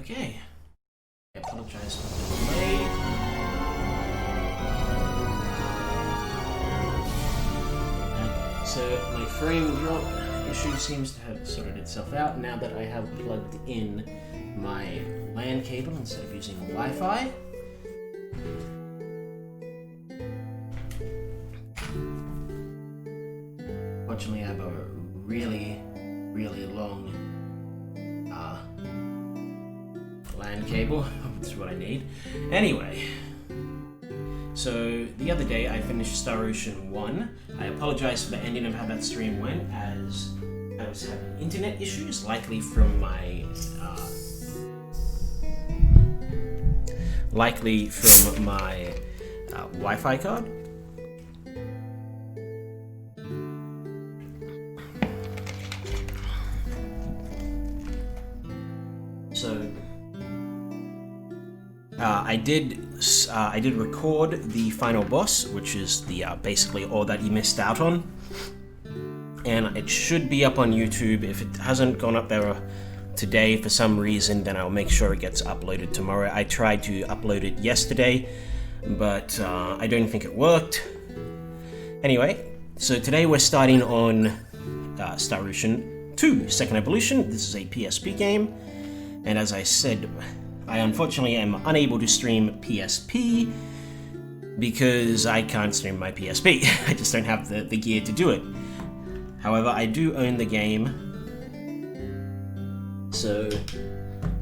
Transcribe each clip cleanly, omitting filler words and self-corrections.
Okay. I apologize for the delay. So my frame drop issue seems to have sorted itself out now that I have plugged in my LAN cable instead of using Wi-Fi. Fortunately, I have a really long LAN cable, which is what I need. Anyway, so the other day I finished Star Ocean 1. I apologize for the ending of how that stream went, as I was having internet issues, likely from my Wi-Fi card. So I did record the final boss, which is the basically all that you missed out on, and it should be up on YouTube. If it hasn't gone up there today for some reason, then I'll make sure it gets uploaded tomorrow. I tried to upload it yesterday, but I don't think it worked. Anyway, so today we're starting on Star Ocean 2: Second Evolution. This is a PSP game, and as I said, I unfortunately am unable to stream PSP because I can't stream my PSP. I just don't have the gear to do it. However, I do own the game, so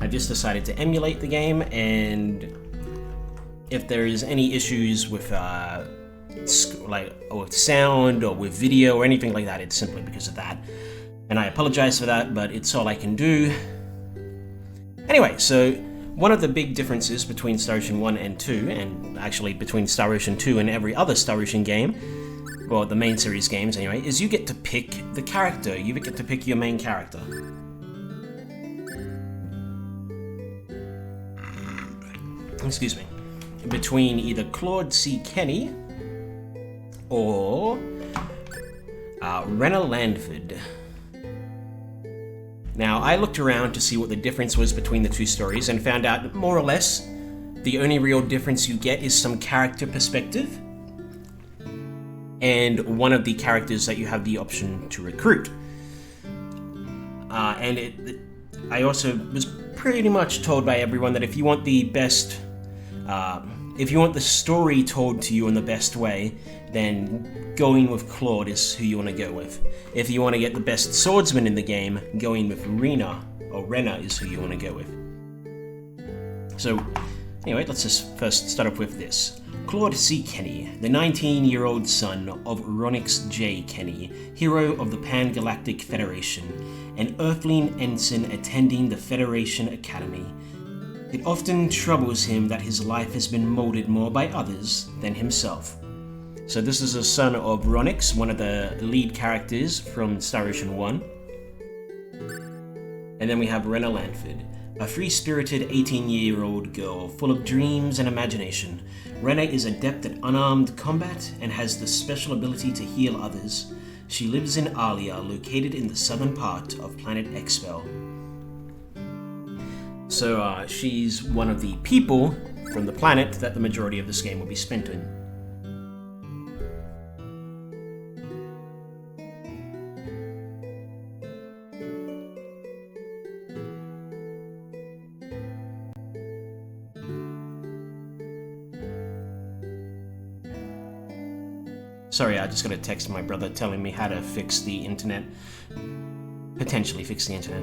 I just decided to emulate the game, and if there is any issues with with sound or with video or anything like that, it's simply because of that. And I apologize for that, but it's all I can do. Anyway, so one of the big differences between Star Ocean 1 and 2, and actually between Star Ocean 2 and every other Star Ocean game, well, the main series games anyway, is you get to pick the character. You get to pick your main character. Excuse me. Between either Claude C. Kenny or Rena Landford. Now, I looked around to see what the difference was between the two stories and found out more or less the only real difference you get is some character perspective and one of the characters that you have the option to recruit. I also was pretty much told by everyone that if you want the best, if you want the story told to you in the best way, then going with Claude is who you want to go with. If you want to get the best swordsman in the game, going with Rena is who you want to go with. So, anyway, let's just first start off with this. Claude C. Kenny, the 19-year-old son of Ronix J. Kenny, hero of the Pan-Galactic Federation, an Earthling ensign attending the Federation Academy. It often troubles him that his life has been molded more by others than himself. So this is a son of Ronix, one of the lead characters from Star Ocean 1. And then we have Rena Landford, a free-spirited 18-year-old girl full of dreams and imagination. Rena is adept at unarmed combat and has the special ability to heal others. She lives in Alia, located in the southern part of planet Expel. So she's one of the people from the planet that the majority of this game will be spent in. Sorry, I just got a text from my brother telling me how to fix the internet. Potentially fix the internet.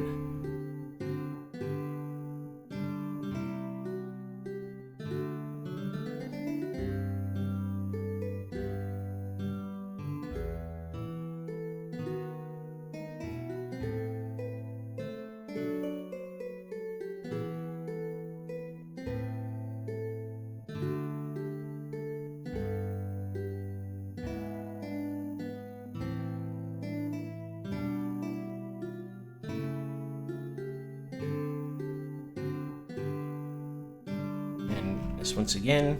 Once again.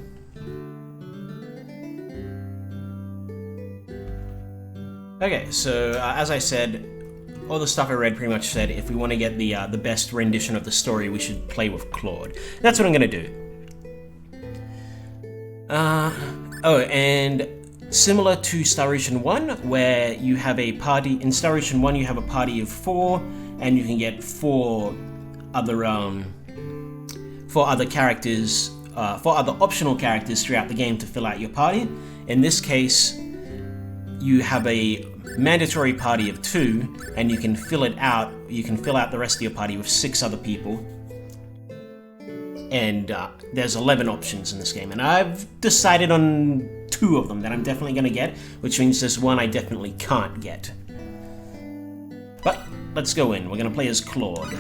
Okay, so as I said, all the stuff I read pretty much said if we want to get the best rendition of the story, we should play with Claude. That's what I'm gonna do. Oh, and similar to Star Ocean 1, where you have a party, in Star Ocean 1 you have a party of 4, and you can get 4 other characters, 4 other optional characters throughout the game to fill out your party. In this case, you have a mandatory party of 2, and you can fill it out. You can fill out the rest of your party with 6 other people. And there's 11 options in this game, and I've decided on 2 of them that I'm definitely going to get, which means there's 1 I definitely can't get. But let's go in. We're going to play as Claude.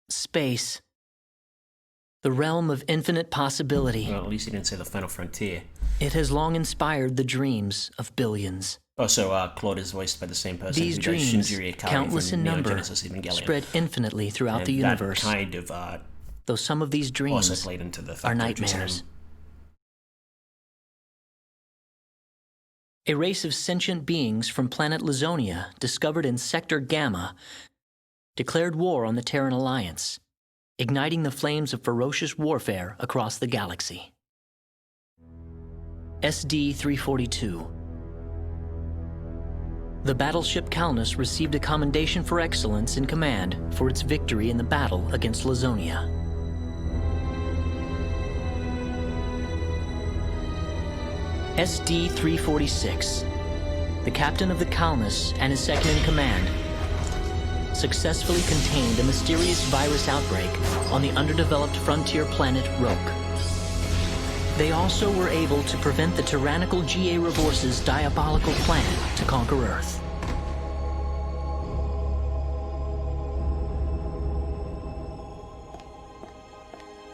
Space. The realm of infinite possibility. Well, at least he didn't say the final frontier. It has long inspired the dreams of billions. Also, Claude is voiced by the same person These who does dreams, Shinjiri Ikari countless from in Neo number, Genesis Evangelion. spread infinitely throughout And the universe. That kind of though some of these also dreams played into the fact are that it was nightmares. him. A race of sentient beings from planet Lazonia, discovered in Sector Gamma, declared war on the Terran Alliance, igniting the flames of ferocious warfare across the galaxy. SD-342. The battleship Calnus received a commendation for excellence in command for its victory in the battle against Lazonia. SD-346. The captain of the Calnus and his second-in-command successfully contained a mysterious virus outbreak on the underdeveloped frontier planet Roke. They also were able to prevent the tyrannical G.A. Revorce's diabolical plan to conquer Earth.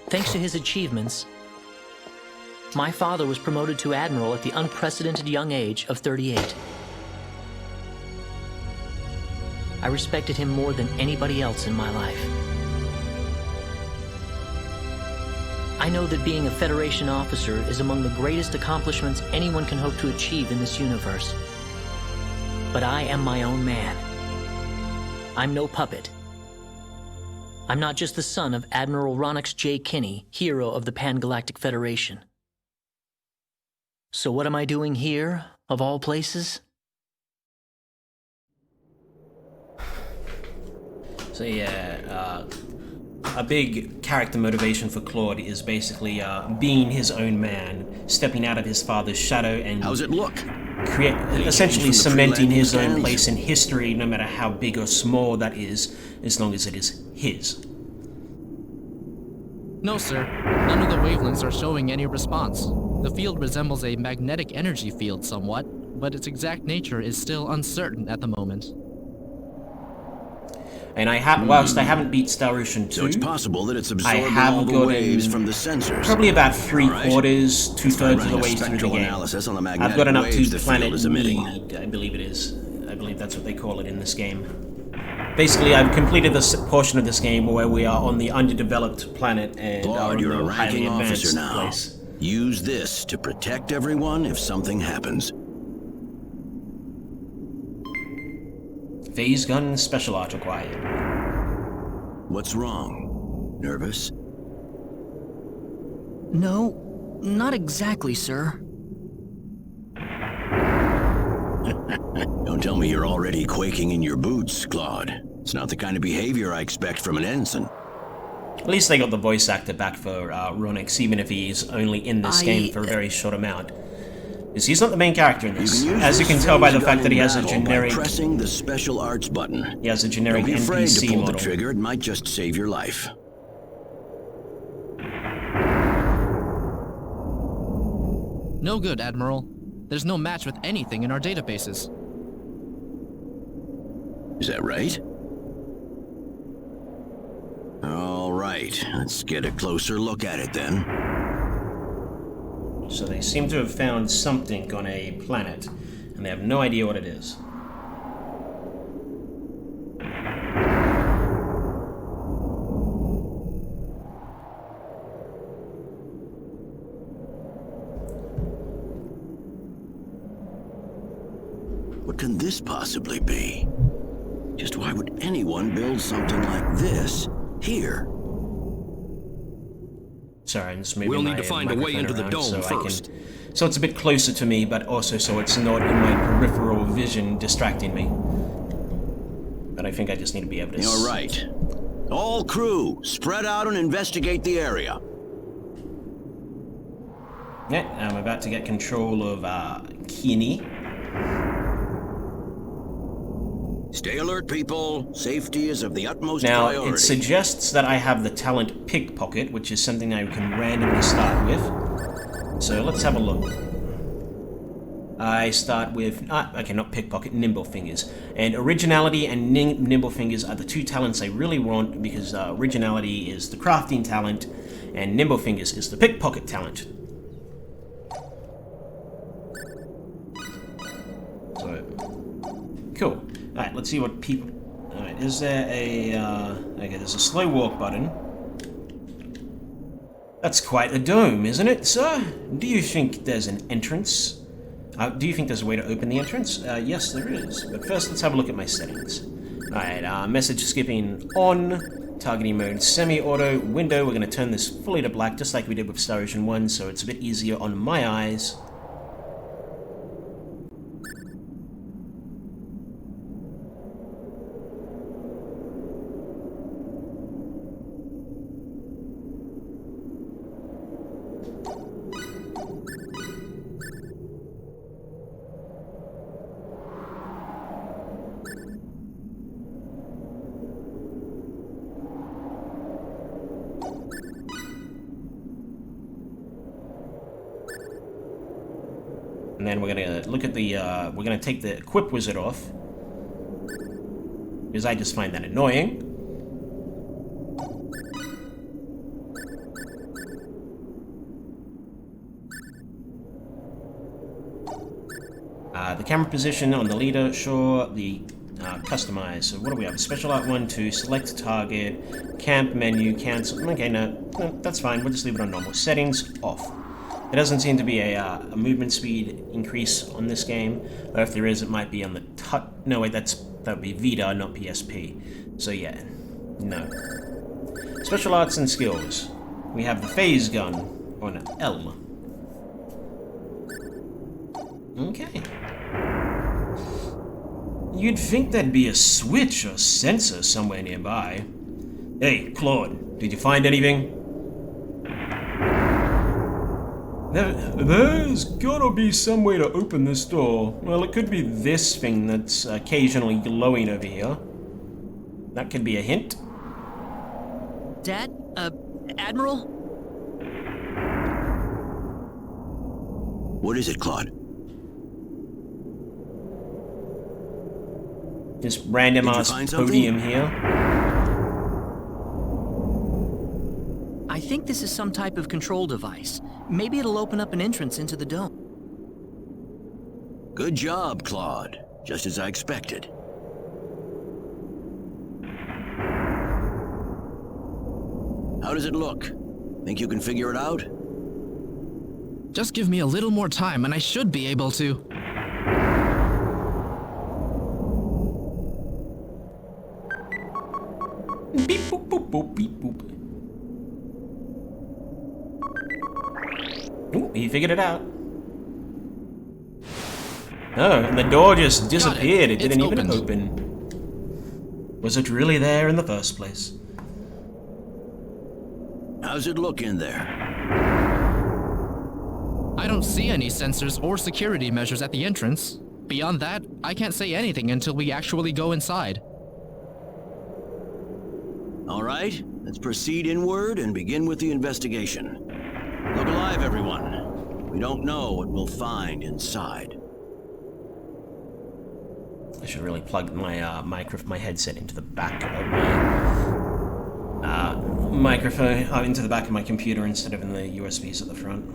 Thanks to his achievements, my father was promoted to admiral at the unprecedented young age of 38. I respected him more than anybody else in my life. I know that being a Federation officer is among the greatest accomplishments anyone can hope to achieve in this universe. But I am my own man. I'm no puppet. I'm not just the son of Admiral Ronix J. Kinney, hero of the Pan-Galactic Federation. So what am I doing here, of all places? So yeah, a big character motivation for Claude is basically being his own man, stepping out of his father's shadow and how's it look? Essentially cementing his own place in history, no matter how big or small that is, as long as it is his. No, sir. None of the wavelengths are showing any response. The field resembles a magnetic energy field somewhat, but its exact nature is still uncertain at the moment. And whilst I haven't beat Star Ocean 2, So it's possible that it's I absorbing have all the gotten waves from the sensors. probably about All right. 3/4, 2/3 of the running a way through the spectral game. analysis on the I've magnetic gotten up waves to the Planet field is emitting. Need, I believe it is. I believe that's what they call it in this game. Basically, I've completed this portion of this game where we are on the underdeveloped planet and are Claude, in you're a the highly ranking officer advanced now. place. Use this to protect everyone if something happens. Phase gun special art required. What's wrong? Nervous? No, not exactly, sir. Don't tell me you're already quaking in your boots, Claude. It's not the kind of behavior I expect from an ensign. At least they got the voice actor back for Ronix, even if he is only in this game for a very short amount. Is he's not the main character in You this, can use as you this can tell by the phase fact gun that he in has a battle by generic. pressing the special arts button. He has a generic Don't be afraid to NPC pull model. the trigger. It might just save your life. No good, Admiral. There's no match with anything in our databases. Is that right? All right, let's get a closer look at it then. So they seem to have found something on a planet, and they have no idea what it is. What can this possibly be? Just why would anyone build something like this here? Sorry, I'm just moving We'll my need to find a way microphone into the around dome so first. so it's a bit closer to me, but also so it's not in my peripheral vision distracting me. But I think I just need to be able to. You're right. All crew, spread out and investigate the area. Yeah, I'm about to get control of Kini. Stay alert, people. Safety is of the utmost Now, priority. it suggests that I have the talent Pickpocket, which is something I can randomly start with. So let's have a look. I start with, okay, not Pickpocket, Nimble Fingers. And Originality and Nimble Fingers are the two talents I really want, because Originality is the crafting talent, and Nimble Fingers is the Pickpocket talent. So, cool. Alright, let's see what people... Alright, is there a... okay, there's a slow walk button. That's quite a dome, isn't it, sir? Do you think there's an entrance? Do you think there's a way to open the entrance? Yes, there is. But first, let's have a look at my settings. Alright, message skipping on. Targeting mode semi-auto. Window, we're going to turn this fully to black, just like we did with Star Ocean 1, so it's a bit easier on my eyes. And then we're gonna look at the, we're gonna take the Equip Wizard off. Because I just find that annoying. The camera position on the leader, sure. The customize. So what do we have? Special Art 1, 2, select target, camp menu, cancel. Okay, no, that's fine. We'll just leave it on normal. Settings, off. There doesn't seem to be a movement speed increase on this game, but if there is, it might be on the touch. No, wait, that would be Vita, not PSP. So yeah, no. Special arts and skills. We have the phase gun on L. Okay. You'd think there'd be a switch or sensor somewhere nearby. Hey, Claude, did you find anything? There's gotta be some way to open this door. Well, it could be this thing that's occasionally glowing over here. That could be a hint. Dad? Admiral? What is it, Claude? This random Did you ass find something? podium here. I think this is some type of control device. Maybe it'll open up an entrance into the dome. Good job, Claude. Just as I expected. How does it look? Think you can figure it out? Just give me a little more time and I should be able to. Beep boop boop boop beep boop. Ooh, he figured it out. Oh, and the door just disappeared. It It's didn't even opened. open. Was it really there in the first place? How's it look in there? I don't see any sensors or security measures at the entrance. Beyond that, I can't say anything until we actually go inside. All right, let's proceed inward and begin with the investigation. Look alive, everyone. We don't know what we'll find inside. I should really plug my my headset into the back of my microphone into the back of my computer instead of in the USBs at the front.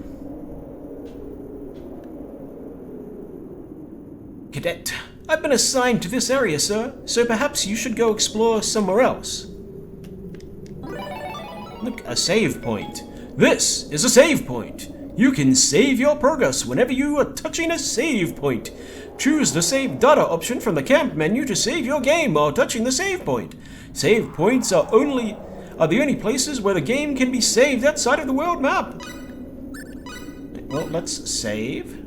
Cadet, I've been assigned to this area, sir, so perhaps you should go explore somewhere else. Look, a save point. This is a save point. You can save your progress whenever you are touching a save point. Choose the Save Data option from the camp menu to save your game while touching the save point. Save points are the only places where the game can be saved outside of the world map. Well, let's save.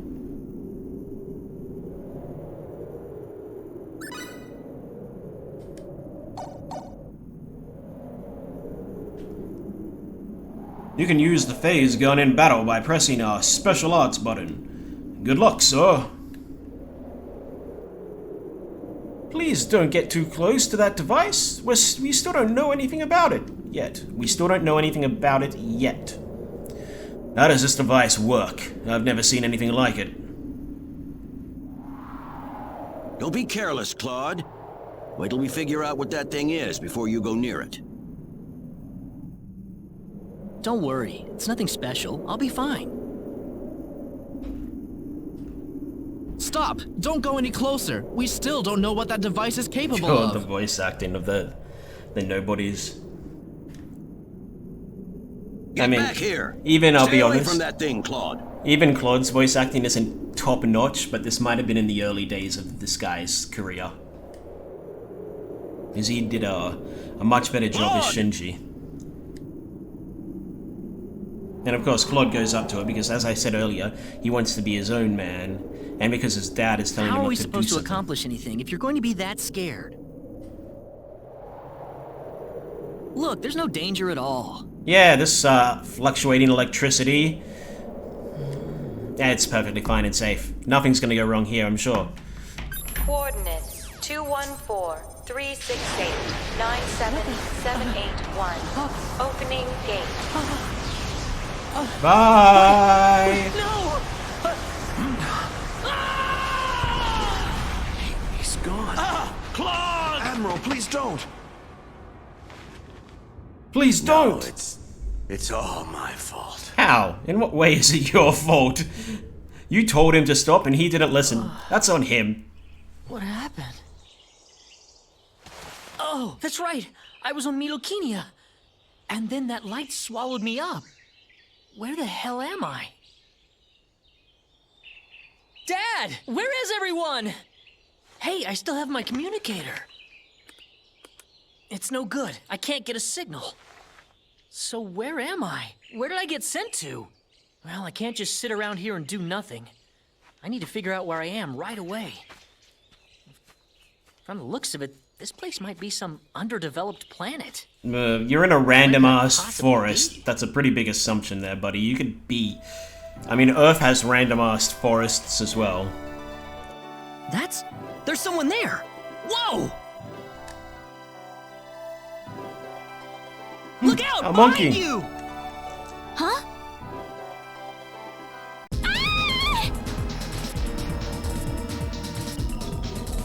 You can use the phase gun in battle by pressing our special arts button. Good luck, sir. Please don't get too close to that device. We still don't know anything about it yet. How does this device work? I've never seen anything like it. Don't be careless, Claude. Wait till we figure out what that thing is before you go near it. Don't worry, it's nothing special. I'll be fine. Stop! Don't go any closer! We still don't know what that device is capable Oh, of. the voice acting of the nobodies. Get back here! Even I'll Stay be away honest. from that thing, Claude. Even Claude's voice acting isn't top notch, but this might have been in the early days of this guy's career. Because he did a much better job as Shinji. And of course, Claude goes up to it because, as I said earlier, he wants to be his own man, and because his dad is telling him How are not we to do supposed to something. accomplish anything if you're going to be that scared? Look, there's no danger at all. Yeah, this fluctuating electricity, it's perfectly fine and safe. Nothing's gonna go wrong here, I'm sure. Coordinates 214-368-97781. Opening gate. Bye! No! He's gone. Claude! Admiral, please don't. Please don't! No, it's all my fault. How? In what way is it your fault? You told him to stop and he didn't listen. That's on him. What happened? Oh, that's right. I was on Midokiniya. And then that light swallowed me up. Where the hell am I? Dad! Where is everyone? Hey, I still have my communicator. It's no good. I can't get a signal. So where am I? Where did I get sent to? Well, I can't just sit around here and do nothing. I need to figure out where I am right away. From the looks of it, this place might be some underdeveloped planet. You're in a random ass possibly forest. be? That's a pretty big assumption there, buddy. You could be... I mean, Earth has random ass forests as well. There's someone there! Whoa! Look out! A Behind monkey. you! Huh?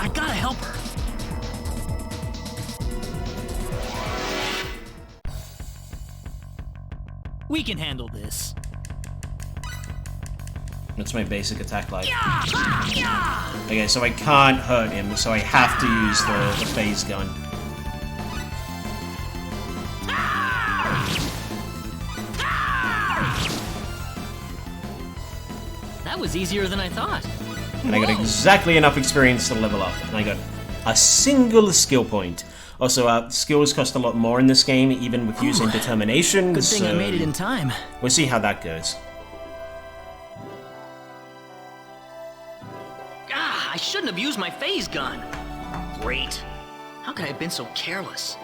I gotta help her. We can handle this. That's my basic attack like. Okay, so I can't hurt him, so I have to use the phase gun. That was easier than I thought. And I got exactly enough experience to level up. And I got a single skill point. Also, skills cost a lot more in this game, even with using determination. Good thing I made it in time. We'll see how that goes. I shouldn't have used my phase gun. Great. How could I have been so careless?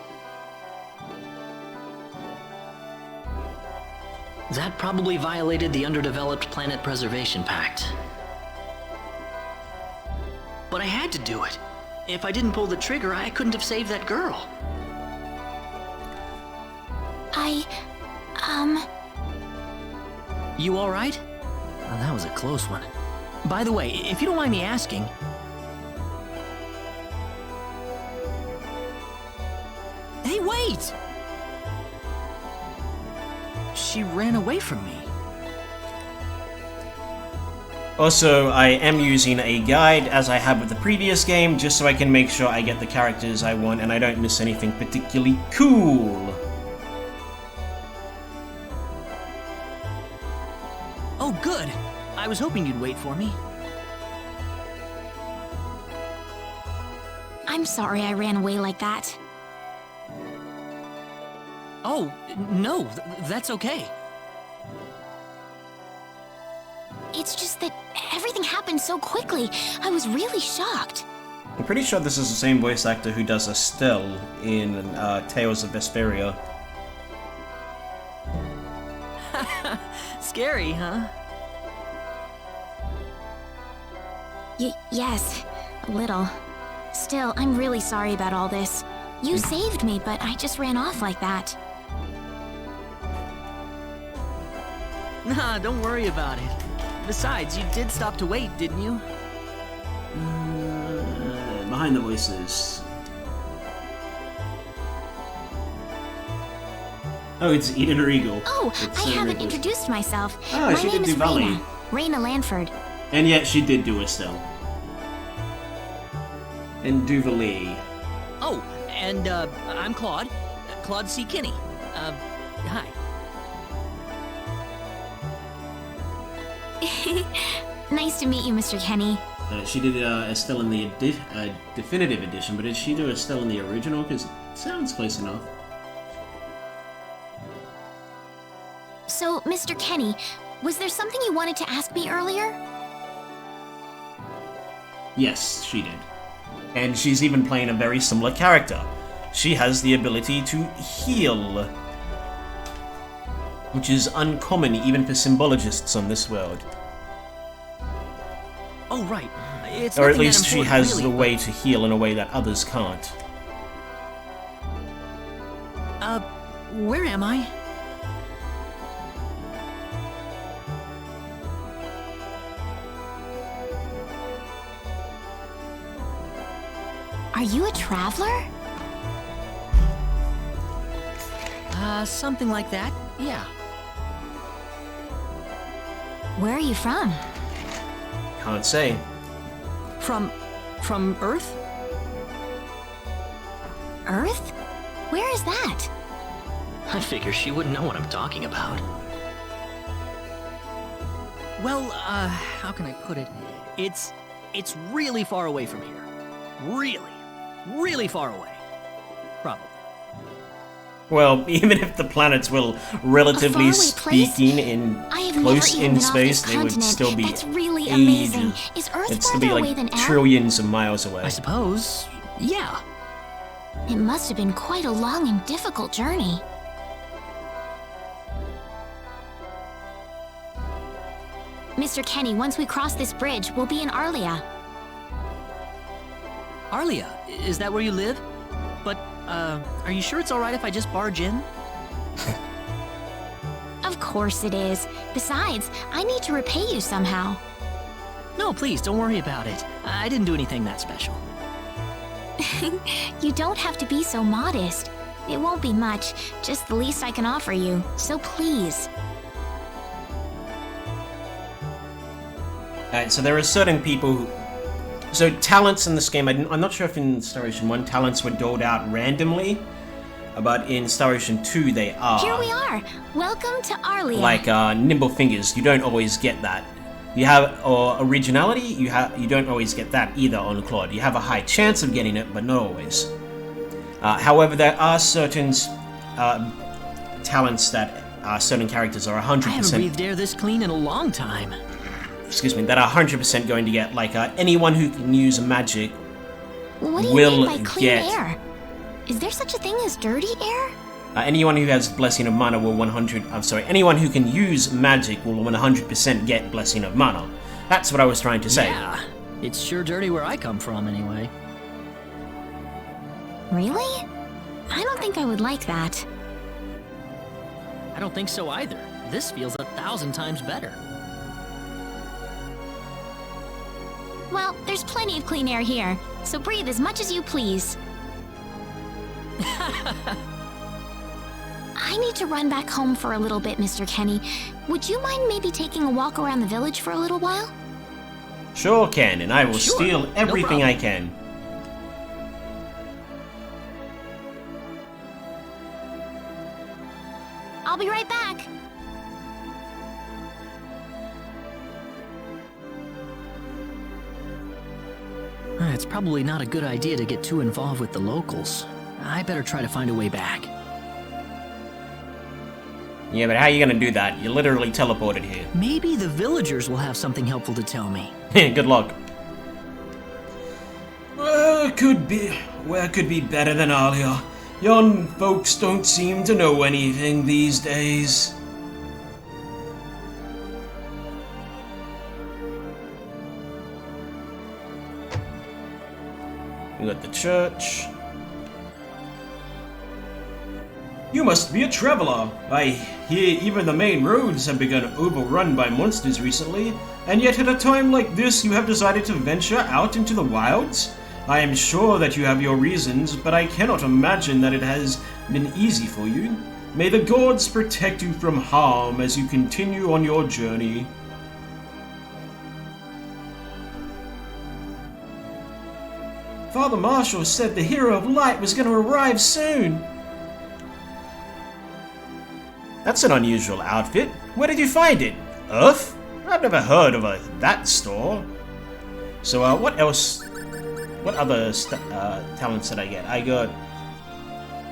That probably violated the Underdeveloped Planet Preservation Pact. But I had to do it. If I didn't pull the trigger, I couldn't have saved that girl. You alright? Oh, that was a close one. By the way, if you don't mind me asking... Hey, wait! She ran away from me. Also, I am using a guide, as I have with the previous game, just so I can make sure I get the characters I want and I don't miss anything particularly cool. Oh, good. I was hoping you'd wait for me. I'm sorry I ran away like that. Oh, no, that's okay. It's just that everything happened so quickly. I was really shocked. I'm pretty sure this is the same voice actor who does Estelle in Tales of Vesperia. Scary, huh? Yes, a little. Still, I'm really sorry about all this. You saved me, but I just ran off like that. Nah, don't worry about it. Besides, you did stop to wait, didn't you? Behind the voices. Oh, it's Eden Regal. Oh, It's I so haven't Regal. introduced myself. Oh, My she name did is Diwali. Raina. Raina Lanford. And yet she did do Estelle. And Duvali. Oh, and, I'm Claude. Claude C. Kinney. Hi. Nice to meet you, Mr. Kenny. She did Estelle in the definitive edition, but did she do Estelle in the original? Because it sounds close enough. So, Mr. Kenny, was there something you wanted to ask me earlier? Yes, she did. And she's even playing a very similar character. She has the ability to heal, which is uncommon even for symbologists on this world. Oh, right. It's Or at nothing that least she important, has really, the way to heal in a way that others can't. Where am I? Are you a traveler? Something like that, yeah. Where are you from? Can't say. From Earth? Earth? Where is that? I figure she wouldn't know what I'm talking about. Well, how can I put it? It's really far away from here. Really far away. Probably. Well, even if the planets were relatively A faraway place? speaking in I have close never even in been off space, this they would continent. still be That's really ages. amazing. Is Earth It'd still farther be away like than air? trillions of miles away. I suppose, yeah. It must have been quite a long and difficult journey. Mr. Kenny, once we cross this bridge, we'll be in Arlia. Arlia, is that where you live? But, are you sure it's alright if I just barge in? Of course it is. Besides, I need to repay you somehow. No, please, don't worry about it. I didn't do anything that special. You don't have to be so modest. It won't be much, just the least I can offer you. So please. Alright, so there are certain people who... So talents in this game, I'm not sure if in Star Ocean 1 talents were doled out randomly, but in Star Ocean 2 they are. Here we are. Welcome to Arlia. Like nimble fingers, you don't always get that. You have, or originality, you don't always get that either on Claude. You have a high chance of getting it, but not always. However, there are certain talents that certain characters are 100%. I haven't breathed air this clean in a long time. Excuse me, that are 100% going to get. Like anyone who can use magic What do you will mean by clean get. air? Is there such a thing as dirty air? Anyone who has Blessing of Mana will anyone who can use magic will 100% get Blessing of Mana. That's what I was trying to say. Yeah, it's sure dirty where I come from anyway. Really? I don't think I would like that. I don't think so either. This feels 1,000 times better. Well, there's plenty of clean air here, so breathe as much as you please. I need to run back home for a little bit, Mr. Kenny. Would you mind maybe taking a walk around the village for a little while? Sure can, and I will Sure, steal no everything problem. I can. I'll be right back. It's probably not a good idea to get too involved with the locals. I better try to find a way back. Yeah, but how are you gonna do that? You literally teleported here. Maybe the villagers will have something helpful to tell me. Good luck. Where could be better than Alia? Young folks don't seem to know anything these days. We got the church. You must be a traveler. I hear even the main roads have begun overrun by monsters recently, and yet at a time like this you have decided to venture out into the wilds? I am sure that you have your reasons, but I cannot imagine that it has been easy for you. May the gods protect you from harm as you continue on your journey. Father Marshall said the Hero of Light was going to arrive soon. That's an unusual outfit. Where did you find it? Earth? I've never heard of that store. So, what else? What other talents did I get? I got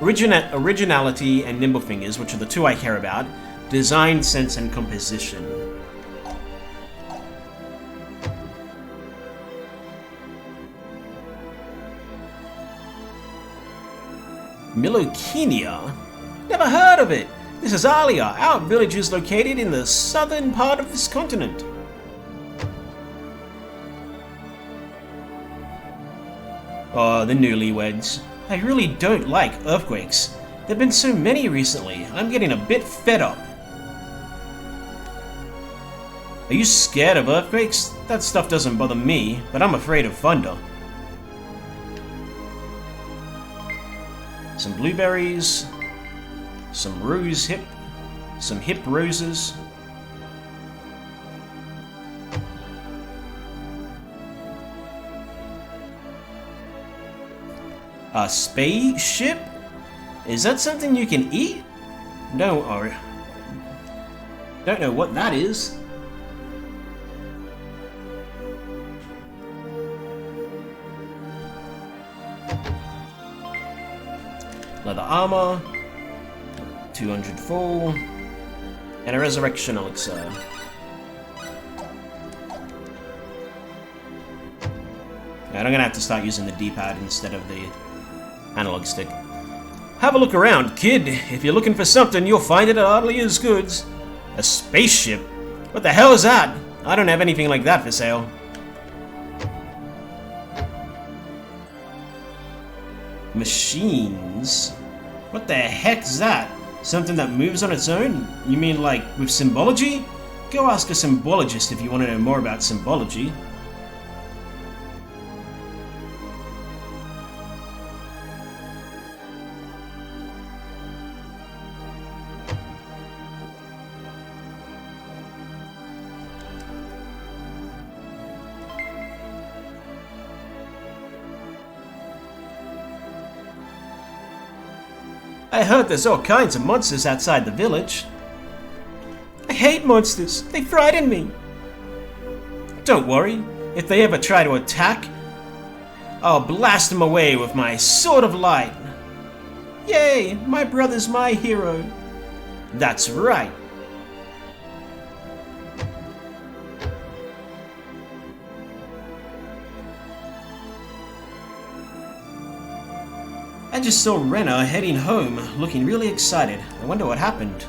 originality and nimble fingers, which are the two I care about. Design, sense, and composition. Milokenia? Never heard of it! This is Alia. Our village is located in the southern part of this continent. Oh, the newlyweds. I really don't like earthquakes. There have been so many recently, I'm getting a bit fed up. Are you scared of earthquakes? That stuff doesn't bother me, but I'm afraid of thunder. Some blueberries, some hip roses. A spaceship? Is that something you can eat? No, or don't know what that is. Leather armor, 200 full, and a resurrection elixir. And I'm gonna have to start using the D-pad instead of the analog stick. Have a look around, kid. If you're looking for something, you'll find it at Alia's Goods. A spaceship? What the hell is that? I don't have anything like that for sale. Machines? What the heck's that? Something that moves on its own? You mean like with symbology? Go ask a symbologist if you want to know more about symbology. I heard there's all kinds of monsters outside the village. I hate monsters. They frighten me. Don't worry. If they ever try to attack, I'll blast them away with my sword of light. Yay! My brother's my hero. That's right. I just saw Rena heading home, looking really excited. I wonder what happened.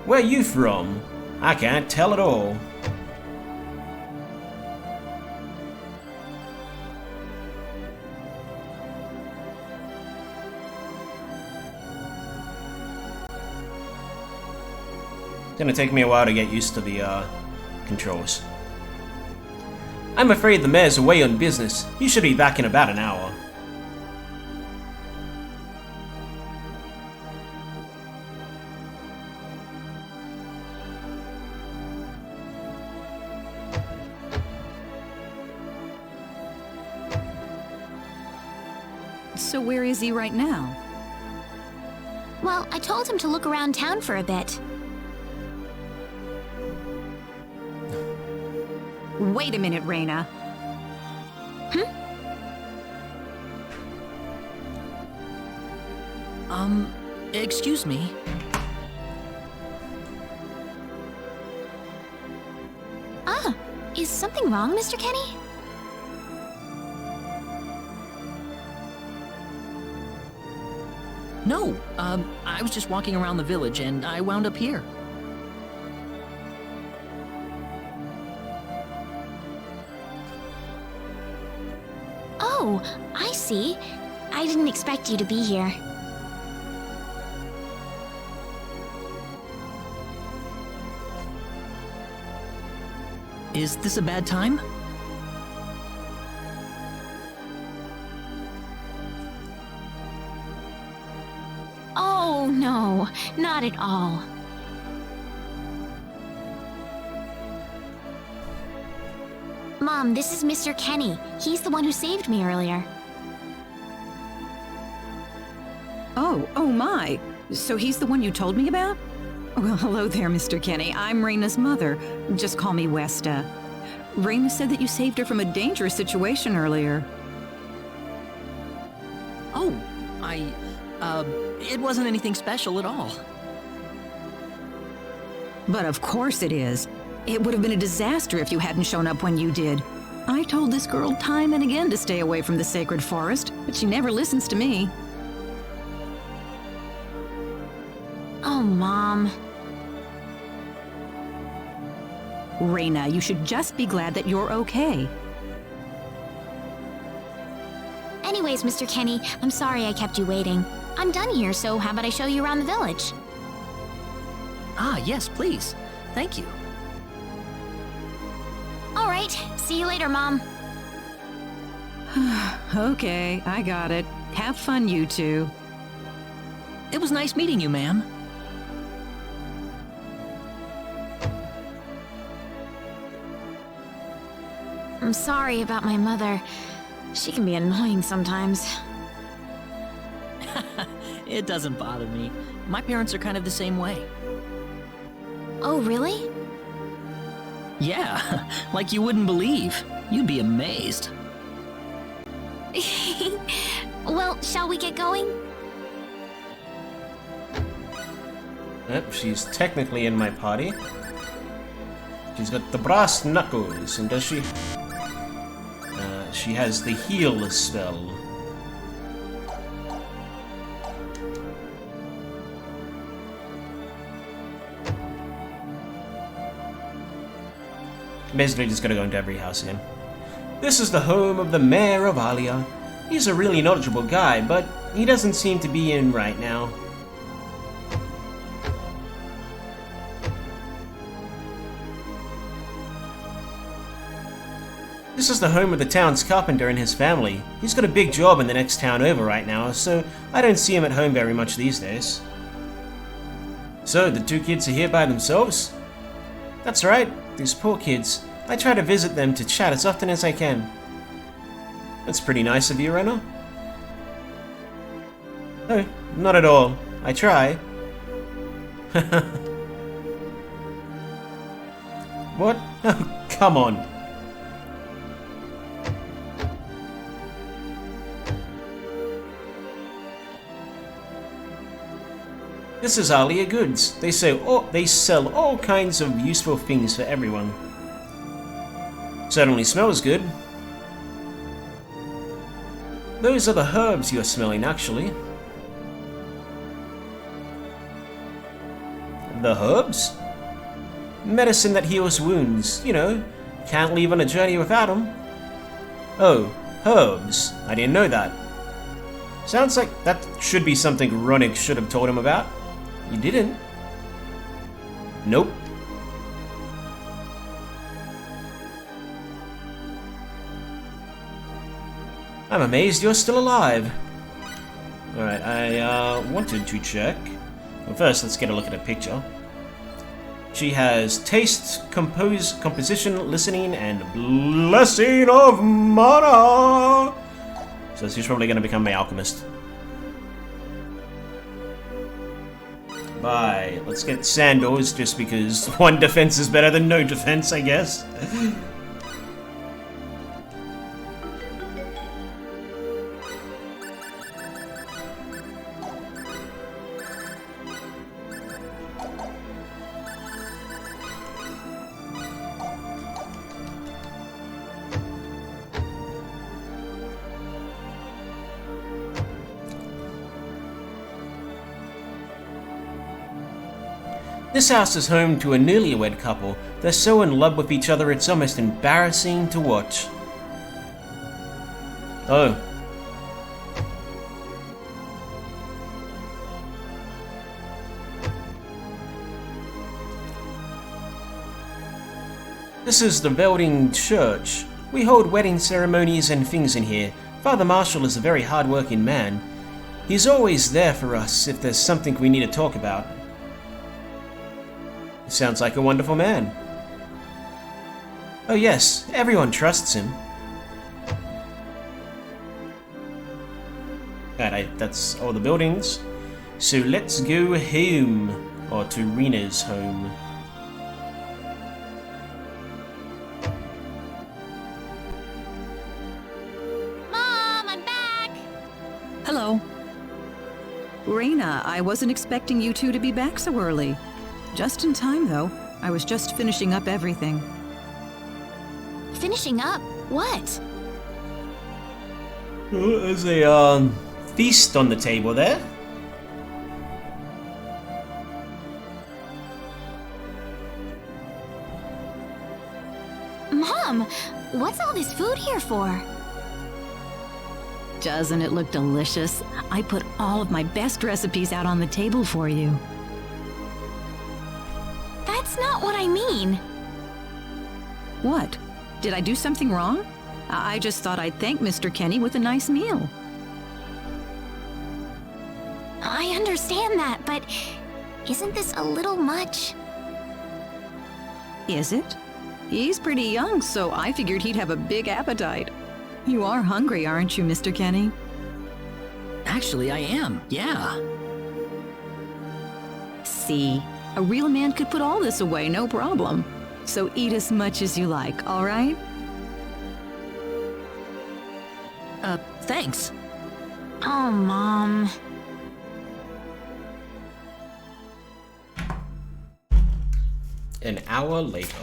Where you from? I can't tell at all. It's gonna take me a while to get used to the controls. I'm afraid the mayor's away on business. He should be back in about an hour. So where is he right now? Well, I told him to look around town for a bit. Wait a minute, Reyna. Excuse me. Ah, is something wrong, Mr. Kenny? No, I was just walking around the village and I wound up here. Oh, I see. I didn't expect you to be here. Is this a bad time? Oh, no, not at all. Mom, this is Mr. Kenny. He's the one who saved me earlier. Oh my. So he's the one you told me about? Well, hello there, Mr. Kenny. I'm Reyna's mother. Just call me Westa. Reyna said that you saved her from a dangerous situation earlier. Oh, it wasn't anything special at all. But of course it is. It would have been a disaster if you hadn't shown up when you did. I told this girl time and again to stay away from the sacred forest, but she never listens to me. Oh, Mom. Reyna, you should just be glad that you're okay. Anyways, Mr. Kenny, I'm sorry I kept you waiting. I'm done here, so how about I show you around the village? Ah, yes, please. Thank you. All right, see you later, Mom. Okay, I got it. Have fun, you two. It was nice meeting you, ma'am. I'm sorry about my mother. She can be annoying sometimes. It doesn't bother me. My parents are kind of the same way. Oh, really? Yeah, like you wouldn't believe. You'd be amazed. Well, shall we get going? Yep, she's technically in my party. She's got the brass knuckles, and does she? She has the heal spell. Basically just gotta go into every house again. This is the home of the Mayor of Alia. He's a really knowledgeable guy, but he doesn't seem to be in right now. This is the home of the town's carpenter and his family. He's got a big job in the next town over right now, so I don't see him at home very much these days. So, the two kids are here by themselves? That's right, these poor kids. I try to visit them to chat as often as I can. That's pretty nice of you, Rena. No, not at all. I try. What? Oh, come on. This is Alia Goods. They sell all kinds of useful things for everyone. Certainly smells good. Those are the herbs you're smelling, actually. The herbs? Medicine that heals wounds, you know. Can't leave on a journey without them. Oh, herbs. I didn't know that. Sounds like that should be something Ronik should have told him about. You didn't. Nope. I'm amazed you're still alive. Alright, I wanted to check. Well, first, let's get a look at a picture. She has taste, composition, listening, and blessing of mana. So she's probably going to become my alchemist. Bye. Let's get sandals, just because one defense is better than no defense, I guess. This house is home to a newlywed couple. They're so in love with each other it's almost embarrassing to watch. Oh. This is the Velding Church. We hold wedding ceremonies and things in here. Father Marshall is a very hard-working man. He's always there for us if there's something we need to talk about. Sounds like a wonderful man. Oh yes, everyone trusts him. Alright, that's all the buildings. So let's go home. Or to Rena's home. Mom, I'm back! Hello. Rena, I wasn't expecting you two to be back so early. Just in time, though. I was just finishing up everything. Finishing up? What? There's a feast on the table there. Mom, what's all this food here for? Doesn't it look delicious? I put all of my best recipes out on the table for you. That's not what I mean. What? Did I do something wrong? I just thought I'd thank Mr. Kenny with a nice meal. I understand that, but isn't this a little much? Is it? He's pretty young, so I figured he'd have a big appetite. You are hungry, aren't you, Mr. Kenny? Actually, I am, yeah. See, a real man could put all this away, no problem. So eat as much as you like, all right? Thanks. Oh, Mom. An hour later.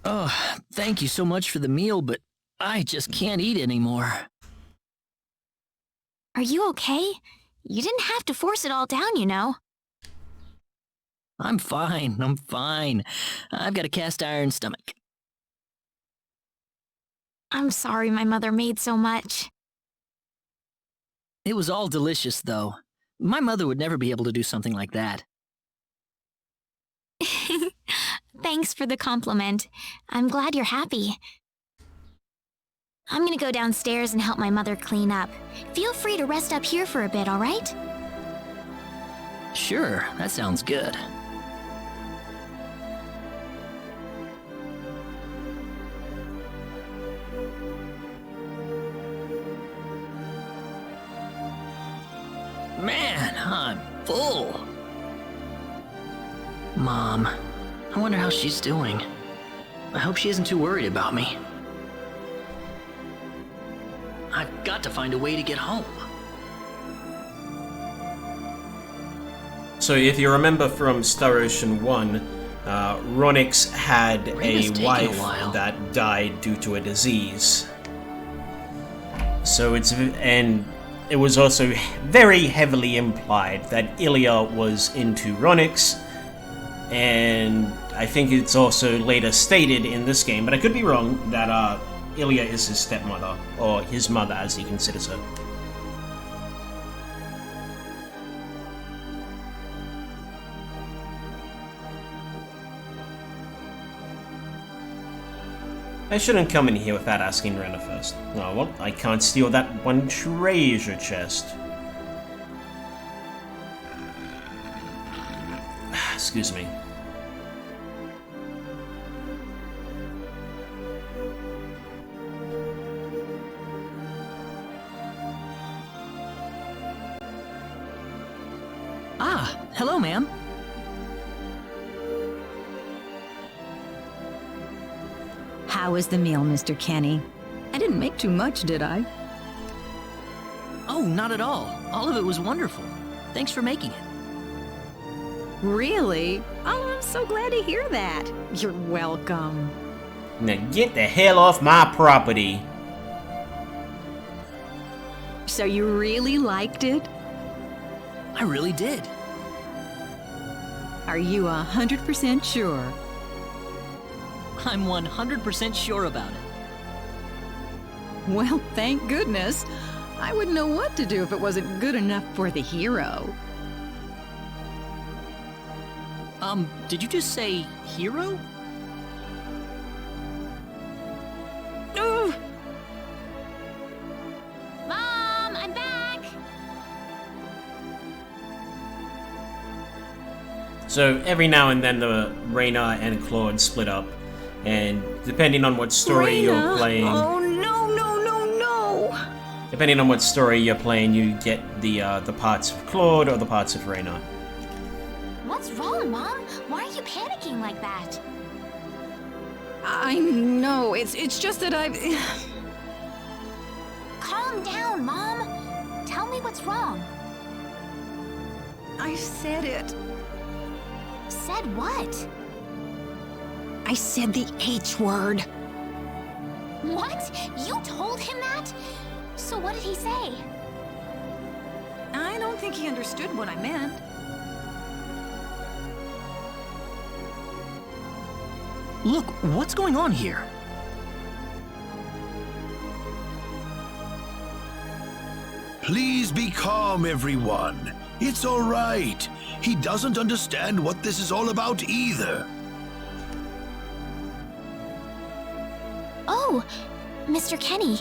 Oh, thank you so much for the meal, but I just can't eat anymore. Are you okay? You didn't have to force it all down, you know. I'm fine. I've got a cast iron stomach. I'm sorry my mother made so much. It was all delicious, though. My mother would never be able to do something like that. Thanks for the compliment. I'm glad you're happy. I'm gonna go downstairs and help my mother clean up. Feel free to rest up here for a bit, all right? Sure, that sounds good. Man, I'm full. Mom, I wonder how she's doing. I hope she isn't too worried about me. I've got to find a way to get home. So if you remember from Star Ocean 1, Ronix had Raina's a taking a wife while. that died due to a disease. So it was also very heavily implied that Ilya was into Ronix, and I think it's also later stated in this game, but I could be wrong, that Ilya is his stepmother, or his mother as he considers her. I shouldn't come in here without asking Rena first. Oh, well, I can't steal that one treasure chest. Excuse me. Ah, hello, ma'am. How was the meal, Mr. Kenny? I didn't make too much, did I? Oh, not at all. All of it was wonderful. Thanks for making it. Really? Oh, I'm so glad to hear that. You're welcome. Now get the hell off my property. So you really liked it? I really did. Are you 100% sure? I'm 100% sure about it. Well, thank goodness. I wouldn't know what to do if it wasn't good enough for the hero. Did you just say hero? Ugh. Mom, I'm back! So every now and then the Reyna and Claude split up, and depending on what story you're Reyna? playing, Oh, no. depending on what story you're playing, you get the parts of Claude or the parts of Reyna. What's wrong, Mom? Why are you panicking like that? I know. It's just that I've... Calm down, Mom. Tell me what's wrong. I said it. Said what? I said the H word. What? You told him that? So what did he say? I don't think he understood what I meant. Look, what's going on here? Please be calm, everyone. It's all right. He doesn't understand what this is all about either. Oh, Mr. Kenny.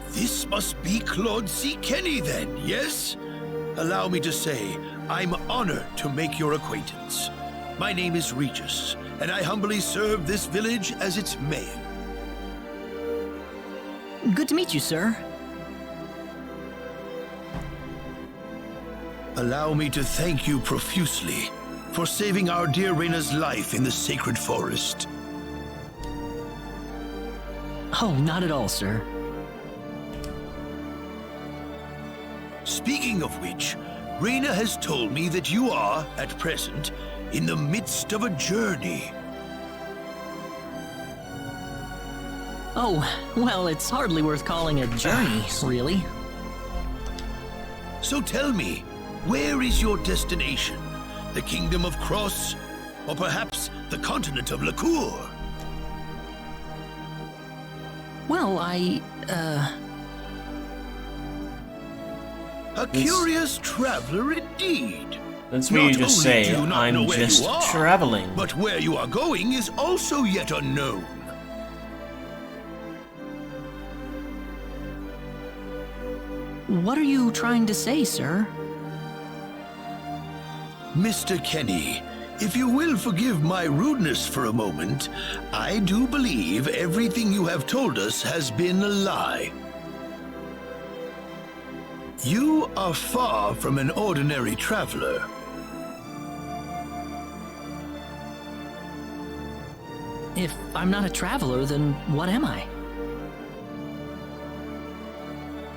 This must be Claude C. Kenny then, yes? Allow me to say, I'm honored to make your acquaintance. My name is Regis, and I humbly serve this village as its mayor. Good to meet you, sir. Allow me to thank you profusely for saving our dear Reyna's life in the sacred forest. Oh, not at all, sir. Speaking of which, Reyna has told me that you are, at present, in the midst of a journey. Oh, well, it's hardly worth calling a journey, really. So tell me, where is your destination? The Kingdom of Cross? Or perhaps the continent of Lacour? Well, A curious traveler indeed. That's where you Not just only say, do you not know I'm where just you are, traveling. But where you are going is also yet unknown. What are you trying to say, sir? Mr. Kenny, if you will forgive my rudeness for a moment, I do believe everything you have told us has been a lie. You are far from an ordinary traveler. If I'm not a traveler, then what am I?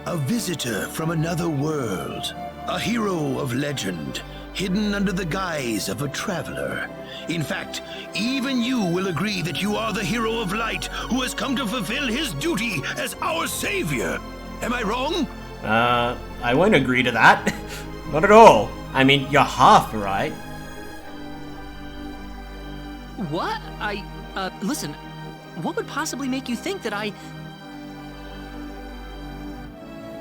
A visitor from another world. A hero of legend, hidden under the guise of a traveler. In fact, even you will agree that you are the hero of light who has come to fulfill his duty as our savior. Am I wrong? I won't agree to that. Not at all. I mean, you're half right. What? Listen, what would possibly make you think that I...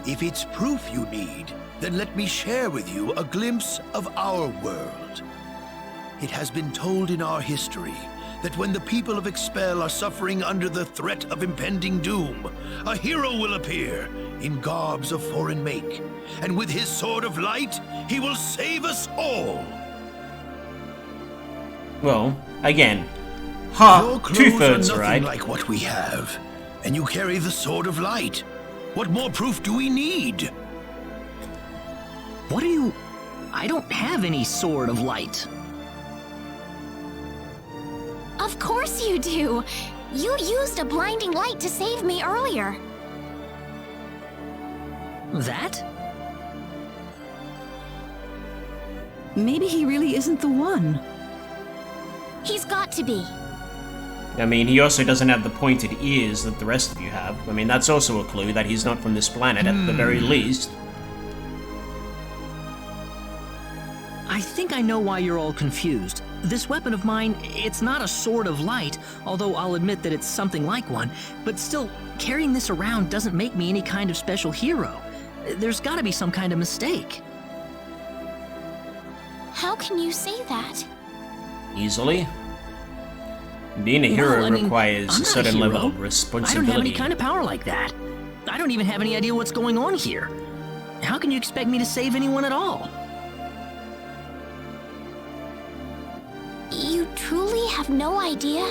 If it's proof you need, then let me share with you a glimpse of our world. It has been told in our history that when the people of Expel are suffering under the threat of impending doom, a hero will appear in garbs of foreign make, and with his sword of light, he will save us all. Well, again, Your clothes two-thirds are nothing right. like what we have, and you carry the sword of light. What more proof do we need? What are you... I don't have any sword of light. Of course you do! You used a blinding light to save me earlier. That? Maybe he really isn't the one. He's got to be. I mean, he also doesn't have the pointed ears that the rest of you have. I mean, that's also a clue that he's not from this planet at the very least. I think I know why you're all confused. This weapon of mine, it's not a sword of light, although I'll admit that it's something like one, but still, carrying this around doesn't make me any kind of special hero. There's gotta be some kind of mistake. How can you say that? Easily. Being a hero Well, I mean, requires I'm a not certain hero. level of I responsibility. don't have any kind of power like that. I don't even have any idea what's going on here. How can you expect me to save anyone at all? You truly have no idea?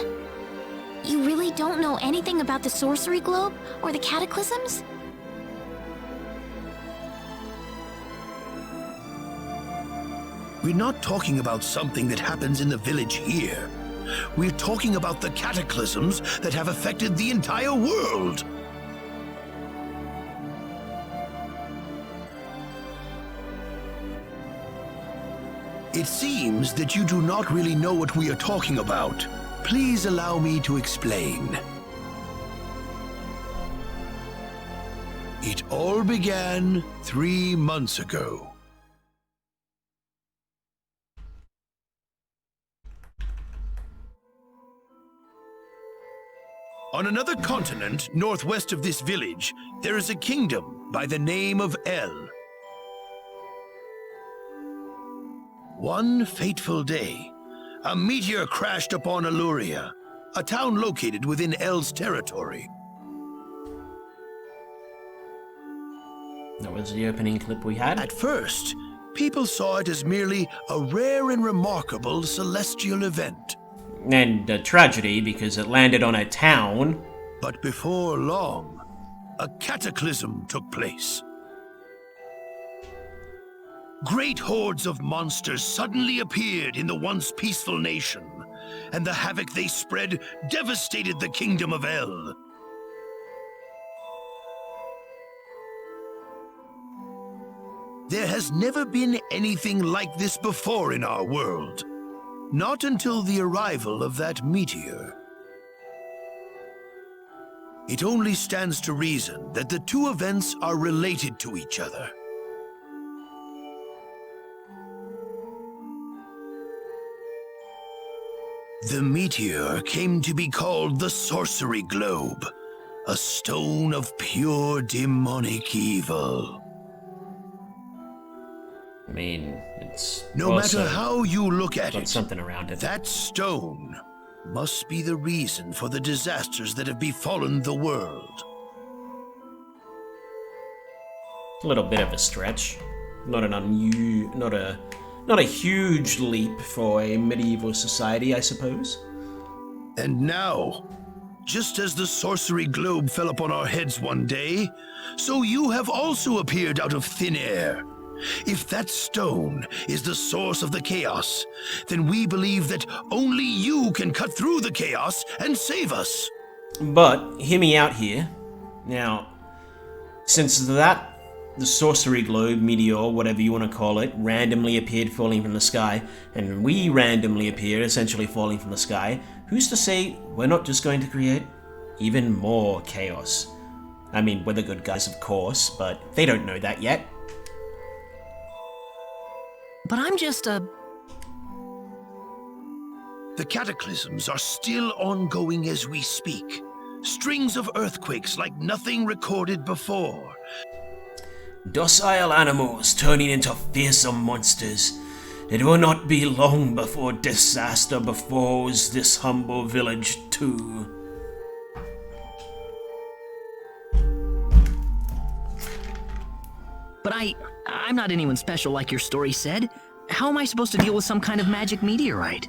You really don't know anything about the sorcery globe or the cataclysms? We're not talking about something that happens in the village here. We're talking about the cataclysms that have affected the entire world. It seems that you do not really know what we are talking about. Please allow me to explain. It all began 3 months ago. On another continent, northwest of this village, there is a kingdom by the name of El. One fateful day, a meteor crashed upon Aluria, a town located within El's territory. That was the opening clip we had. At first, people saw it as merely a rare and remarkable celestial event. And a tragedy because it landed on a town. But before long, a cataclysm took place. Great hordes of monsters suddenly appeared in the once peaceful nation, and the havoc they spread devastated the kingdom of El. There has never been anything like this before in our world. Not until the arrival of that meteor. It only stands to reason that the two events are related to each other. The meteor came to be called the Sorcery Globe, a stone of pure demonic evil. I mean, it's No also matter how you look at got it, something around it. that stone must be the reason for the disasters that have befallen the world. A little bit of a stretch. Not a huge leap for a medieval society, I suppose. And now, just as the sorcery globe fell upon our heads one day, so you have also appeared out of thin air. If that stone is the source of the chaos, then we believe that only you can cut through the chaos and save us. But hear me out here. Now, Since the sorcery globe, meteor, whatever you want to call it, randomly appeared falling from the sky, and we randomly appeared essentially falling from the sky, who's to say we're not just going to create even more chaos? I mean, we're the good guys, of course, but they don't know that yet. But I'm just a... The cataclysms are still ongoing as we speak. Strings of earthquakes like nothing recorded before. Docile animals turning into fearsome monsters. It will not be long before disaster befalls this humble village too. But I'm not anyone special like your story said. How am I supposed to deal with some kind of magic meteorite?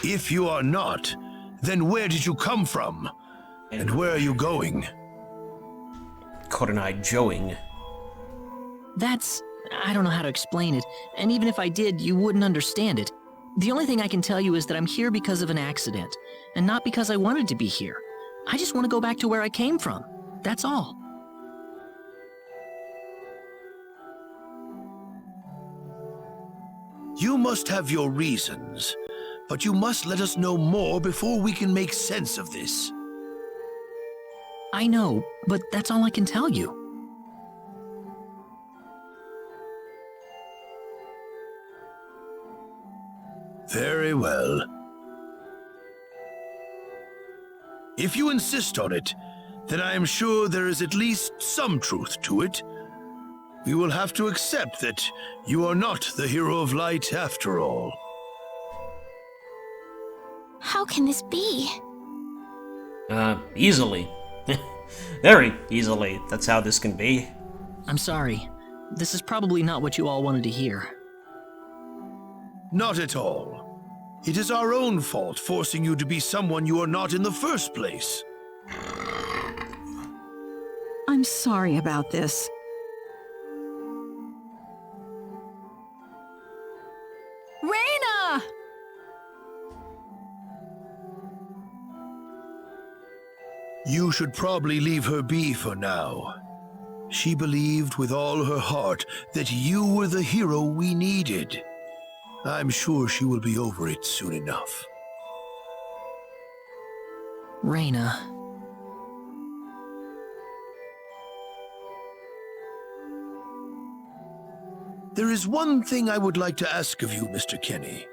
If you are not, then where did you come from? And where are you going? Cotton Eye Joeing. I don't know how to explain it, and even if I did, you wouldn't understand it. The only thing I can tell you is that I'm here because of an accident, and not because I wanted to be here. I just want to go back to where I came from. That's all. You must have your reasons, but you must let us know more before we can make sense of this. I know, but that's all I can tell you. Very well. If you insist on it, then I am sure there is at least some truth to it. We will have to accept that you are not the hero of light after all. How can this be? Easily. Very easily. That's how this can be. I'm sorry. This is probably not what you all wanted to hear. Not at all. It is our own fault forcing you to be someone you are not in the first place. I'm sorry about this. Raina! You should probably leave her be for now. She believed with all her heart that you were the hero we needed. I'm sure she will be over it soon enough. Raina. There is one thing I would like to ask of you, Mr. Kenny.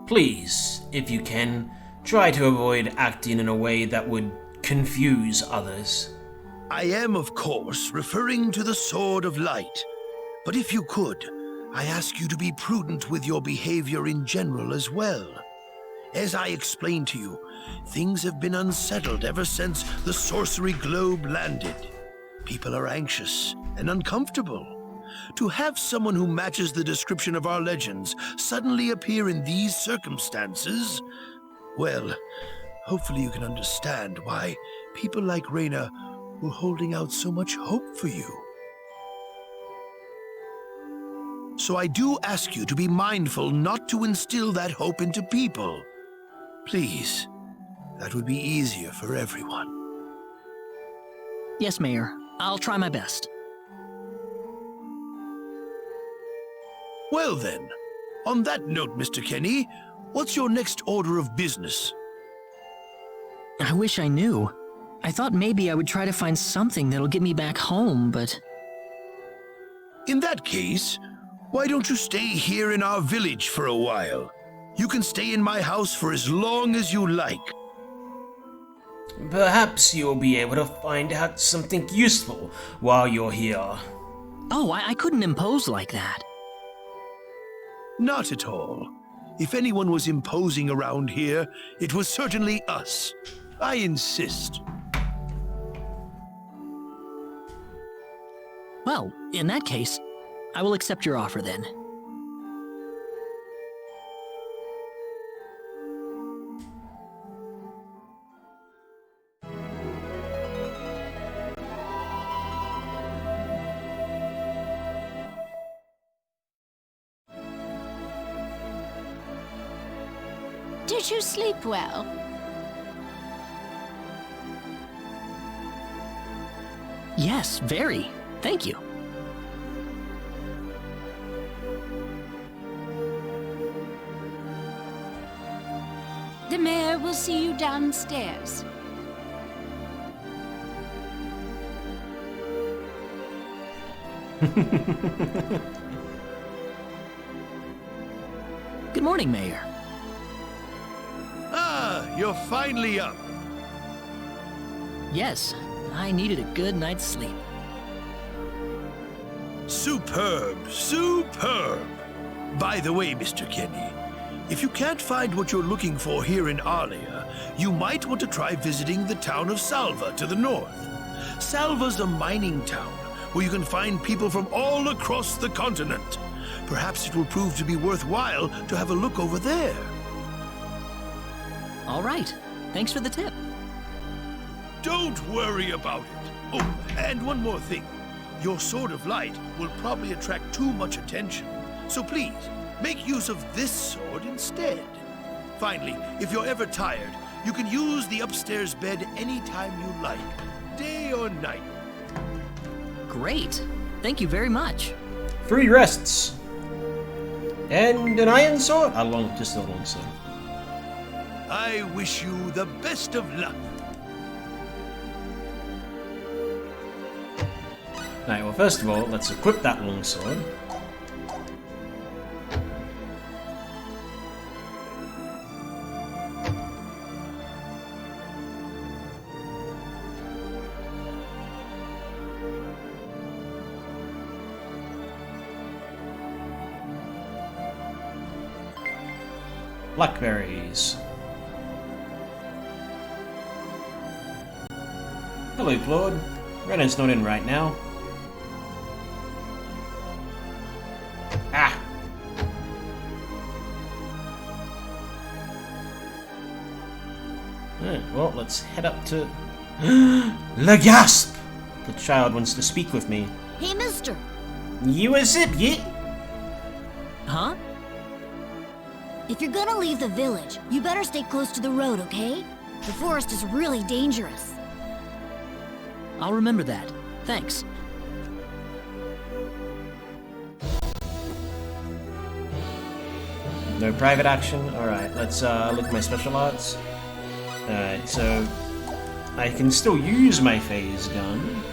Please, if you can, try to avoid acting in a way that would confuse others. I am, of course, referring to the Sword of Light. But if you could, I ask you to be prudent with your behavior in general as well. As I explained to you, things have been unsettled ever since the sorcery globe landed. People are anxious and uncomfortable. To have someone who matches the description of our legends suddenly appear in these circumstances, well, hopefully you can understand why people like Raina were holding out so much hope for you. So I do ask you to be mindful not to instill that hope into people. Please, that would be easier for everyone. Yes, Mayor. I'll try my best. Well then, on that note, Mr. Kenny, what's your next order of business? I wish I knew. I thought maybe I would try to find something that'll get me back home, but... In that case, why don't you stay here in our village for a while? You can stay in my house for as long as you like. Perhaps you'll be able to find out something useful while you're here. Oh, I couldn't impose like that. Not at all. If anyone was imposing around here, it was certainly us. I insist. Well, in that case, I will accept your offer then. Did you sleep well? Yes, very. Thank you. The mayor will see you downstairs. Good morning, Mayor. Ah, you're finally up. Yes, I needed a good night's sleep. Superb, superb. By the way, Mr. Kenny, if you can't find what you're looking for here in Arlia, you might want to try visiting the town of Salva to the north. Salva's a mining town where you can find people from all across the continent. Perhaps it will prove to be worthwhile to have a look over there. All right. Thanks for the tip. Don't worry about it. Oh, and one more thing. Your sword of light will probably attract too much attention. So please, make use of this sword instead. Finally, if you're ever tired, you can use the upstairs bed anytime you like, day or night. Great. Thank you very much. 3 rests. And an iron sword? Just a long sword. I wish you the best of luck. Right, well, first of all, let's equip that longsword. Blackberries. Hello, Claude. Renan's not in right now. Ah! Right, well, let's head up to... Le Gasp! The child wants to speak with me. Hey, mister. You a zip, yeah? Huh? If you're gonna leave the village, you better stay close to the road, okay? The forest is really dangerous. I'll remember that. Thanks. No private action? Alright, let's look at my special arts. Alright, so... I can still use my phase gun.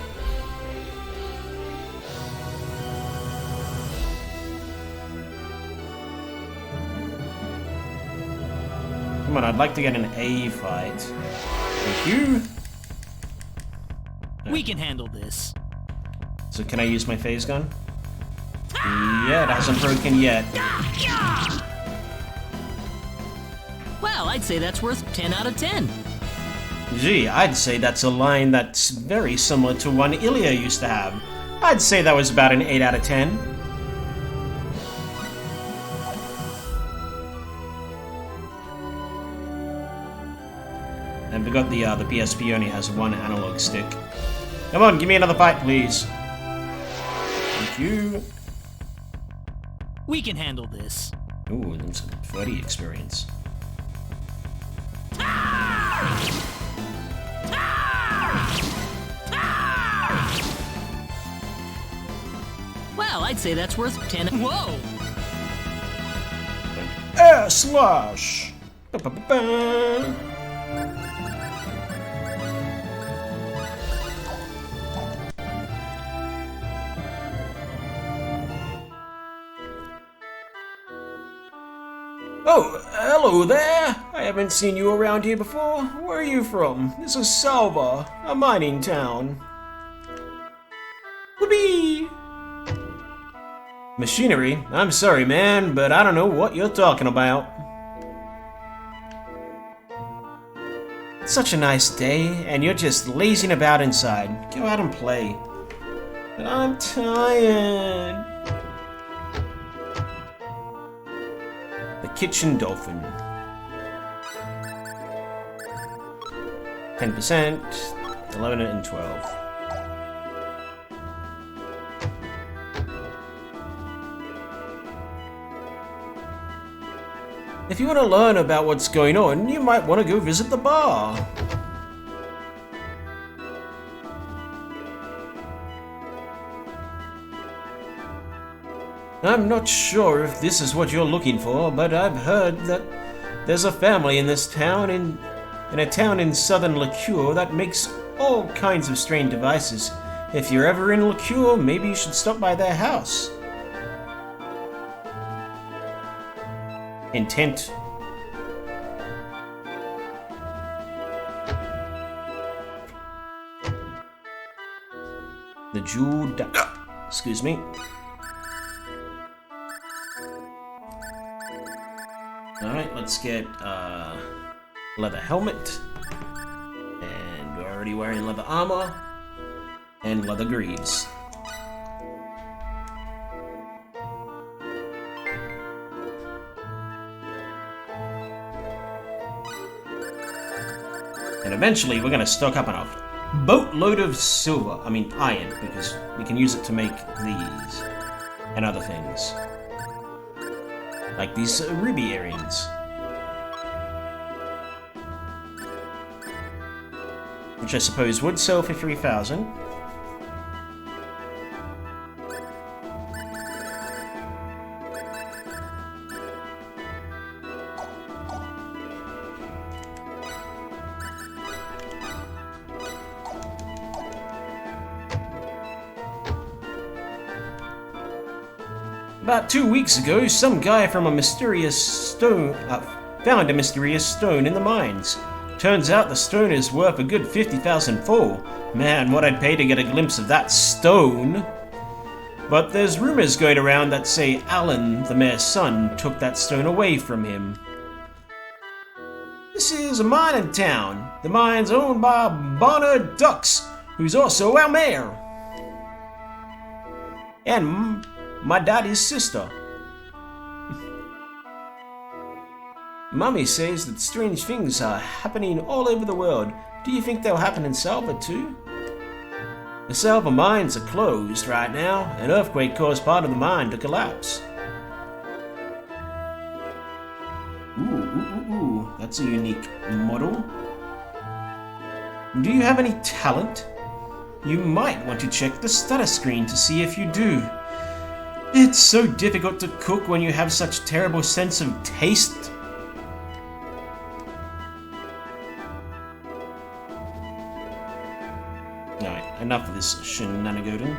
Come on, I'd like to get an A fight. Thank you! We can handle this. So can I use my phase gun? Yeah, it hasn't broken yet. Well, I'd say that's worth 10 out of 10. Gee, I'd say that's a line that's very similar to one Ilya used to have. I'd say that was about an 8 out of 10. And we got the PSP only has 1 analog stick. Come on, give me another fight, please. Thank you. We can handle this. Ooh, and some 30 experience. Well, I'd say that's worth 10. Whoa! Air slash! Ba-ba-ba-ba. Oh, hello there! I haven't seen you around here before. Where are you from? This is Salva, a mining town. Whoopee! Machinery? I'm sorry, man, but I don't know what you're talking about. It's such a nice day, and you're just lazing about inside. Go out and play. But I'm tired. The Kitchen Dolphin. 10%, 11 and 12. If you want to learn about what's going on, you might want to go visit the bar. I'm not sure if this is what you're looking for, but I've heard that there's a family in this town, in a town in southern LeCure, that makes all kinds of strange devices. If you're ever in LeCure, maybe you should stop by their house. Intent. The jeweled duck. Excuse me. Alright, let's get leather helmet. And we're already wearing leather armor. And leather greaves. And eventually we're gonna stock up on a boatload of iron, because we can use it to make these and other things. Like these ruby earrings. Which I suppose would sell for 3,000. About 2 weeks ago, some guy from a mysterious stone found a mysterious stone in the mines. Turns out the stone is worth a good 50,000 full. Man, what I'd pay to get a glimpse of that stone. But there's rumors going around that say Alan, the mayor's son, took that stone away from him. This is a mining town. The mine's owned by Bonner Ducks, who's also our mayor. And my daddy's sister. Mummy says that strange things are happening all over the world. Do you think they'll happen in Salva too? The Salva mines are closed right now. An earthquake caused part of the mine to collapse. Ooh, that's a unique model. Do you have any talent? You might want to check the status screen to see if you do. It's so difficult to cook when you have such terrible sense of taste. Alright, enough of this shenanigan.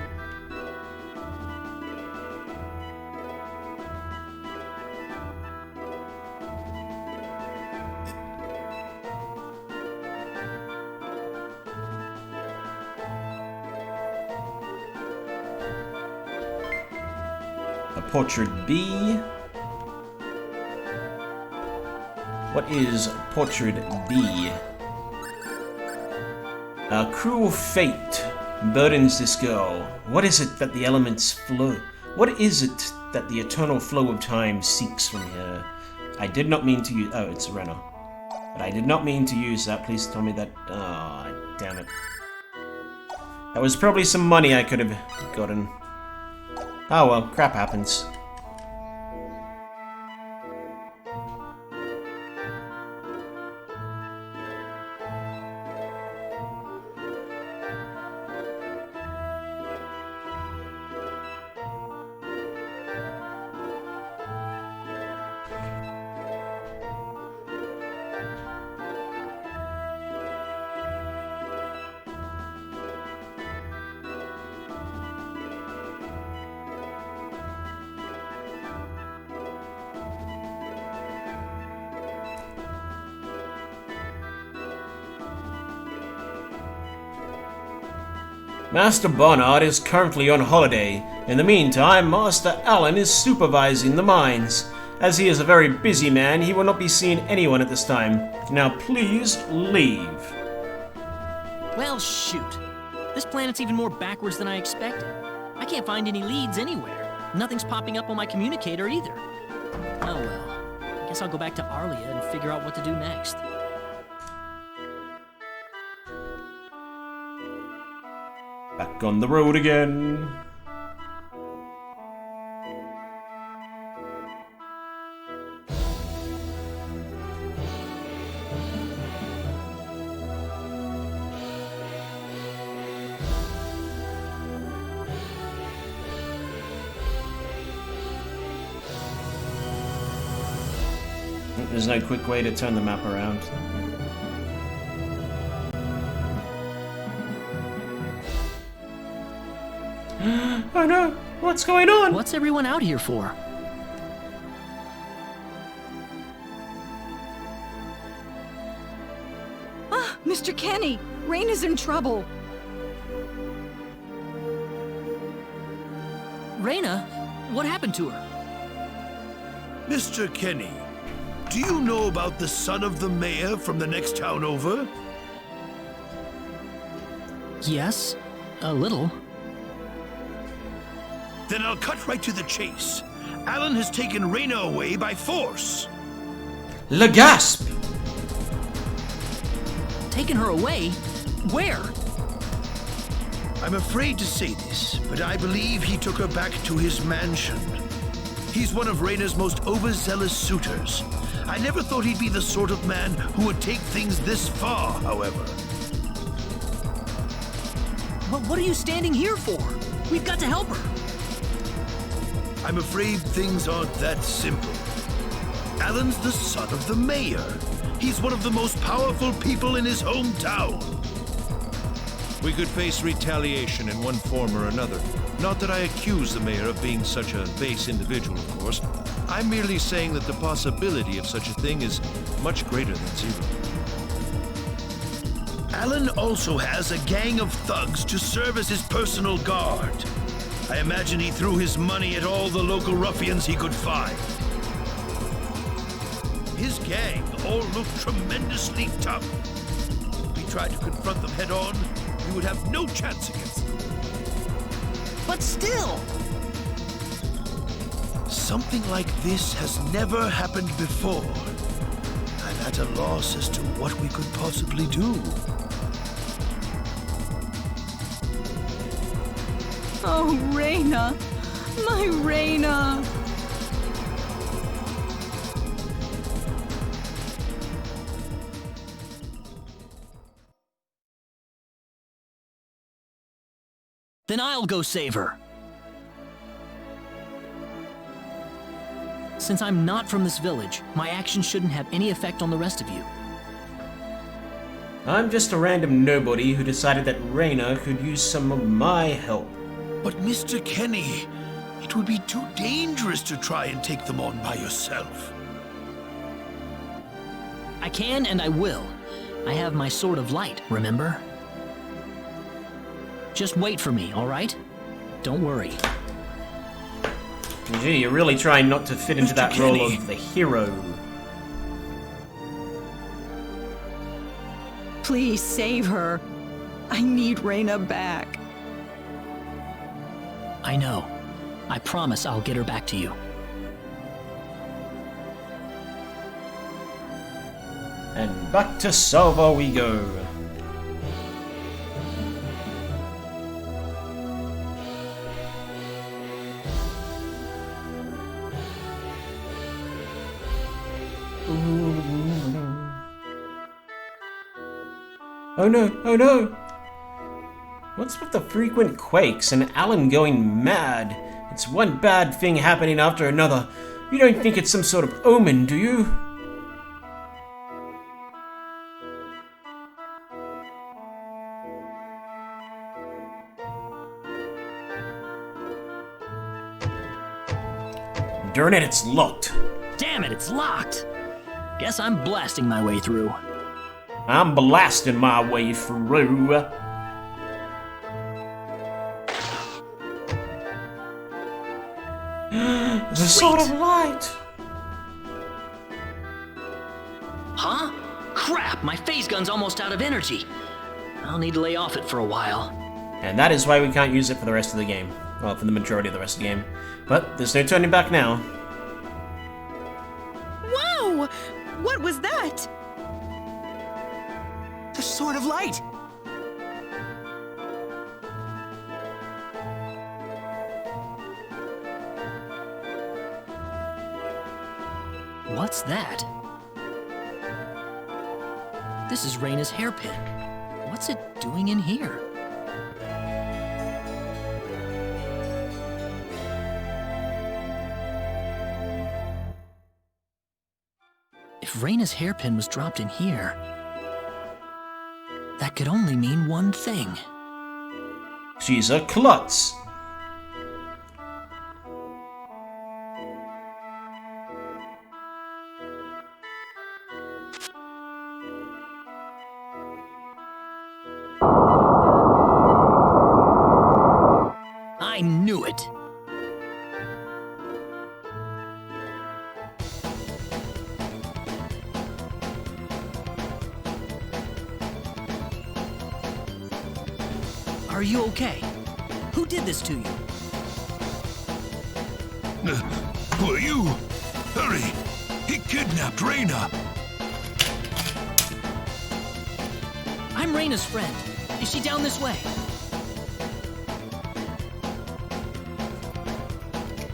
A portrait B. What is portrait B? A cruel fate burdens this girl. What is it that the elements flow? What is it that the eternal flow of time seeks from her? I did not mean to use. Oh, it's Renna. But I did not mean to use that. Please tell me that. Oh, damn it. That was probably some money I could have gotten. Oh well, crap happens. Master Barnard is currently on holiday. In the meantime, Master Allen is supervising the mines. As he is a very busy man, he will not be seeing anyone at this time. Now please leave. Well, shoot. This planet's even more backwards than I expected. I can't find any leads anywhere. Nothing's popping up on my communicator either. Oh well. I guess I'll go back to Arlia and figure out what to do next. Back on the road again. There's no quick way to turn the map around. Oh no! What's going on? What's everyone out here for? Ah, Mr. Kenny! Rain is in trouble. Reyna? What happened to her? Mr. Kenny, do you know about the son of the mayor from the next town over? Yes, a little. Then I'll cut right to the chase. Alan has taken Reyna away by force. Le gasp! Taken her away? Where? I'm afraid to say this, but I believe he took her back to his mansion. He's one of Reyna's most overzealous suitors. I never thought he'd be the sort of man who would take things this far, however. But what are you standing here for? We've got to help her. I'm afraid things aren't that simple. Alan's the son of the mayor. He's one of the most powerful people in his hometown. We could face retaliation in one form or another. Not that I accuse the mayor of being such a base individual, of course. I'm merely saying that the possibility of such a thing is much greater than zero. Alan also has a gang of thugs to serve as his personal guard. I imagine he threw his money at all the local ruffians he could find. His gang all look tremendously tough. If we tried to confront them head on, we would have no chance against them. But still! Something like this has never happened before. I'm at a loss as to what we could possibly do. Oh, Reyna! My Reyna! Then I'll go save her. Since I'm not from this village, my actions shouldn't have any effect on the rest of you. I'm just a random nobody who decided that Reyna could use some of my help. But Mr. Kenny, it would be too dangerous to try and take them on by yourself. I can and I will. I have my Sword of Light, remember? Just wait for me, all right? Don't worry. Gee, you're really trying not to fit into Mr. that Kenny. role of the hero. Please save her. I need Reyna back. I know. I promise I'll get her back to you. And back to Salvo we go. Oh no, oh no! What's with the frequent quakes and Alan going mad? It's one bad thing happening after another. You don't think it's some sort of omen, do you? Darn it, it's locked. Damn it, it's locked! Guess I'm blasting my way through. I'm blasting my way through. The Sword of Light! Huh? Crap, my phase gun's almost out of energy. I'll need to lay off it for a while. And that is why we can't use it for the rest of the game. Well, for the majority of the rest of the game. But there's no turning back now. Whoa! What was that? The Sword of Light! What's that? This is Reyna's hairpin. What's it doing in here? If Reyna's hairpin was dropped in here, that could only mean one thing. She's a klutz. I knew it. Are you okay? Who did this to you? Who are you? Hurry! He kidnapped Reyna! I'm Reyna's friend. Is she down this way?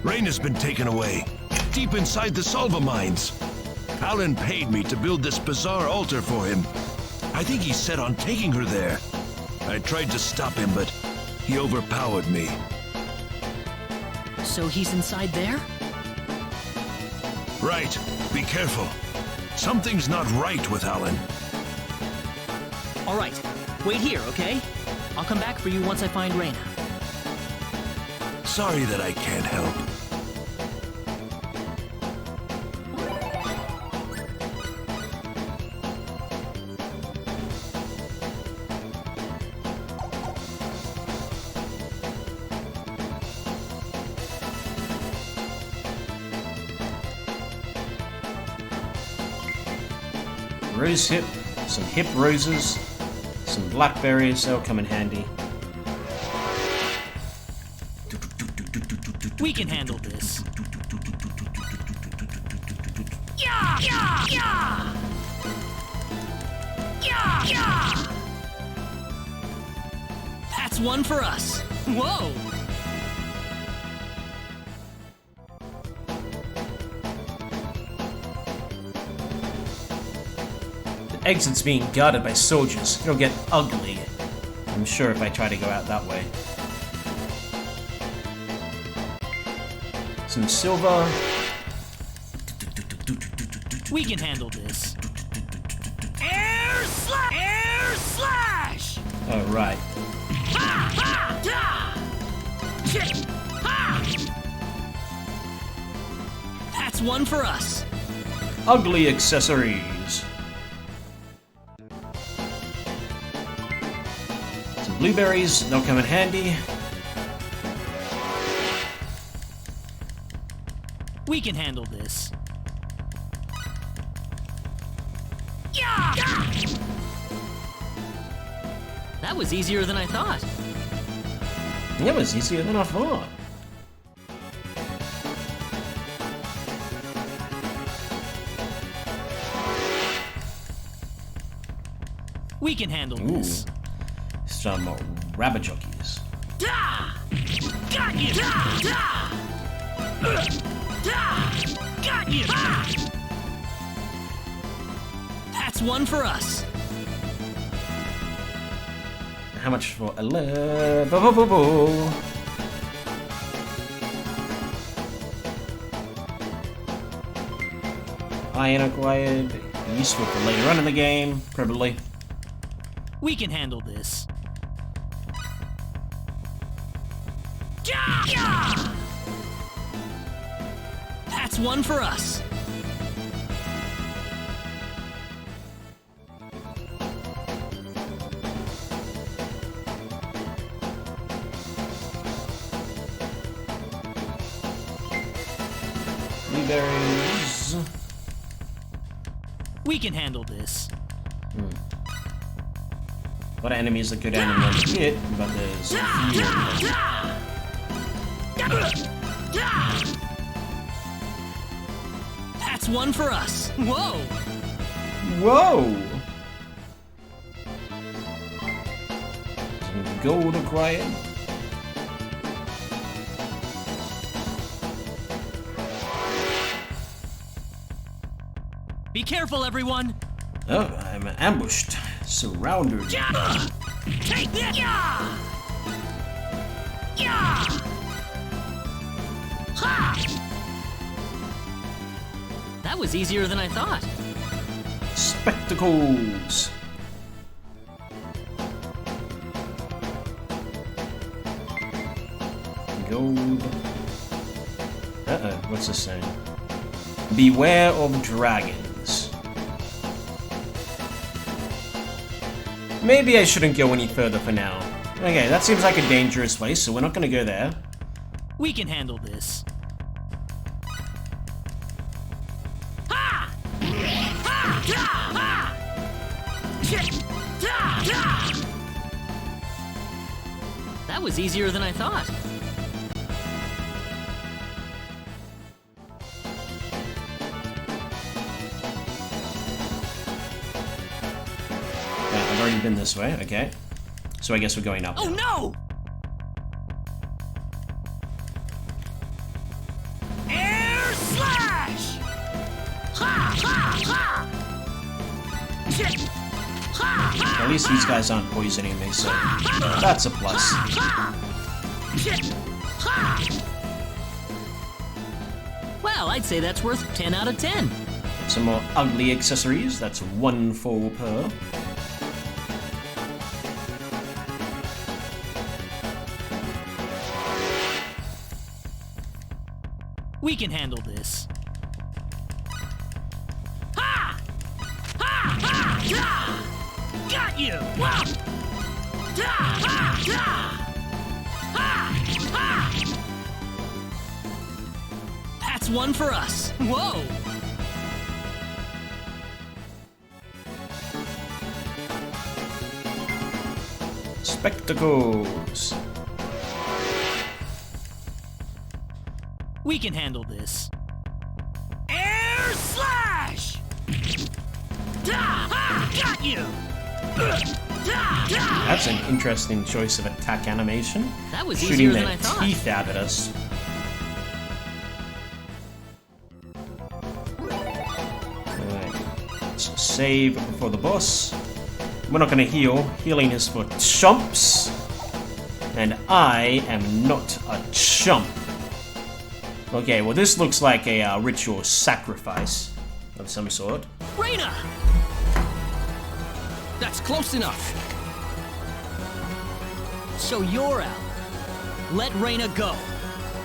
Reyna's been taken away, deep inside the Salva mines. Alan paid me to build this bizarre altar for him. I think he's set on taking her there. I tried to stop him, but he overpowered me. So he's inside there? Right. Be careful. Something's not right with Alan. All right. Wait here, okay? I'll come back for you once I find Reyna. Sorry that I can't help. Rose hip, some hip roses, some blackberries, that'll come in handy. We can handle this. That's one for us. Whoa! The exit's being guarded by soldiers. It'll get ugly, I'm sure, if I try to go out that way. Some silver. We can handle this. Air slash! Air slash! Oh, right. Ha! Ha! Da! Shit! Ha! That's one for us. Ugly accessories. Some blueberries, they'll come in handy. We can handle this. That was easier than I thought. That was easier than I thought. We can handle this. Some rabbit jockeys. Da! Got you! Da! Da! Da! Got you! Ha! That's one for us. How much for 11? Iron acquired. Useful for later on in the game, probably. We can handle this. That's one for us. Blueberries. We can handle this. A lot of enemies that go down in one hit, but there's a few of them. That's one for us. Whoa! Whoa! Some gold acquired. Be careful, everyone! Oh, I'm ambushed. Surrounded. Take this! That was easier than I thought. Spectacles. Gold. Uh-oh, what's this saying? Beware of dragons. Maybe I shouldn't go any further for now. Okay, that seems like a dangerous place, so we're not gonna go there. We can handle this. That was easier than I thought. Yeah, I've already been this way, okay. So I guess we're going up. Oh no! Air slash! Ha ha ha! At least these guys aren't poisoning me, so that's a plus. Well, I'd say that's worth 10 out of 10. Some more ugly accessories, that's 1 full per. We can handle this. Ha! Ha! Ha! Ha! Got you! Whoa! Da! Ha! Da! Ha! Ha! That's one for us. Whoa! Spectacles. We can handle this. Air slash! Da! Ha! Got you! That's an interesting choice of attack animation. That was Shooting easier than their I thought. teeth out at us. Alright. Let's save for the boss. We're not gonna heal. Healing is for chumps. And I am not a chump. Okay, well this looks like a ritual sacrifice of some sort. Reina! That's close enough. So you're out. Let Reina go.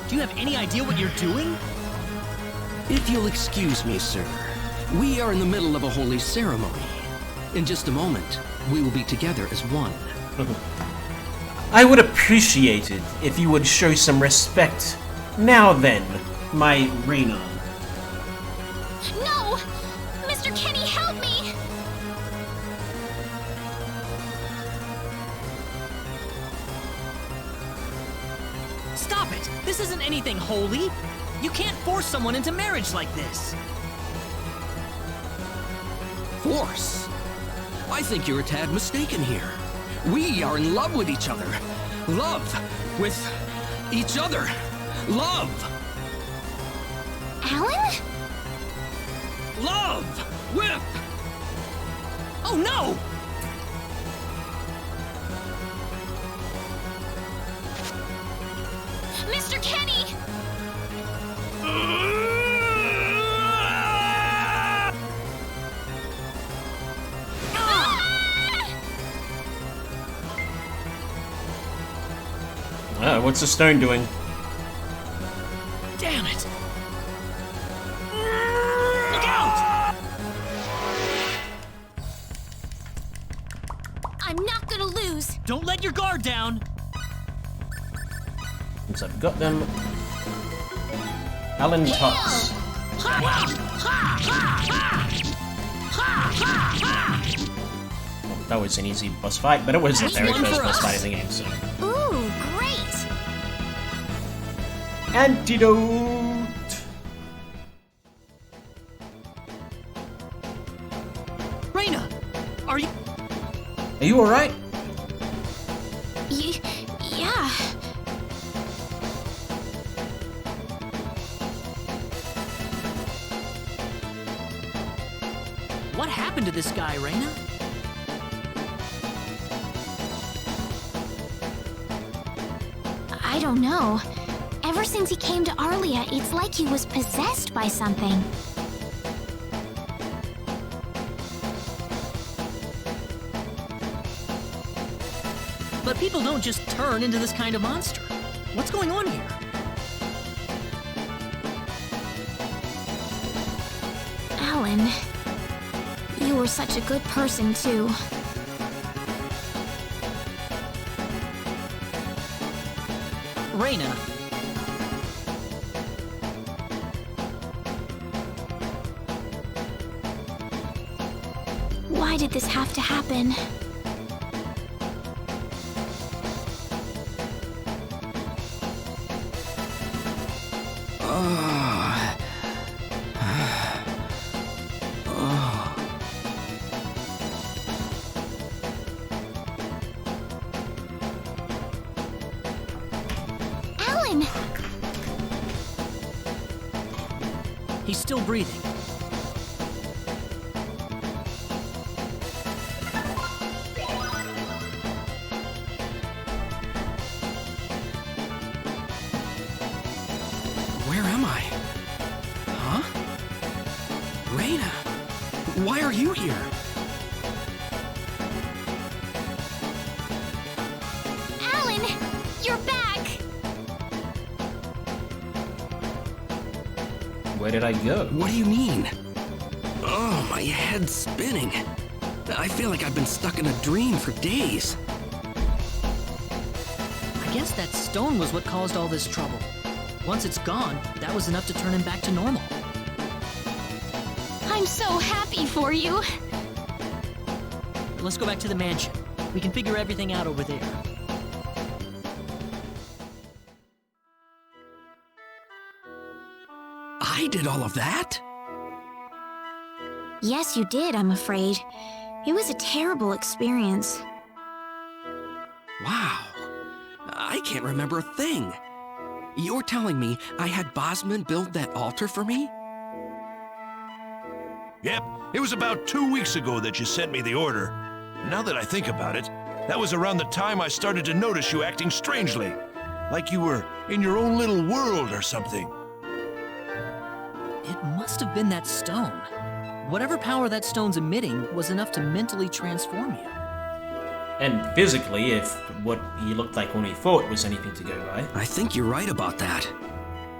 Do you have any idea what you're doing? If you'll excuse me, sir, we are in the middle of a holy ceremony. In just a moment, we will be together as one. I would appreciate it if you would show some respect. Now then, my Reina. No! Mr. Kenny, help me! Stop it! This isn't anything holy! You can't force someone into marriage like this! Force? I think you're a tad mistaken here. We are in love with each other. Love with each other. Love! Alan? Love with... Oh no! Mr. Kenny! What's the stone doing? Damn it! Look out! I'm not gonna lose! Don't let your guard down! Since I've got them. Alan Tutts. That was an easy boss fight, but it was the very first boss fight in the game, so. Ooh, great! Antidote! Reina! Are you... Are you alright? Yeah. What happened to this guy, Reina? I don't know. Ever since he came to Arlia, it's like he was possessed by something. But people don't just turn into this kind of monster. What's going on here? Alan, you were such a good person, too. Reyna. Why did this have to happen? Alan! He's still breathing. Where am I? Huh? Reyna, why are you here? Alan! You're back! Where did I go? What do you mean? Oh, my head's spinning. I feel like I've been stuck in a dream for days. I guess that stone was what caused all this trouble. Once it's gone, that was enough to turn him back to normal. I'm so happy for you! Let's go back to the mansion. We can figure everything out over there. I did all of that? Yes, you did, I'm afraid. It was a terrible experience. Wow. I can't remember a thing. You're telling me I had Bosman build that altar for me? Yep, it was about 2 weeks ago that you sent me the order. Now that I think about it, that was around the time I started to notice you acting strangely. Like you were in your own little world or something. It must have been that stone. Whatever power that stone's emitting was enough to mentally transform you. And physically, if what he looked like when he fought was anything to go by. I think you're right about that.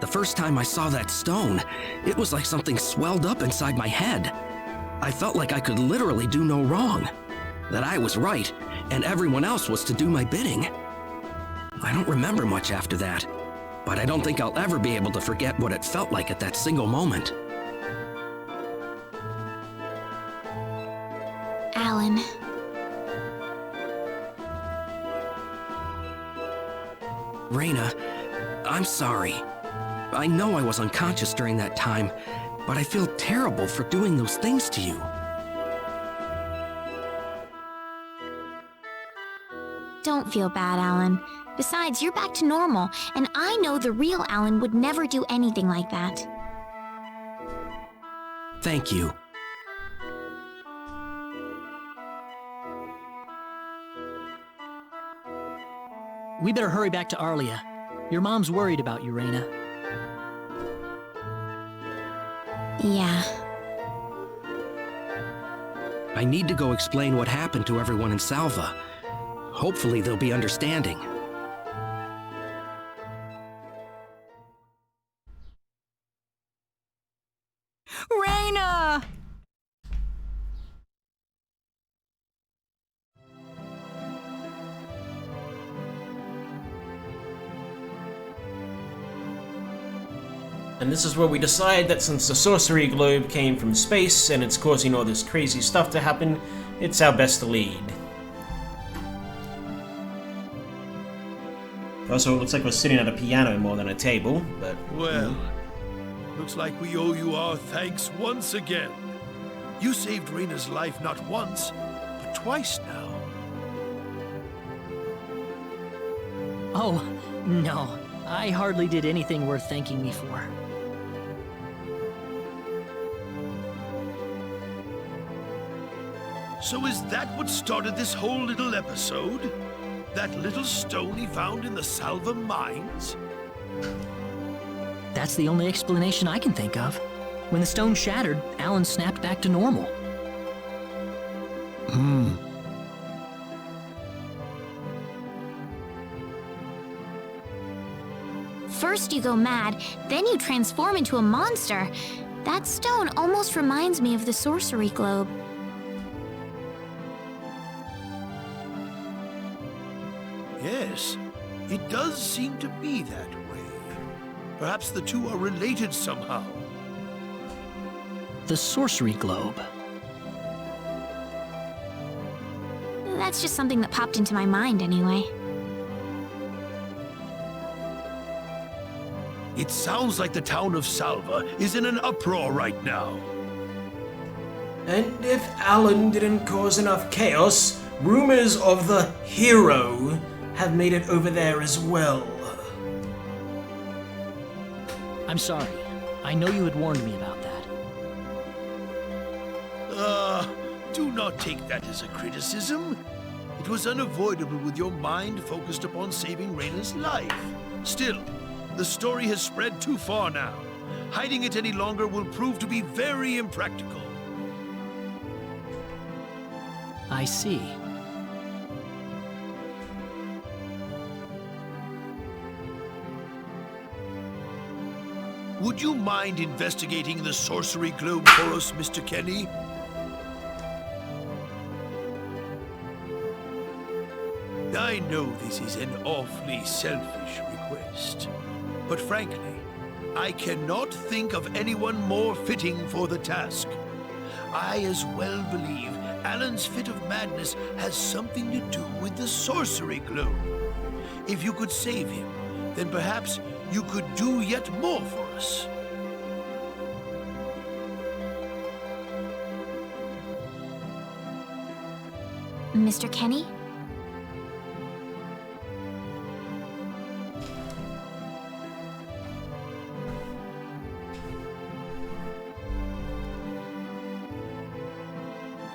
The first time I saw that stone, it was like something swelled up inside my head. I felt like I could literally do no wrong. That I was right, and everyone else was to do my bidding. I don't remember much after that, but I don't think I'll ever be able to forget what it felt like at that single moment. Alan. Reyna, I'm sorry. I know I was unconscious during that time, but I feel terrible for doing those things to you. Don't feel bad, Alan. Besides, you're back to normal, and I know the real Alan would never do anything like that. Thank you. We better hurry back to Arlia. Your mom's worried about you, Reyna. Yeah. I need to go explain what happened to everyone in Salva. Hopefully they'll be understanding. Reyna! And this is where we decide that since the sorcery globe came from space and it's causing all this crazy stuff to happen, it's our best to lead. Also, it looks like we're sitting at a piano more than a table, but... Well, looks like we owe you our thanks once again. You saved Reyna's life not once, but twice now. Oh, no. I hardly did anything worth thanking me for. So is that what started this whole little episode? That little stone he found in the Salva mines? That's the only explanation I can think of. When the stone shattered, Alan snapped back to normal. First you go mad, then you transform into a monster. That stone almost reminds me of the sorcery globe. Yes, it does seem to be that way. Perhaps the two are related somehow. The sorcery globe. That's just something that popped into my mind anyway. It sounds like the town of Salva is in an uproar right now. And if Alan didn't cause enough chaos, rumors of the hero have made it over there as well. I'm sorry. I know you had warned me about that. Do not take that as a criticism. It was unavoidable with your mind focused upon saving Reyna's life. Still, the story has spread too far now. Hiding it any longer will prove to be very impractical. I see. Would you mind investigating the sorcery globe for us, Mr. Kenny? I know this is an awfully selfish request, but frankly, I cannot think of anyone more fitting for the task. I as well believe Alan's fit of madness has something to do with the sorcery globe. If you could save him, then perhaps you could do yet more for us. Mr. Kenny?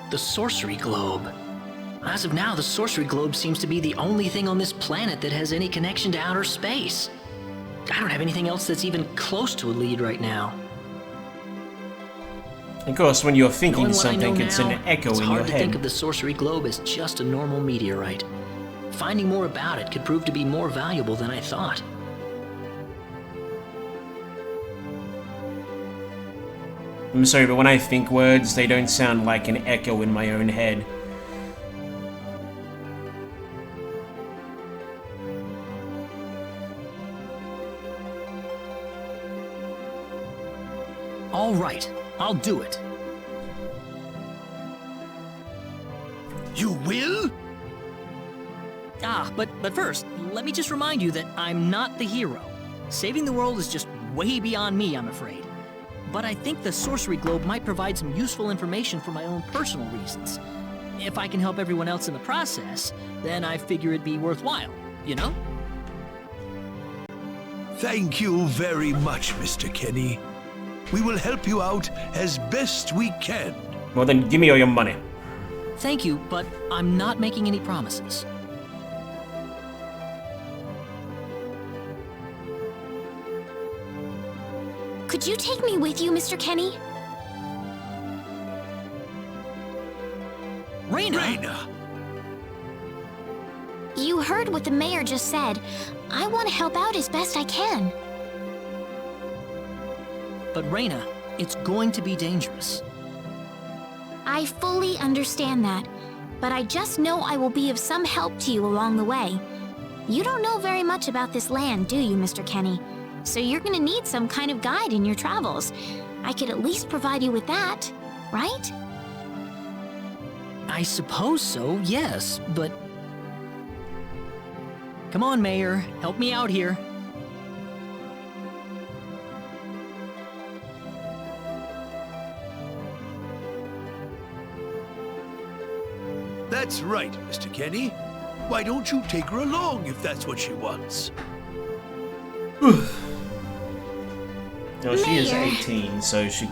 The sorcery globe. As of now, the sorcery globe seems to be the only thing on this planet that has any connection to outer space. I don't have anything else that's even close to a lead right now. Of course, when you're thinking Knowing what I know something, it's an now, echo it's in hard your to head. think of the sorcery globe as just a normal meteorite. Finding more about it could prove to be more valuable than I thought. I'm sorry, but when I think words, they don't sound like an echo in my own head. All right, I'll do it. You will? But first, let me just remind you that I'm not the hero. Saving the world is just way beyond me, I'm afraid. But I think the sorcery globe might provide some useful information for my own personal reasons. If I can help everyone else in the process, then I figure it'd be worthwhile, you know? Thank you very much, Mr. Kenny. We will help you out as best we can. Well then, give me all your money. Thank you, but I'm not making any promises. Could you take me with you, Mr. Kenny? Reyna! You heard what the mayor just said. I want to help out as best I can. But Reyna, it's going to be dangerous. I fully understand that, but I just know I will be of some help to you along the way. You don't know very much about this land, do you, Mr. Kenny? So you're gonna need some kind of guide in your travels. I could at least provide you with that, right? I suppose so, yes, but... Come on, Mayor, help me out here. That's right, Mr. Kenny. Why don't you take her along if that's what she wants? No, she is Mayor. 18, so she...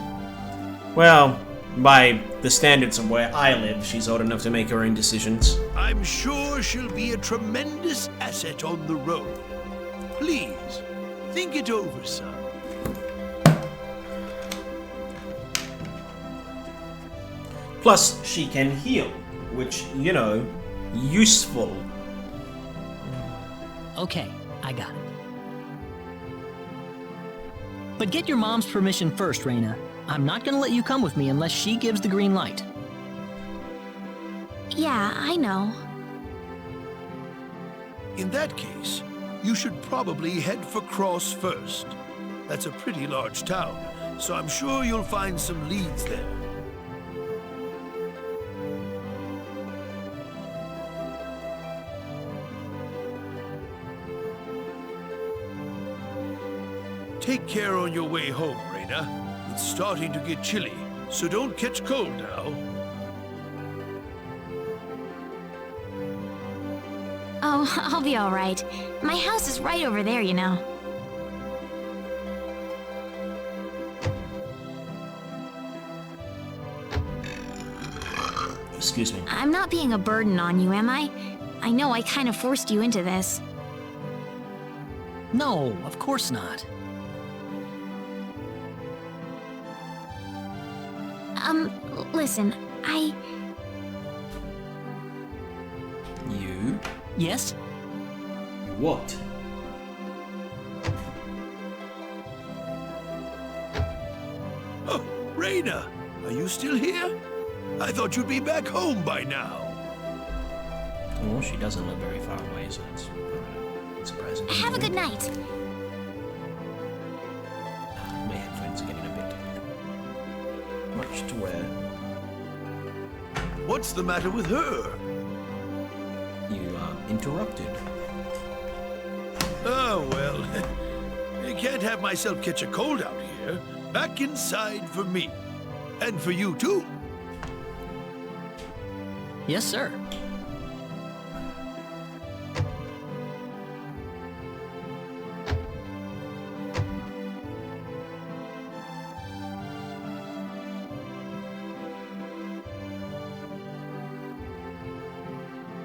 Well, by the standards of where I live, she's old enough to make her own decisions. I'm sure she'll be a tremendous asset on the road. Please, think it over, son. Plus, she can heal, which, you know, useful. Okay, I got it. But get your mom's permission first, Reyna. I'm not gonna let you come with me unless she gives the green light. Yeah, I know. In that case, you should probably head for Cross first. That's a pretty large town, so I'm sure you'll find some leads there. Take care on your way home, Reyna. It's starting to get chilly, so don't catch cold now. Oh, I'll be all right. My house is right over there, you know. Excuse me. I'm not being a burden on you, am I? I know I kind of forced you into this. No, of course not. Listen, You? Yes? What? Oh, Reyna, are you still here? I thought you'd be back home by now. Well, she doesn't live very far away, so it's surprising. have a good night. My headphones are getting a bit much to wear. What's the matter with her? You are interrupted. Oh, well, I can't have myself catch a cold out here. Back inside for me. And for you, too. Yes, sir.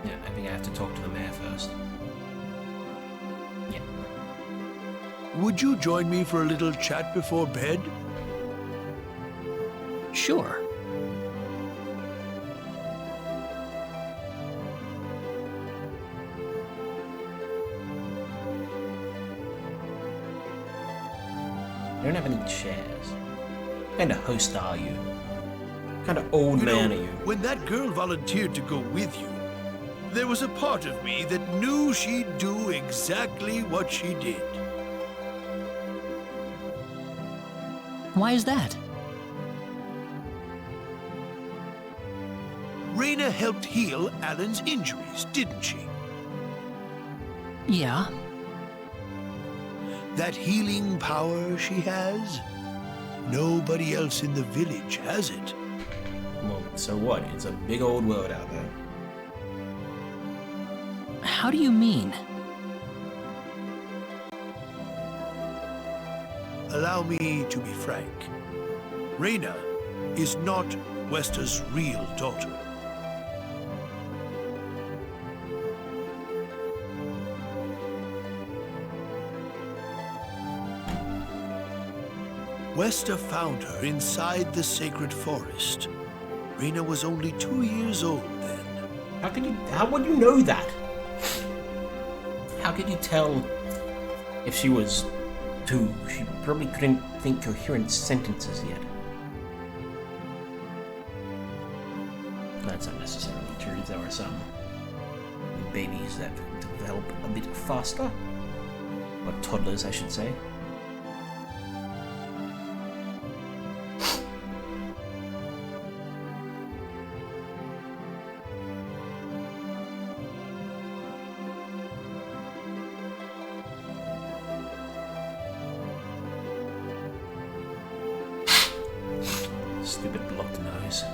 Yeah, I think I have to talk to the mayor first. Yeah. Would you join me for a little chat before bed? Sure. You don't have any chairs. What kind of host are you? What kind of old man are you? When that girl volunteered to go with you, there was a part of me that knew she'd do exactly what she did. Why is that? Reyna helped heal Alan's injuries, didn't she? Yeah. That healing power she has? Nobody else in the village has it. Well, so what? It's a big old world out there. How do you mean? Allow me to be frank. Reyna is not Wester's real daughter. Wester found her inside the sacred forest. Reyna was only 2 years old then. How would you know that? How could you tell if she was 2? She probably couldn't think coherent sentences yet. That's not necessarily true. There are some babies that develop a bit faster. Or toddlers, I should say. Stupid blocked nose.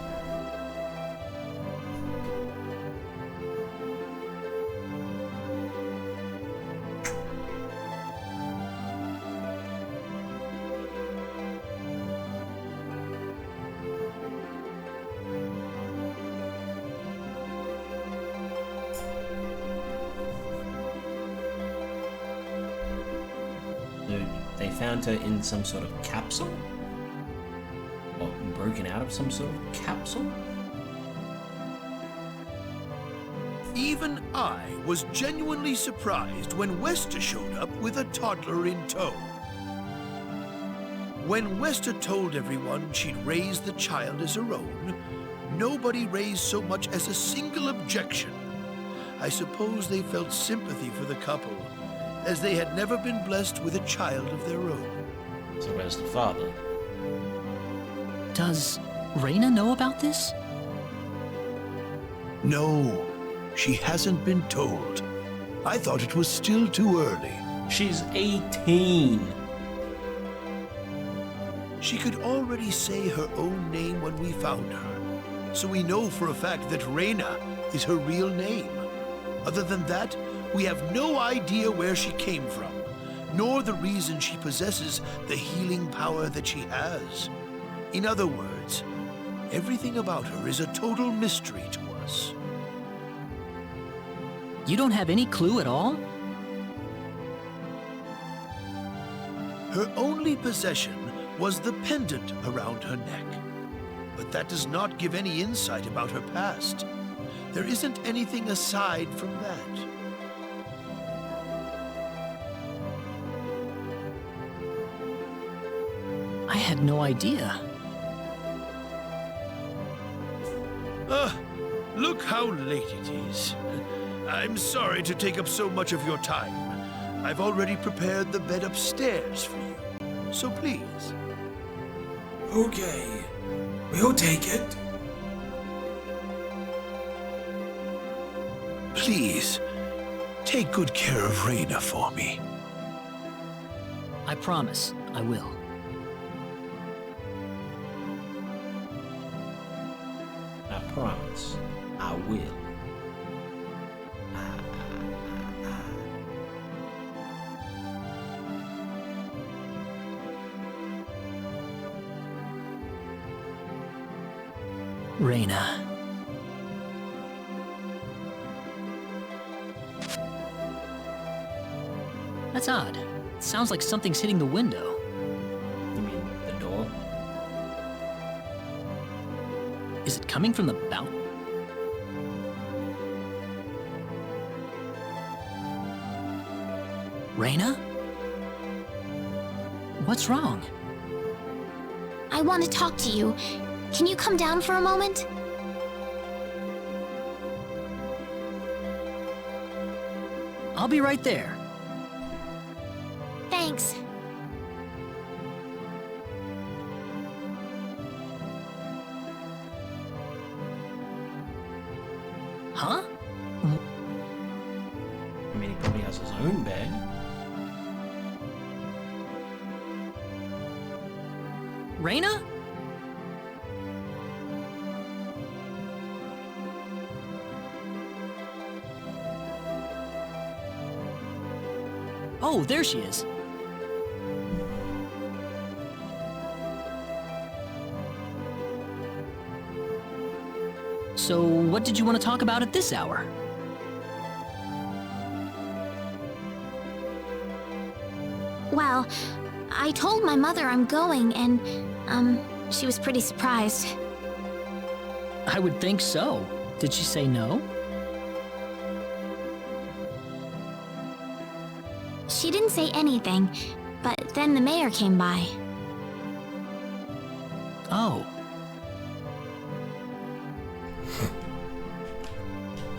So they found her in some sort of capsule? Or broken out of some sort of capsule? Even I was genuinely surprised when Wester showed up with a toddler in tow. When Westa told everyone she'd raised the child as her own, nobody raised so much as a single objection. I suppose they felt sympathy for the couple, as they had never been blessed with a child of their own. So where's the father? Does Reyna know about this? No, she hasn't been told. I thought it was still too early. She's 18. She could already say her own name when we found her, so we know for a fact that Reyna is her real name. Other than that, we have no idea where she came from, nor the reason she possesses the healing power that she has. In other words, everything about her is a total mystery to us. You don't have any clue at all? Her only possession was the pendant around her neck. But that does not give any insight about her past. There isn't anything aside from that. I had no idea. Look how late it is. I'm sorry to take up so much of your time. I've already prepared the bed upstairs for you. So please. Okay, we'll take it. Please, take good care of Reyna for me. I promise, I will. I promise, I will. Reyna. That's odd. It sounds like something's hitting the window. You mean the door? Is it coming from the balcony? Reyna? What's wrong? I want to talk to you. Can you come down for a moment? I'll be right there. Thanks. Huh? I mean, he probably has his own bed. Reyna? Oh, there she is. So, what did you want to talk about at this hour? Well, I told my mother I'm going, and, she was pretty surprised. I would think so. Did she say no? She didn't say anything, but then the mayor came by. Oh.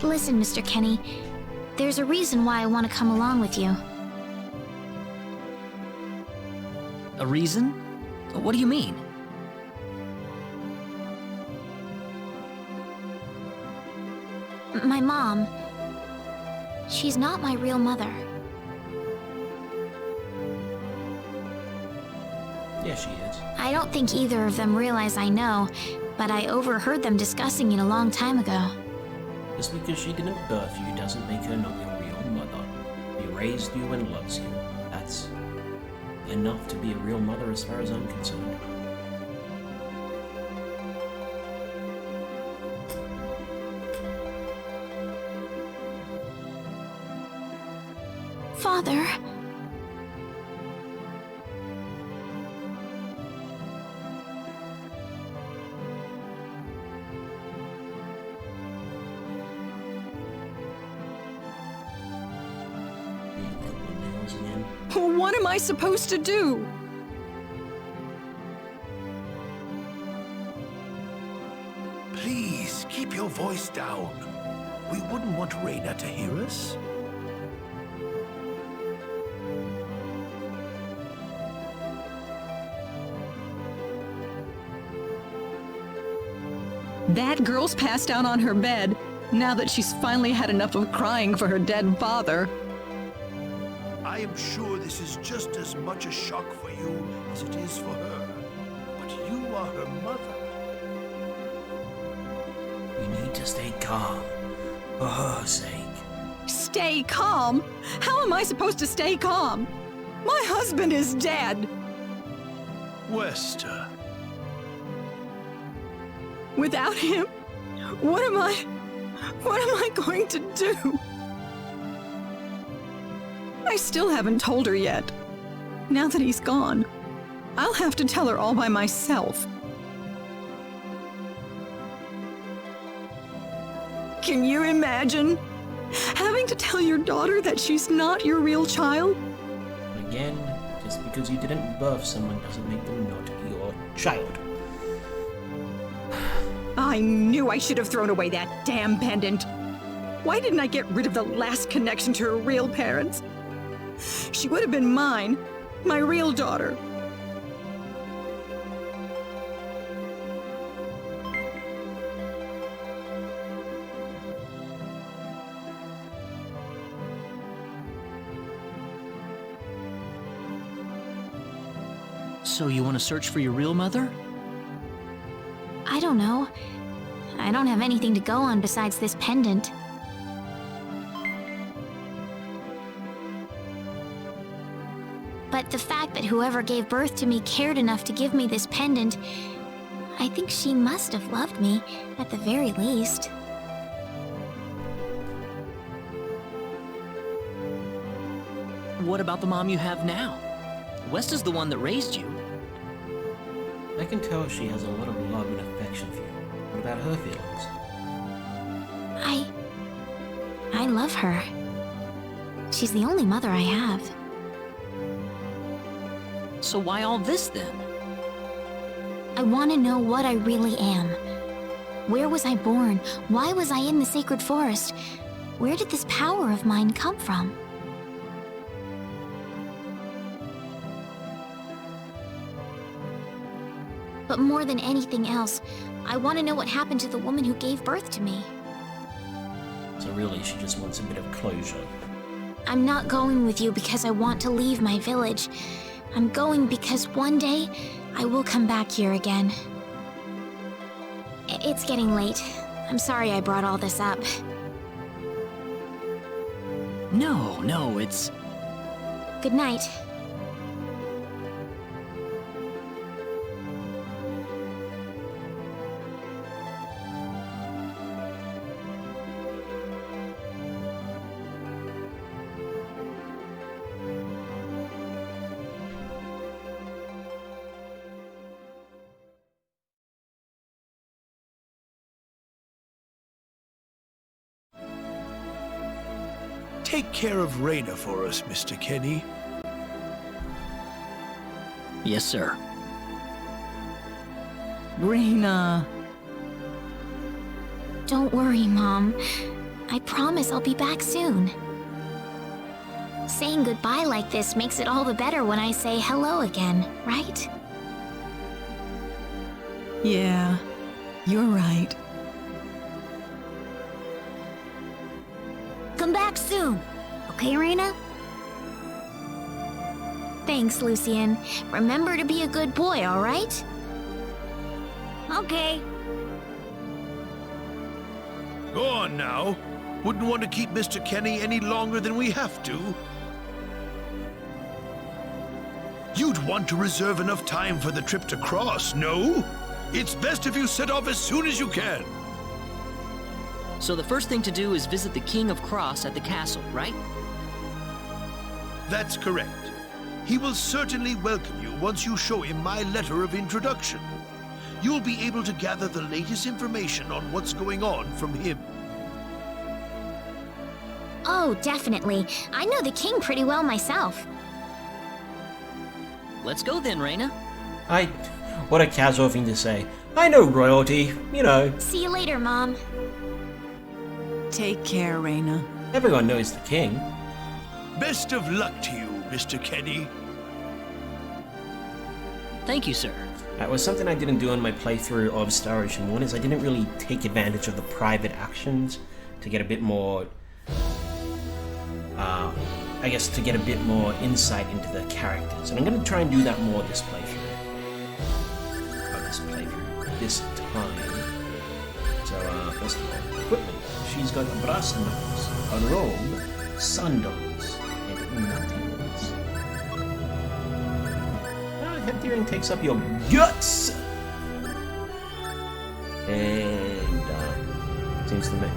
Listen, Mr. Kenny, there's a reason why I want to come along with you. A reason? What do you mean? My mom, she's not my real mother. Yeah, she is. I don't think either of them realize I know, but I overheard them discussing it a long time ago. Just because she didn't birth you doesn't make her not your real mother. She raised you and loves you. That's enough to be a real mother as far as I'm concerned. Father... What am I supposed to do? Please, keep your voice down. We wouldn't want Reyna to hear us. That girl's passed out on her bed, now that she's finally had enough of crying for her dead father. I am sure this is just as much a shock for you as it is for her. But you are her mother. You need to stay calm, for her sake. Stay calm? How am I supposed to stay calm? My husband is dead. Westa. Without him, what am I going to do? I still haven't told her yet. Now that he's gone, I'll have to tell her all by myself. Can you imagine having to tell your daughter that she's not your real child? Again, just because you didn't birth someone doesn't make them not your child. I knew I should have thrown away that damn pendant. Why didn't I get rid of the last connection to her real parents? She would have been mine, my real daughter. So you want to search for your real mother? I don't know. I don't have anything to go on besides this pendant. But the fact that whoever gave birth to me cared enough to give me this pendant, I think she must have loved me, at the very least. What about the mom you have now? Westa's the one that raised you. I can tell she has a lot of love and affection for you. What about her feelings? I love her. She's the only mother I have. So why all this then? I want to know what I really am. Where was I born? Why was I in the sacred forest? Where did this power of mine come from? But more than anything else, I want to know what happened to the woman who gave birth to me. So really, she just wants a bit of closure. I'm not going with you because I want to leave my village. I'm going because one day, I will come back here again. It's getting late. I'm sorry I brought all this up. No, it's... Good night. Take care of Reyna for us, Mr. Kenny. Yes, sir. Reyna. Don't worry, Mom. I promise I'll be back soon. Saying goodbye like this makes it all the better when I say hello again, right? Yeah, you're right. Come back soon. Okay, Reyna? Thanks, Lucian. Remember to be a good boy, all right? Okay. Go on now. Wouldn't want to keep Mr. Kenny any longer than we have to. You'd want to reserve enough time for the trip to Cross, no? It's best if you set off as soon as you can. So the first thing to do is visit the King of Cross at the castle, right? That's correct. He will certainly welcome you once you show him my letter of introduction. You'll be able to gather the latest information on what's going on from him. Oh, definitely. I know the king pretty well myself. Let's go then, Reyna. What a casual thing to say. I know royalty, you know. See you later, Mom. Take care, Raina. Everyone knows the king. Best of luck to you, Mr. Kenny. Thank you, sir. That was something I didn't do in my playthrough of Star Ocean 1, is I didn't really take advantage of the private actions to get a bit more, I guess to get a bit more insight into the characters. And I'm going to try and do that more this playthrough. This time. So, first of all, equipment. She's got a brass knuckles, a robe, sandals, and nothing else. Heptirian takes up your guts! And, seems to make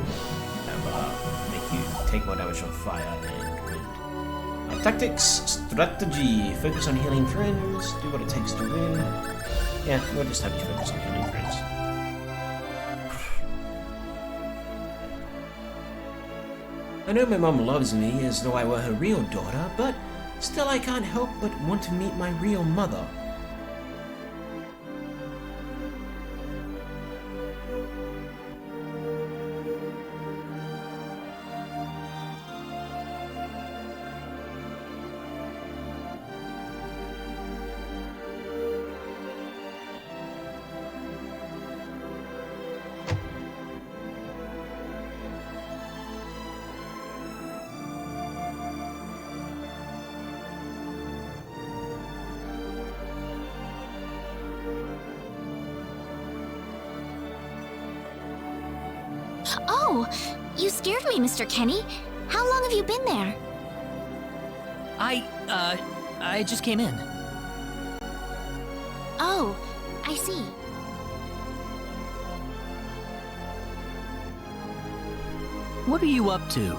you take more damage from fire and wind. Tactics, strategy, focus on healing friends, do what it takes to win. Yeah, we'll just have you focus on healing friends. I know my mom loves me as though I were her real daughter, but still I can't help but want to meet my real mother. Oh, you scared me, Mr. Kenny. How long have you been there? I just came in. Oh, I see. What are you up to?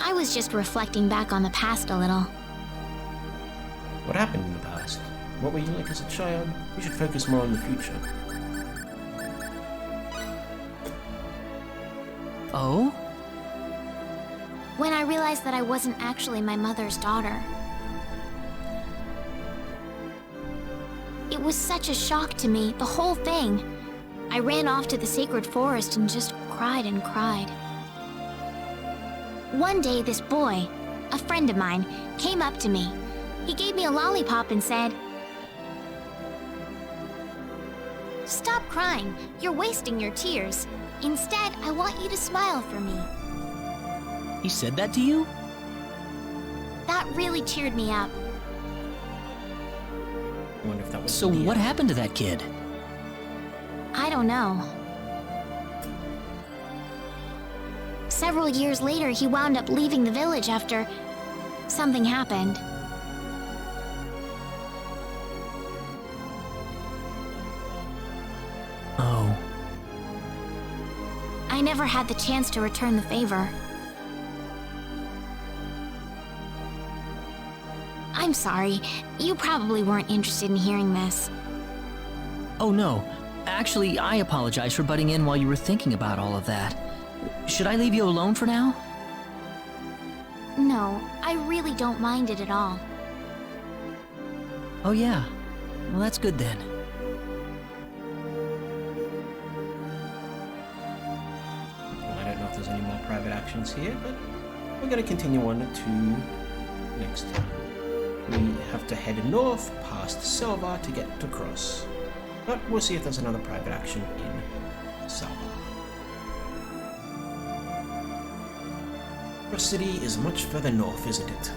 I was just reflecting back on the past a little. What happened in the past? What were you like as a child? We should focus more on the future. Oh? When I realized that I wasn't actually my mother's daughter. It was such a shock to me, the whole thing. I ran off to the sacred forest and just cried and cried. One day, this boy, a friend of mine, came up to me. He gave me a lollipop and said, "Stop crying. You're wasting your tears. Instead, I want you to smile for me." He said that to you? That really cheered me up. I wonder if that was So what happened to that kid? I don't know. Several years later, he wound up leaving the village after something happened. Oh. I never had the chance to return the favor. I'm sorry. You probably weren't interested in hearing this. Oh no. Actually, I apologize for butting in while you were thinking about all of that. Should I leave you alone for now? No, I really don't mind it at all. Oh yeah. Well, that's good then. Well, I don't know if there's any more private actions here, but we're going to continue on to next time. We have to head north past Selva to get to Cross. But we'll see if there's another private action in Selva. Cross City is much further north, isn't it?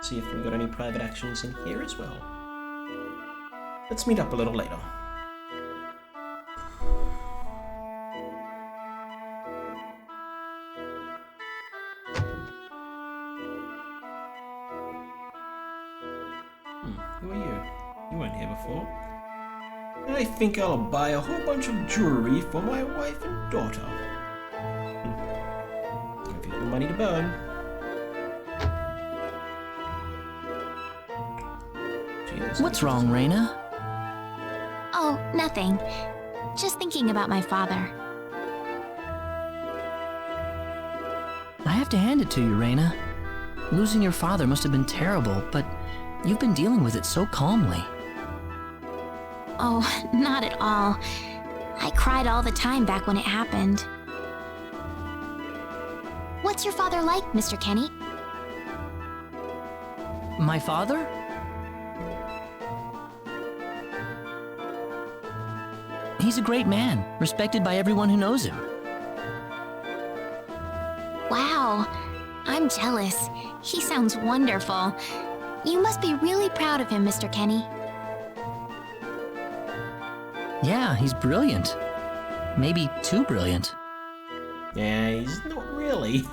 See if we've got any private actions in here as well. Let's meet up a little later. Who are you? You weren't here before. I think I'll buy a whole bunch of jewelry for my wife and daughter. If you got the money to burn. What's wrong, Raina? Oh, nothing. Just thinking about my father. I have to hand it to you, Reina. Losing your father must have been terrible, but you've been dealing with it so calmly. Oh, not at all. I cried all the time back when it happened. What's your father like, Mr. Kenny? My father? He's a great man, respected by everyone who knows him. Wow, I'm jealous. He sounds wonderful. You must be really proud of him, Mr. Kenny. Yeah, he's brilliant. Maybe too brilliant. Yeah, he's not really.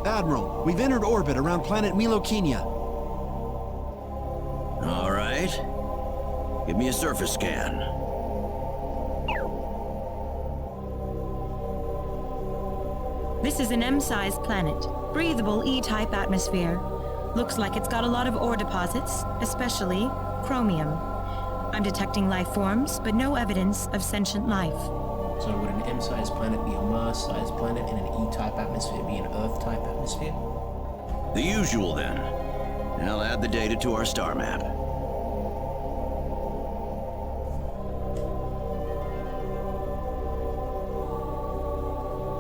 Admiral, we've entered orbit around planet Milokenia. All right. Give me a surface scan. This is an M-sized planet. Breathable E-type atmosphere. Looks like it's got a lot of ore deposits, especially chromium. I'm detecting life forms, but no evidence of sentient life. So would an M-sized planet be a Mars-sized planet and an E-type atmosphere be an Earth-type atmosphere? The usual, then. I'll add the data to our star map.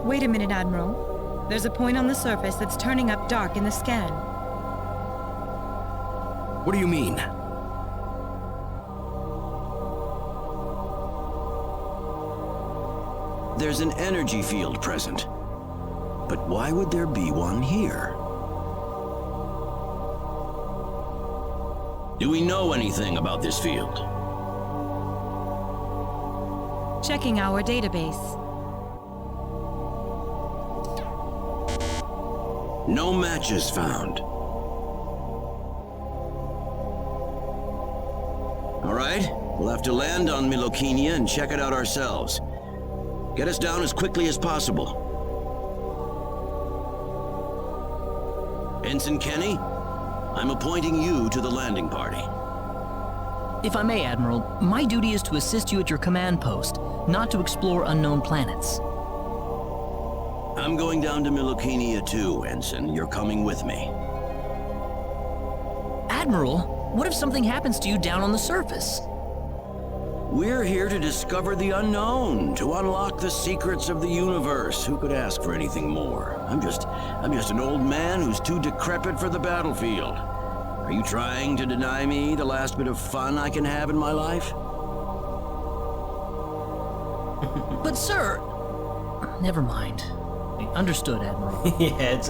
Wait a minute, Admiral. There's a point on the surface that's turning up dark in the scan. What do you mean? There's an energy field present. But why would there be one here? Do we know anything about this field? Checking our database. No matches found. All right, we'll have to land on Milokenia and check it out ourselves. Get us down as quickly as possible. Ensign Kenny, I'm appointing you to the landing party. If I may, Admiral, my duty is to assist you at your command post, not to explore unknown planets. I'm going down to Milokenia too, Ensign. You're coming with me. Admiral, what if something happens to you down on the surface? We're here to discover the unknown, to unlock the secrets of the universe. Who could ask for anything more? I'm just an old man who's too decrepit for the battlefield. Are you trying to deny me the last bit of fun I can have in my life? But sir... Never mind. Understood, Admiral. Yeah,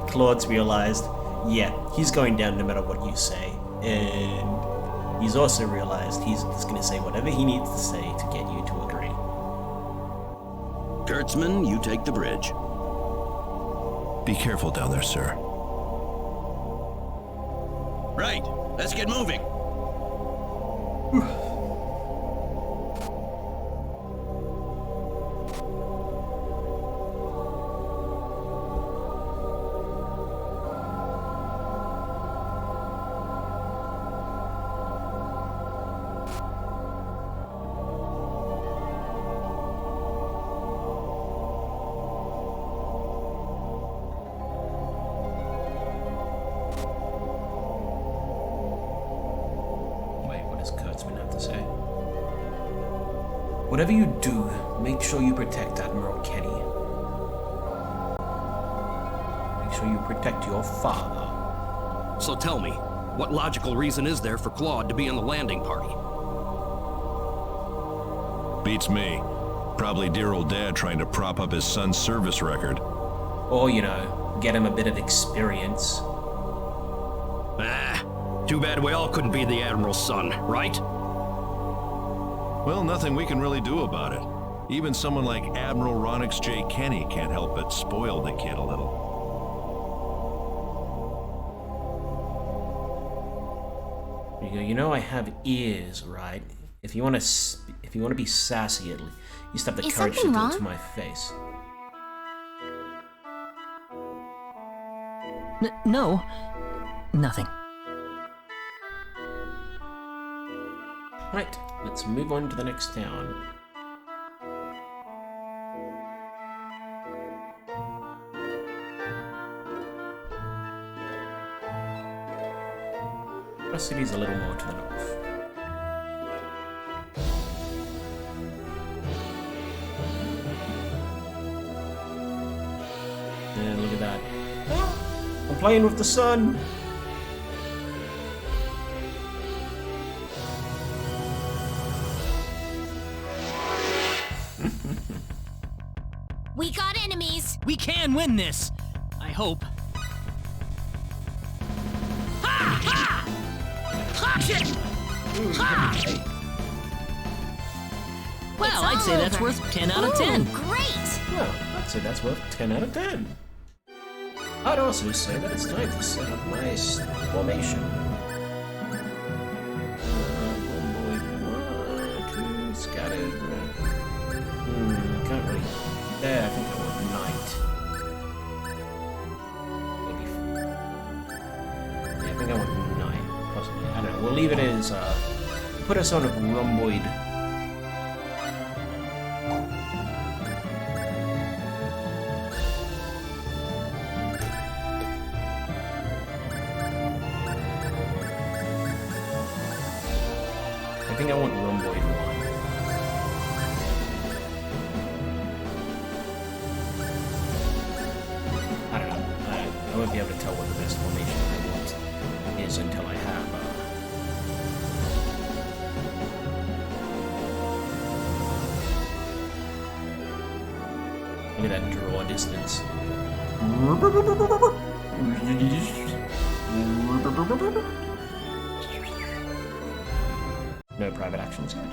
Claude's realized, yeah, he's going down no matter what you say. And he's also realized he's just going to say whatever he needs to say to get you to agree. Kurtzman, you take the bridge. Be careful down there, sir. Right, let's get moving. Whatever you do, make sure you protect Admiral Kenny. Make sure you protect your father. So tell me, what logical reason is there for Claude to be in the landing party? Beats me. Probably dear old dad trying to prop up his son's service record. Or, you know, get him a bit of experience. Ah, too bad we all couldn't be the Admiral's son, right? Well, nothing we can really do about it. Even someone like Admiral Ronix J. Kenny can't help but spoil the kid a little. You know I have ears, right? If you want to be sassy, at least you have the courage to do it to my face. No. Nothing. Right, let's move on to the next town. Our city's a little more to the north. Yeah, look at that. I'm playing with the sun! We got enemies! We can win this! I hope. Ha! Ha! Ha! Shit! Ha! Well, It's I'd all say that's over. worth 10 out of 10. Great! Well, I'd say that's worth 10 out of 10. I'd also say that it's time to set up my formation. One, two, scattered. Can't really. There, I think I want knight. Maybe. Yeah, I think I want knight. Possibly. I don't know. We'll leave it as. Put us on a rhomboid. I think I want rhomboid 1. I don't know. I won't be able to tell what the best formation I want is until I have. Look at that draw distance. No private actions yet.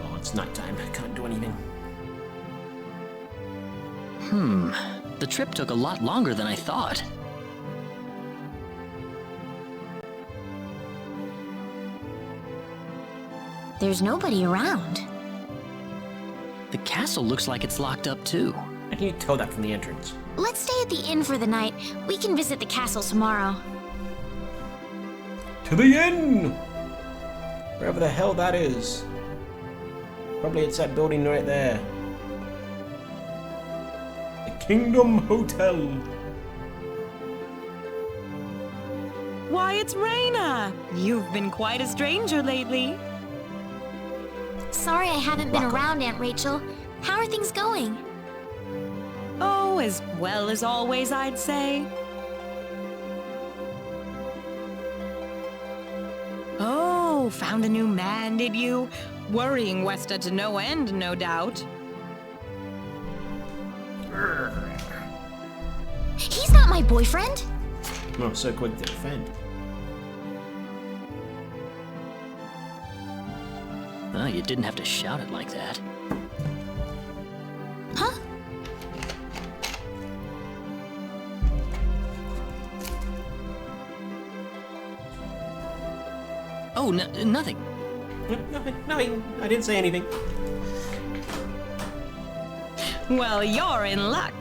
Oh, it's nighttime. I can't do anything. The trip took a lot longer than I thought. There's nobody around. The castle looks like it's locked up too. How can you tell that from the entrance? Let's stay at the inn for the night. We can visit the castle tomorrow. To the inn! Wherever the hell that is. Probably it's that building right there. The Kingdom Hotel. Why, it's Raina! You've been quite a stranger lately. Sorry I haven't been around, Aunt Rachel. How are things going? Oh, as well as always, I'd say. Oh, found a new man, did you? Worrying Westa to no end, no doubt. He's not my boyfriend! Oh, so quick to defend. Oh, you didn't have to shout it like that. Huh? Oh, nothing. Nothing. I didn't say anything. Well, you're in luck.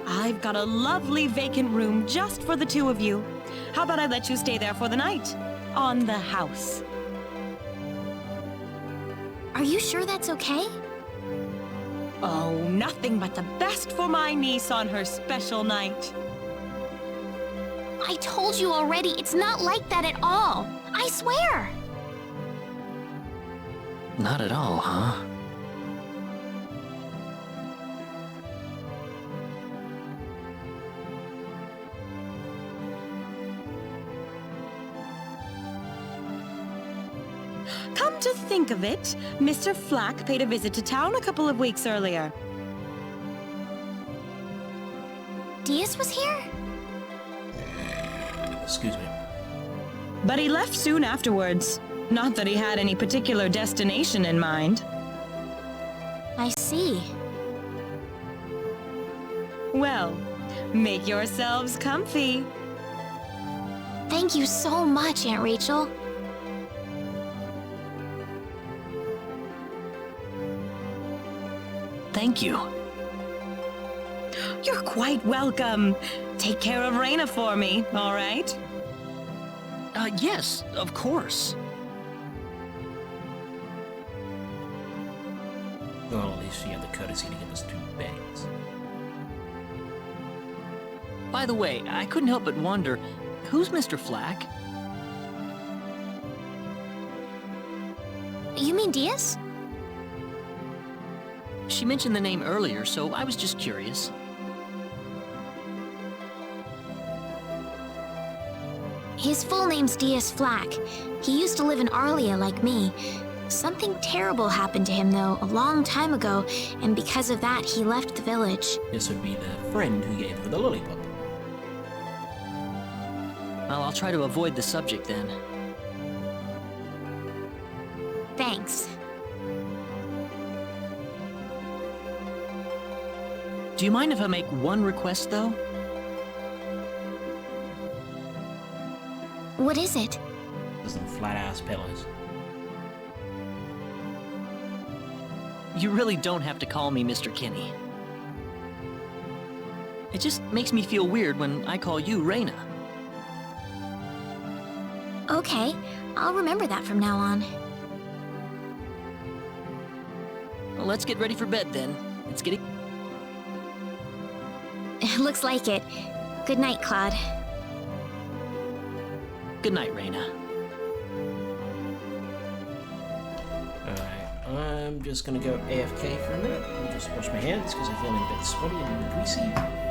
I've got a lovely vacant room just for the two of you. How about I let you stay there for the night? On the house. Are you sure that's okay? Oh, nothing but the best for my niece on her special night. I told you already, it's not like that at all. I swear. Not at all, huh? Come to think of it, Mr. Flack paid a visit to town a couple of weeks earlier. Diaz was here? Excuse me. But he left soon afterwards. Not that he had any particular destination in mind. I see. Well, make yourselves comfy. Thank you so much, Aunt Rachel. Thank you. You're quite welcome. Take care of Reyna for me, all right? Yes, of course. Well, at least she had the courtesy to give us 2 bags. By the way, I couldn't help but wonder, who's Mr. Flack? You mean Diaz? She mentioned the name earlier, so I was just curious. His full name's Diaz Flack. He used to live in Arlia like me. Something terrible happened to him, though, a long time ago, and because of that, he left the village. This would be the friend who gave her the lollipop. Well, I'll try to avoid the subject then. Thanks. Do you mind if I make one request, though? What is it? Some flat-ass pillows. You really don't have to call me Mr. Kinney. It just makes me feel weird when I call you Reyna. Okay, I'll remember that from now on. Well, let's get ready for bed then. It's getting... Looks like it. Good night, Claude. Good night, Reyna. Alright, I'm just gonna go AFK for a minute and just wash my hands because I'm feeling a bit sweaty and a bit greasy.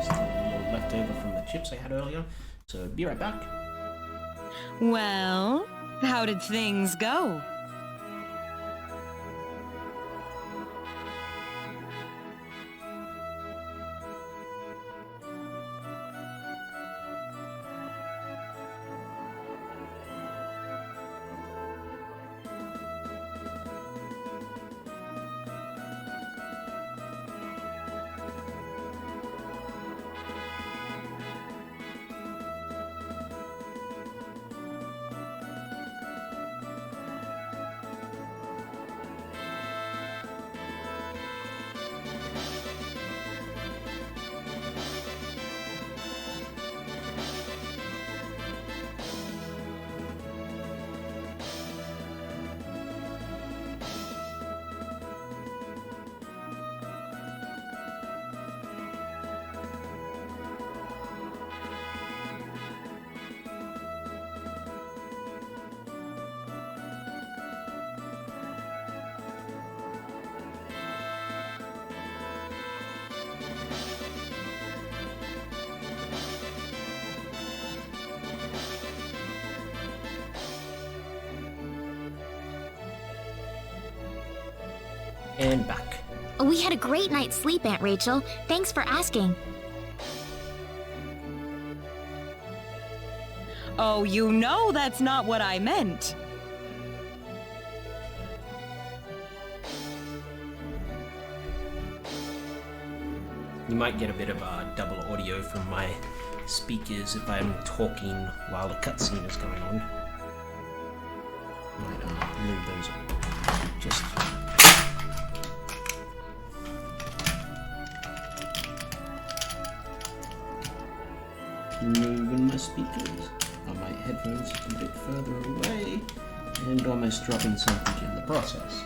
Still a little left over from the chips I had earlier. So be right back. Well, how did things go? And back. We had a great night's sleep, Aunt Rachel. Thanks for asking. Oh, you know that's not what I meant. You might get a bit of double audio from my speakers if I'm talking while the cutscene is going on. Might move those just... Moving my speakers on my headphones a bit further away and almost dropping something in the process.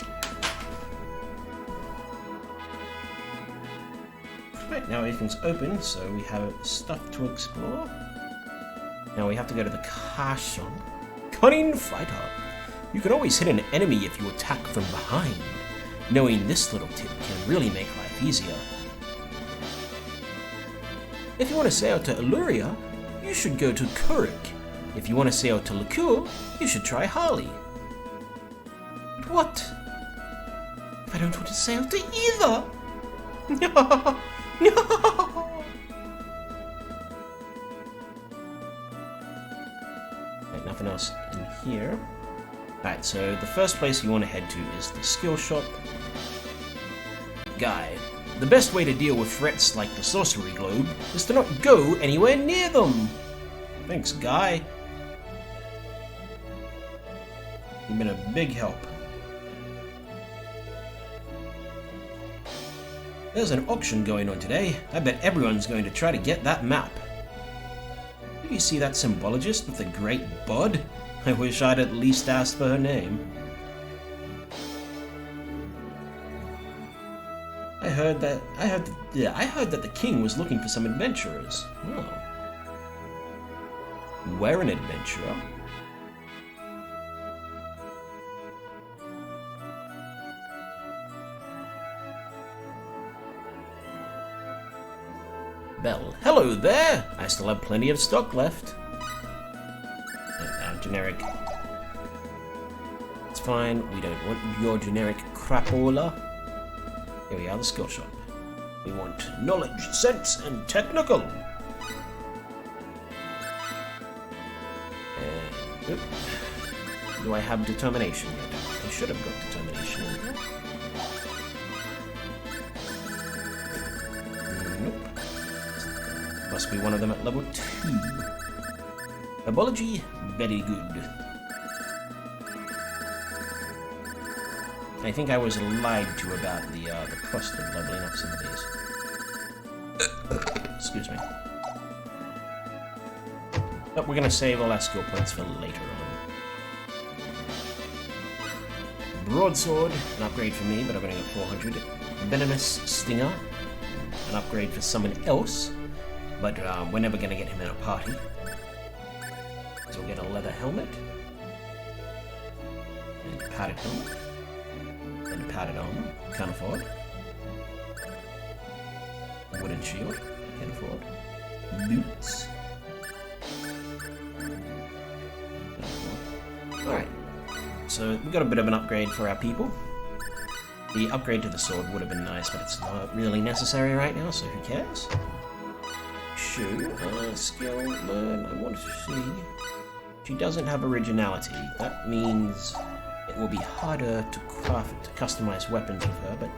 Right, now everything's open, so we have stuff to explore. Now we have to go to the car shop. Cunning fighter! You can always hit an enemy if you attack from behind. Knowing this little tip can really make life easier. If you want to sail to Illyria, you should go to Kurik. If you want to sail to Lacour, you should try Harley. But what? If I don't want to sail to either? No! No! Right, nothing else in here. Alright, so the first place you want to head to is the skill shop. Guy. The best way to deal with threats like the sorcery globe is to not go anywhere near them. Thanks, Guy. You've been a big help. There's an auction going on today. I bet everyone's going to try to get that map. Did you see that symbologist with the great bud? I wish I'd at least asked for her name. I heard that the king was looking for some adventurers. Oh. We're an adventurer. Bell. Hello there! I still have plenty of stock left. Generic. It's fine, we don't want your generic crapola. Here we are, the skill shop. We want knowledge, sense, and technical. And, do I have determination yet? I should have got determination in there. Nope. Must be one of them at level 2. Herbology, very good. I think I was lied to about the cost of leveling up some of these. Excuse me. But we're gonna save all our skill points for later on. Broadsword, an upgrade for me, but I've only got 400. Venomous Stinger, an upgrade for someone else, but we're never gonna get him in a party. So we'll get a leather helmet, and padded helmet, and padded armor, can't afford. Wooden shield, can't afford. Boots. Alright, so we got a bit of an upgrade for our people. The upgrade to the sword would have been nice, but it's not really necessary right now, so who cares? Shoe, skill, learn, I want to see. She doesn't have originality. That means it will be harder to craft, to customize weapons with her, but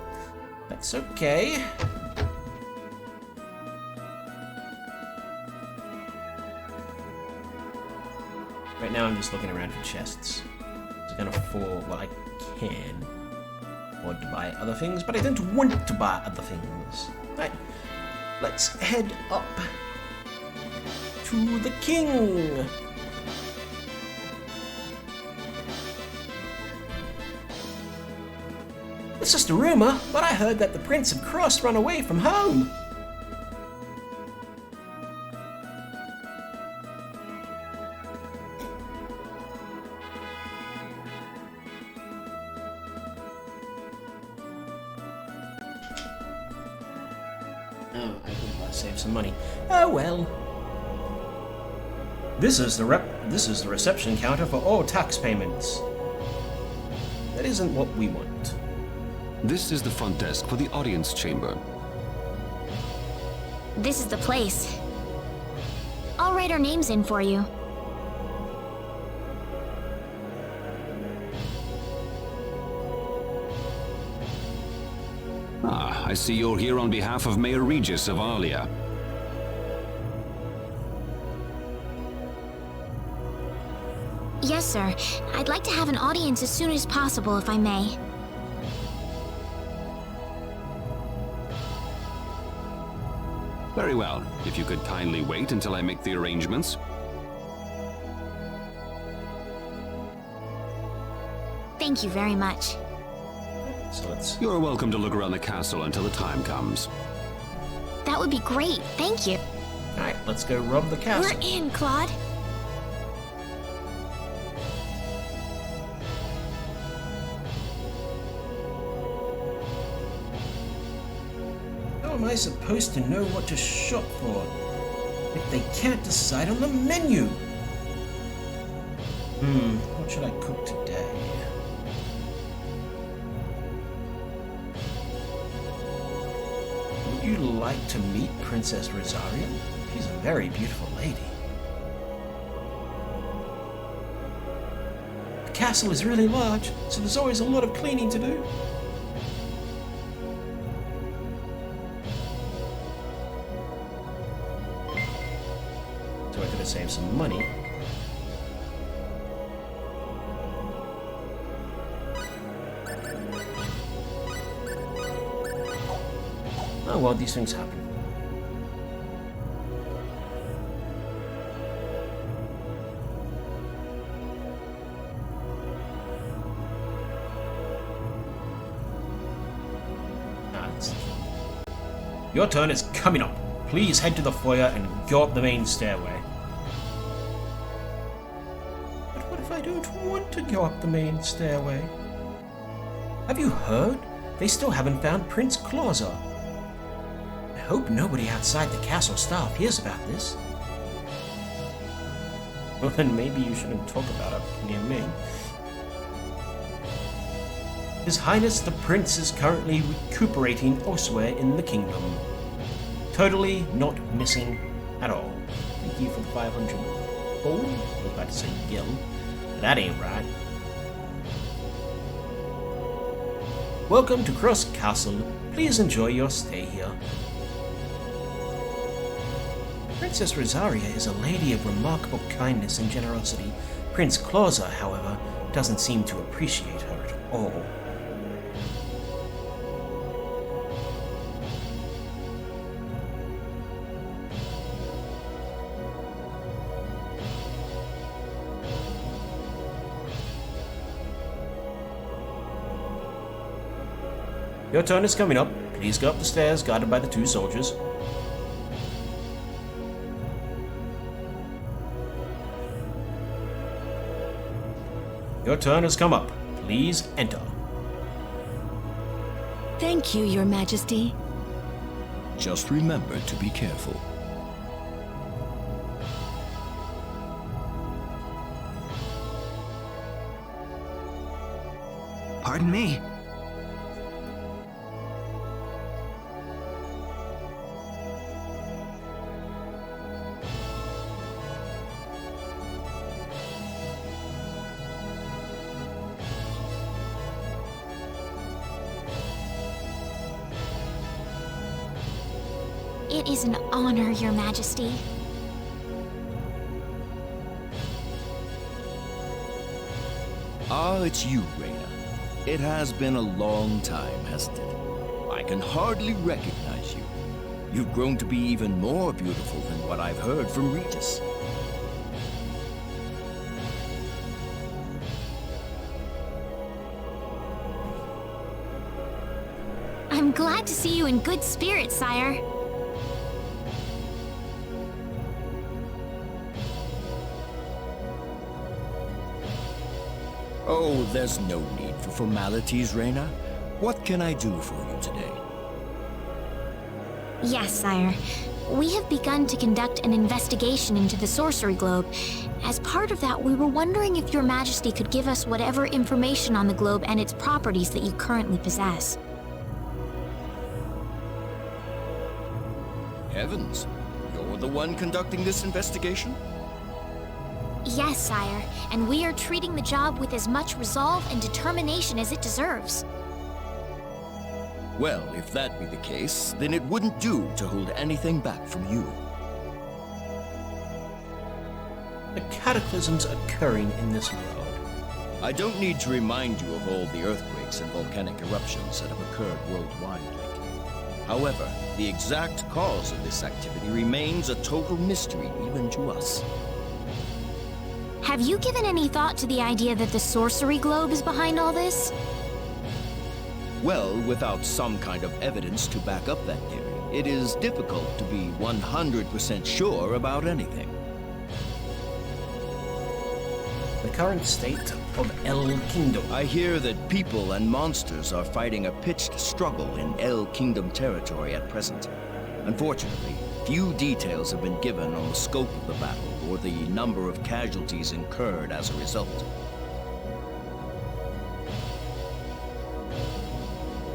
that's okay. Right now I'm just looking around for chests. I can afford, well, I can afford to buy other things, but I don't want to buy other things. Right, let's head up to the king. It's just a rumor, but I heard that the Prince of Cross ran away from home. Oh, I could save some money. Oh well. This is the reception counter for all tax payments. That isn't what we want. This is the front desk for the audience chamber. This is the place. I'll write our names in for you. Ah, I see you're here on behalf of Mayor Regis of Alia. Yes, sir. I'd like to have an audience as soon as possible, if I may. Very well. If you could kindly wait until I make the arrangements. Thank you very much. So You're welcome to look around the castle until the time comes. That would be great. Thank you. Alright, let's go rob the castle. We're in, Claude. How am I supposed to know what to shop for if they can't decide on the menu? What should I cook today? Would you like to meet Princess Rosario? She's a very beautiful lady. The castle is really large, so there's always a lot of cleaning to do. So I could have saved some money. well, these things happen. Your turn is coming up. Please head to the foyer and go up the main stairway. But what if I don't want to go up the main stairway? Have you heard? They still haven't found Prince Clauser. I hope nobody outside the castle staff hears about this. Well, then maybe you shouldn't talk about it near me. His Highness the Prince is currently recuperating elsewhere in the kingdom. Totally not missing at all. Thank you for the 500 gold. I was about to say gil. That ain't right. Welcome to Cross Castle. Please enjoy your stay here. Princess Rosaria is a lady of remarkable kindness and generosity. Prince Clauser, however, doesn't seem to appreciate her at all. Your turn is coming up. Please go up the stairs, guarded by the 2 soldiers. Your turn has come up. Please enter. Thank you, Your Majesty. Just remember to be careful. Pardon me. It is an honor, Your Majesty. Ah, it's you, Reyna. It has been a long time, hasn't it? I can hardly recognize you. You've grown to be even more beautiful than what I've heard from Regis. I'm glad to see you in good spirits, sire. Oh, there's no need for formalities, Reyna. What can I do for you today? Yes, sire. We have begun to conduct an investigation into the Sorcery Globe. As part of that, we were wondering if Your Majesty could give us whatever information on the globe and its properties that you currently possess. Heavens, you're the one conducting this investigation? Yes, sire, and we are treating the job with as much resolve and determination as it deserves. Well, if that be the case, then it wouldn't do to hold anything back from you. The cataclysms occurring in this world. I don't need to remind you of all the earthquakes and volcanic eruptions that have occurred worldwide lately. However, the exact cause of this activity remains a total mystery even to us. Have you given any thought to the idea that the Sorcery Globe is behind all this? Well, without some kind of evidence to back up that theory, it is difficult to be 100% sure about anything. The current state of El Kingdom. I hear that people and monsters are fighting a pitched struggle in El Kingdom territory at present. Unfortunately, few details have been given on the scope of the battle or the number of casualties incurred as a result.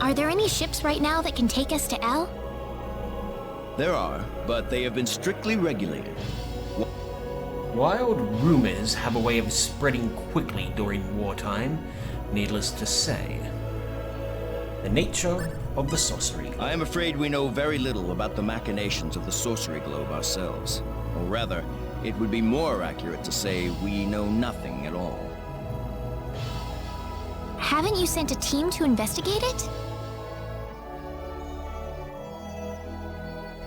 Are there any ships right now that can take us to El? There are, but they have been strictly regulated. Wild rumors have a way of spreading quickly during wartime, needless to say. The nature of the sorcery. I am afraid we know very little about the machinations of the Sorcery Globe ourselves. Or rather, it would be more accurate to say we know nothing at all. Haven't you sent a team to investigate it?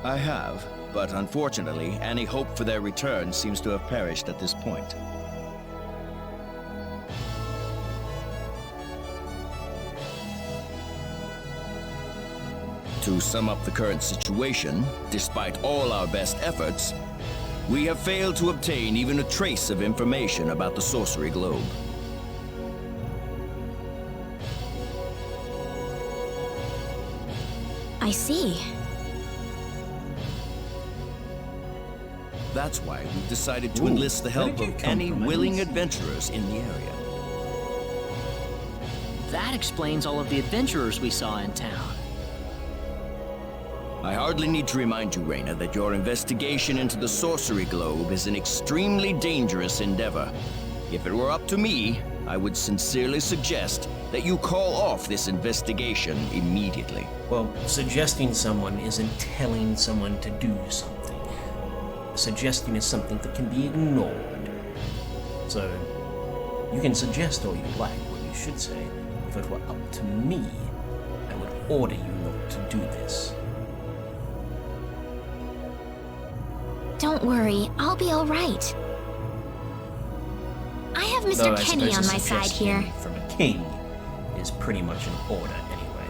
I have, but unfortunately, any hope for their return seems to have perished at this point. To sum up the current situation, despite all our best efforts, we have failed to obtain even a trace of information about the Sorcery Globe. I see. That's why we've decided to enlist the help of any willing adventurers in the area. That explains all of the adventurers we saw in town. I hardly need to remind you, Reyna, that your investigation into the Sorcery Globe is an extremely dangerous endeavor. If it were up to me, I would sincerely suggest that you call off this investigation immediately. Well, suggesting someone isn't telling someone to do something. Suggesting is something that can be ignored. So, you can suggest all you like. What you should say, if it were up to me, I would order you not to do this. Don't worry, I'll be all right. I have Mr. Though I Kenny suppose on a my side suggestion here. from a king is pretty much an order anyway.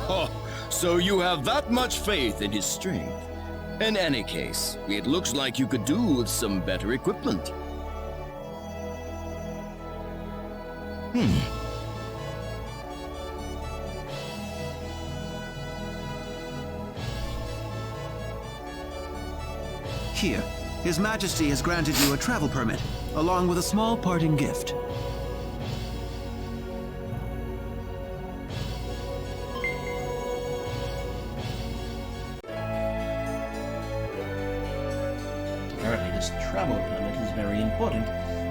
Oh, so you have that much faith in his strength? In any case, it looks like you could do with some better equipment. Here, His Majesty has granted you a travel permit, along with a small parting gift. Apparently this travel permit is very important,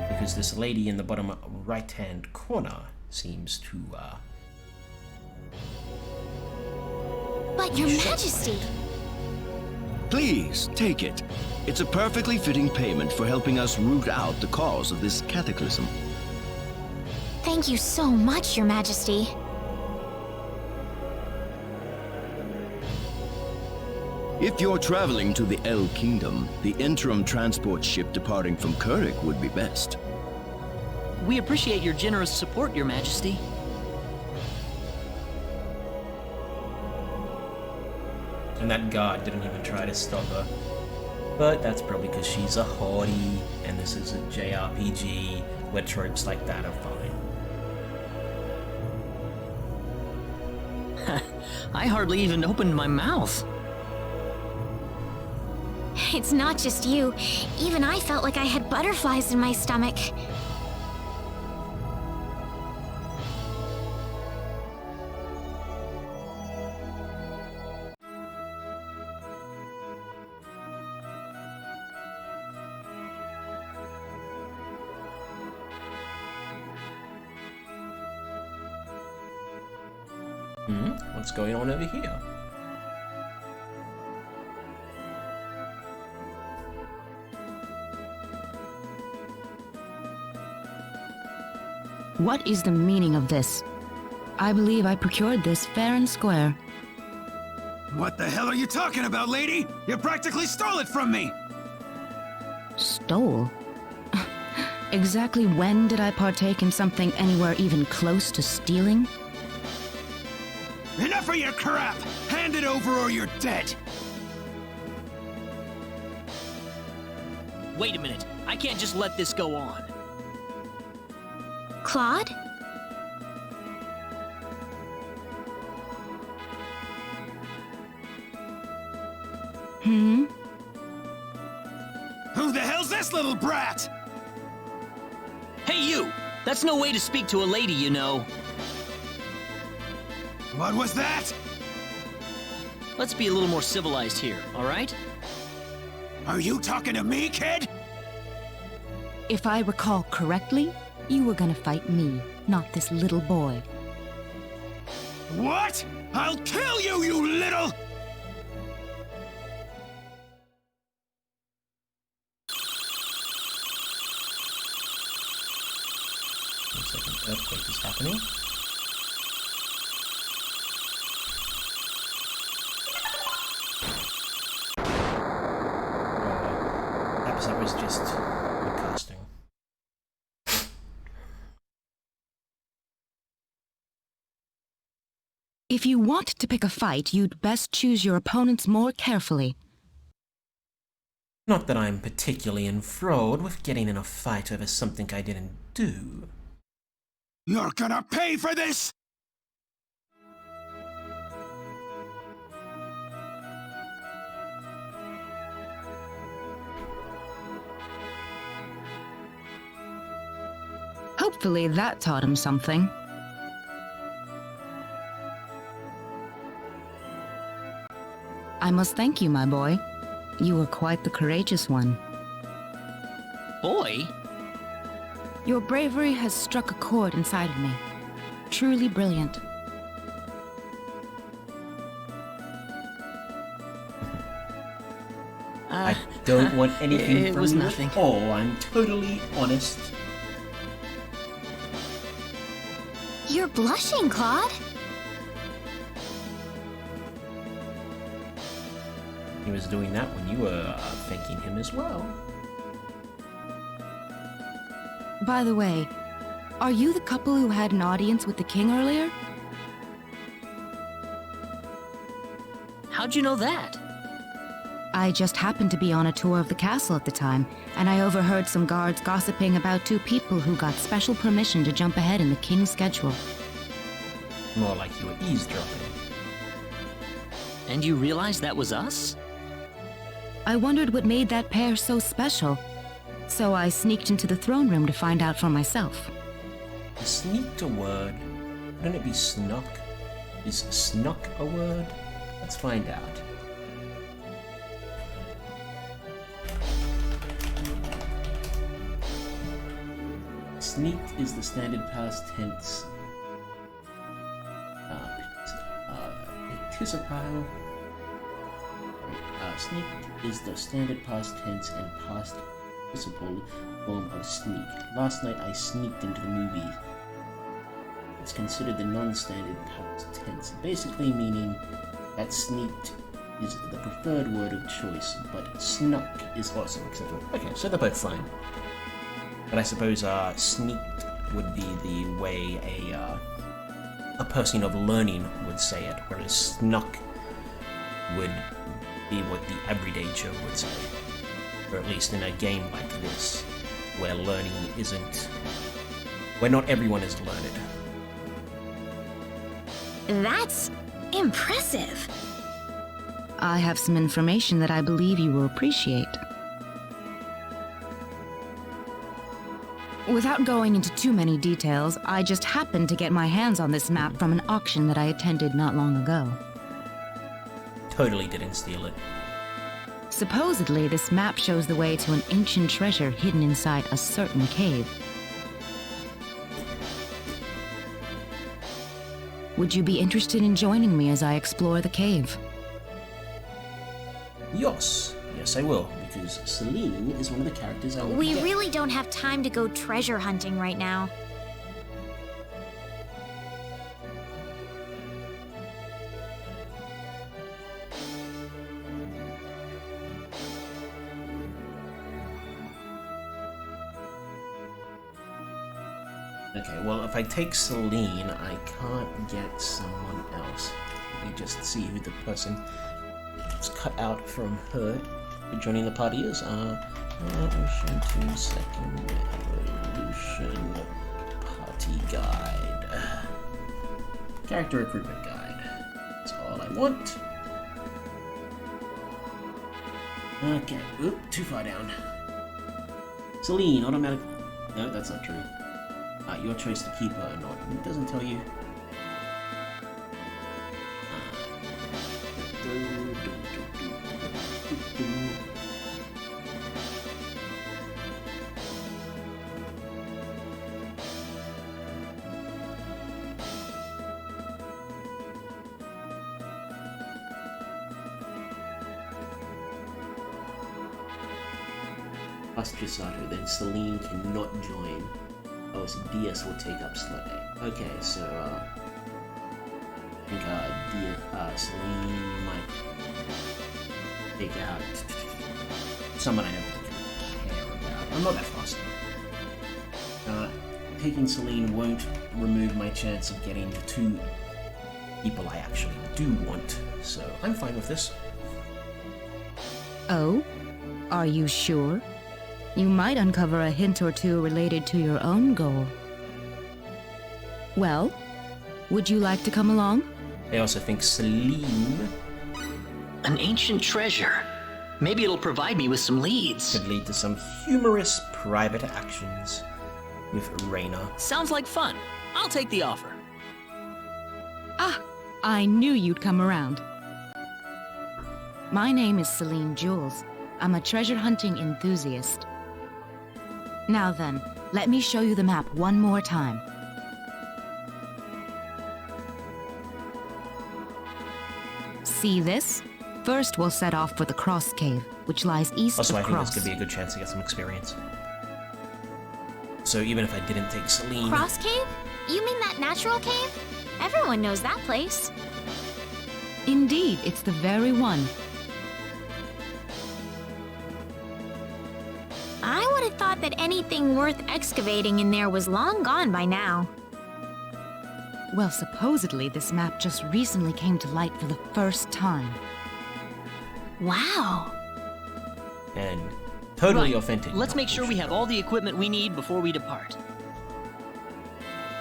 because this lady in the bottom right-hand corner seems to, But Your Majesty! Please, take it. It's a perfectly fitting payment for helping us root out the cause of this cataclysm. Thank you so much, Your Majesty. If you're traveling to the El Kingdom, the interim transport ship departing from Kurik would be best. We appreciate your generous support, Your Majesty. and that guard didn't even try to stop her. But that's probably because she's a haughty, and this is a JRPG where tropes like that are fine. I hardly even opened my mouth. It's not just you. Even I felt like I had butterflies in my stomach. What's going on over here? What is the meaning of this? I believe I procured this fair and square. What the hell are you talking about, lady? You practically stole it from me! Stole? Exactly when did I partake in something anywhere even close to stealing? Enough of your crap! Hand it over or you're dead! Wait a minute. I can't just let this go on. Claude? Hmm? Who the hell's this little brat? Hey, you! That's no way to speak to a lady, you know. What was that? Let's be a little more civilized here, all right? Are you talking to me, kid? If I recall correctly, you were gonna fight me, not this little boy. What? I'll kill you, you little... Looks like an earthquake is happening. because that was just good casting. If you want to pick a fight, you'd best choose your opponents more carefully. Not that I'm particularly enthralled with getting in a fight over something I didn't do. You're gonna pay for this! Hopefully that taught him something. I must thank you, my boy. You were quite the courageous one. Boy? Your bravery has struck a chord inside of me. Truly brilliant. I don't want anything it from was you nothing. at all. I'm totally honest. You're blushing, Claude. He was doing that when you were thanking him as well. By the way, are you the couple who had an audience with the king earlier? How'd you know that? I just happened to be on a tour of the castle at the time, and I overheard some guards gossiping about two people who got special permission to jump ahead in the king's schedule. More like you were eavesdropping. And you realized that was us? I wondered what made that pair so special, so I sneaked into the throne room to find out for myself. Is sneaked a word? Wouldn't it be snuck? Is snuck a word? Let's find out. Sneaked is the standard past tense. Participile. Sneaked is the standard past tense and past participle form of sneak. Last night I sneaked into the movies. It's considered the non-standard past tense, basically meaning that sneaked is the preferred word of choice, but snuck is also acceptable. Okay, so they're both fine. But I suppose sneaked would be the way a person of learning would say it, whereas snuck would be what the everyday Joe would say. Or at least in a game like this, where learning isn't... where not everyone is learned. That's impressive. I have some information that I believe you will appreciate. Without going into too many details, I just happened to get my hands on this map from an auction that I attended not long ago. Totally didn't steal it. Supposedly, this map shows the way to an ancient treasure hidden inside a certain cave. Would you be interested in joining me as I explore the cave? Yes, I will, because Celine is one of the characters I want We to get. really don't have time to go treasure hunting right now. Okay, well, if I take Celine, I can't get someone else. Let me just see who the person is cut out from her joining the party is. Evolution 2 second evolution party guide. Character recruitment guide. That's all I want. Okay, oop, too far down. Celine, automatic. No, that's not true. Your choice to keep her or not. It doesn't tell you. Ostracizer, then Celine cannot join. Oh, so DS will take up slot A. Okay, so, I think, Celine might take out someone I know particularly. I'm not that fast. Taking Celine won't remove my chance of getting the 2 people I actually do want, so I'm fine with this. Oh? Are you sure? You might uncover a hint or two related to your own goal. Well, would you like to come along? I also think Celine... An ancient treasure. Maybe it'll provide me with some leads. Could lead to some humorous private actions with Reyna. Sounds like fun. I'll take the offer. Ah, I knew you'd come around. My name is Celine Jules. I'm a treasure hunting enthusiast. Now then, let me show you the map one more time. See this? First, we'll set off for the Cross Cave, which lies east Also, of I think Cross. this could be a good chance to get some experience. So even if I didn't take Celine... Cross Cave? You mean that natural cave? Everyone knows that place. Indeed, it's the very one. I would have thought that anything worth excavating in there was long gone by now. Well, supposedly this map just recently came to light for the first time. Wow. And totally Right. authentic. Let's make sure we have all the equipment we need before we depart.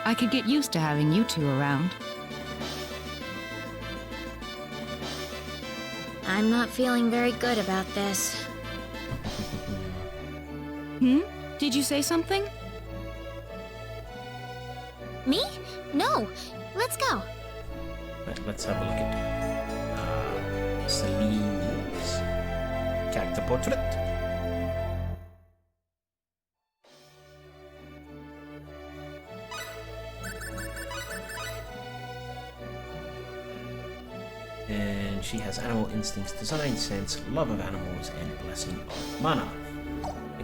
I could get used to having you two around. I'm not feeling very good about this. Did you say something? Me? No. Let's go. Right, let's have a look at Celine's character portrait. And she has animal instincts, design sense, love of animals, and blessing of mana.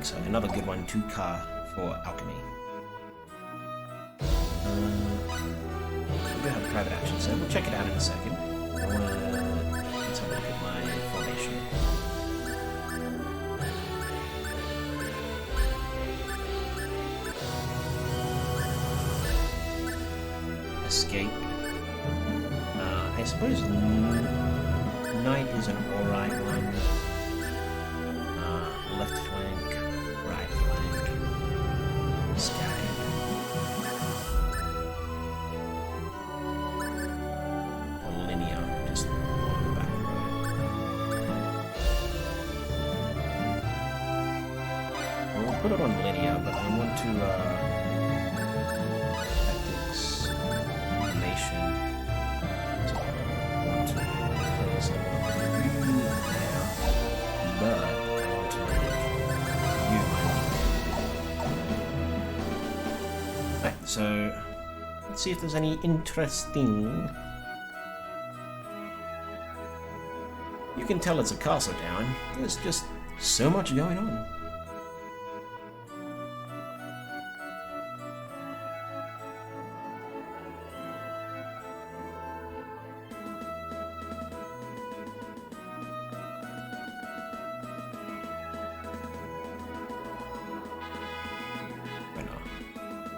So another good one to Car for alchemy. We do have a private action, so we'll check it out in a second. Let's have a look at my formation. Escape. I suppose Knight is an alright one. Left flank, right flank, Sky. Or linear, just on the back road. Well, we'll put it on linear, but I want to, tactics, animation. So I want to place you there, but so, let's see if there's any interesting... You can tell it's a castle town. There's just so much going on.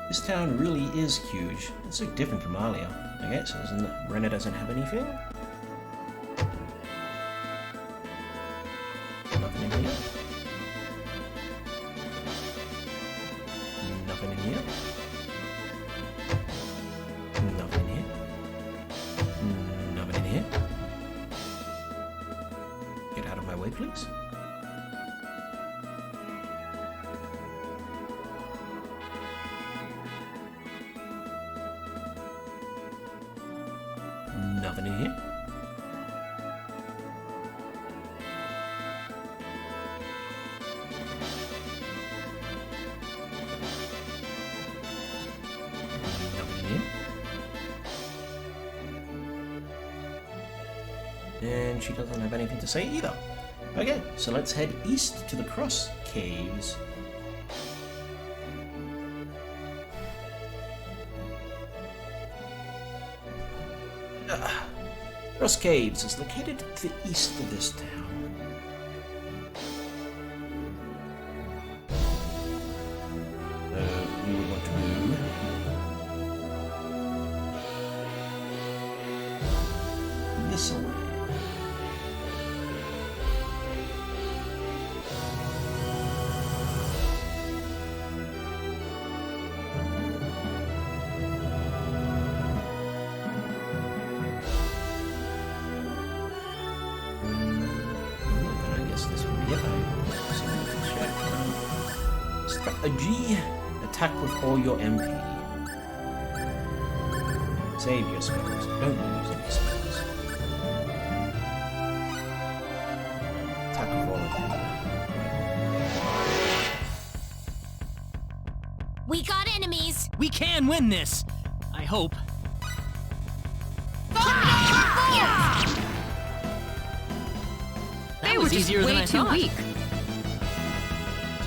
This town really is huge. It's so different from Alia, I guess, isn't it? Rena doesn't have anything. Nothing in here. Nothing in here. Nothing in here. Nothing in here. Get out of my way, please. Nothing in here. Nothing in here. And she doesn't have anything to say either. Okay, so let's head east to the Cross Caves. Cross Caves is located to the east of this town. A G. Attack with all your MP. Save your spells. Don't use any spells. Attack with all of them. We got enemies! We can win this! I hope. That was easier than I thought. Weak.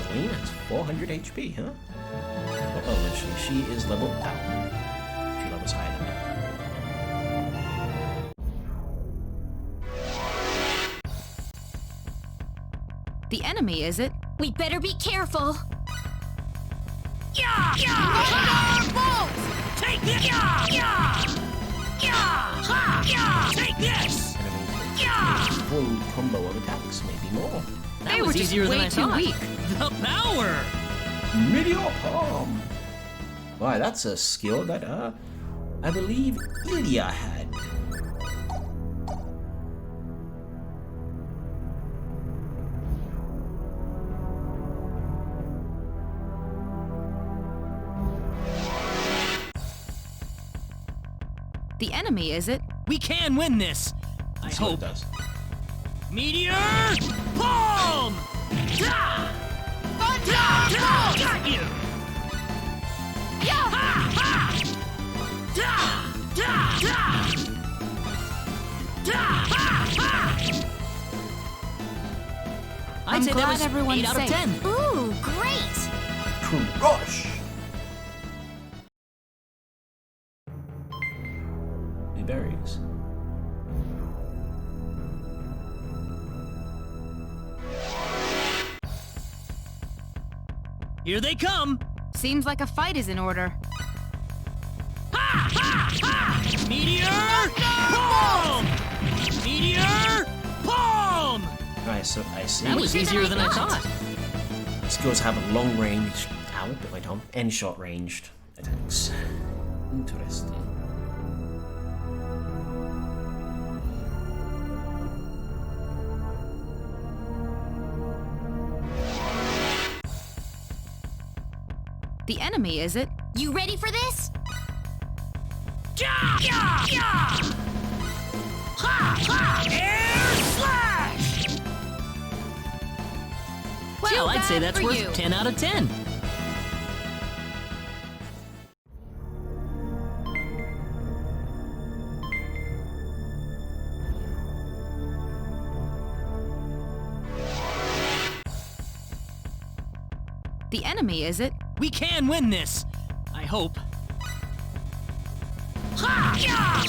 Celine has 400 HP, huh? What level is she? She is level down. She levels higher than me. The enemy, is it? We better be careful. Yeah! Thunderbolt! Take this! Yeah! Ha! Take this! Full combo of attacks, maybe more. That was easier than I thought. Weak. The power! Meteor Palm! Why, that's a skill that, I believe Ilya had. The enemy, is it? We can win this! I hope. It does. Meteor Palm! Thunderbolt! Got you! I'd say that was 8 out of 10. Ooh, great! Crush! New berries. Here they come! Seems like a fight is in order. Meteor Palm! Meteor Palm! Alright, so I see. That was easier than I thought. Skills have a long range. Ow, bit my tongue. And short ranged attacks. Interesting. The enemy, is it? You ready for this? Air slash! Well, I'd say that's worth 10 out of 10. The enemy, is it? We can win this! I hope. Thunderbolt!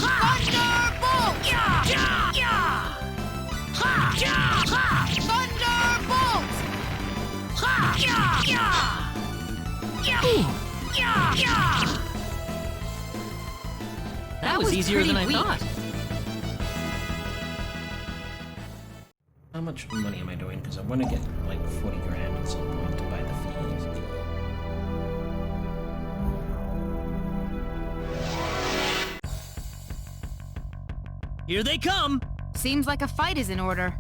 That was easier than I thought. How much money am I doing? Because I want to get like 40 grand at some point to buy the fees. Here they come! Seems like a fight is in order.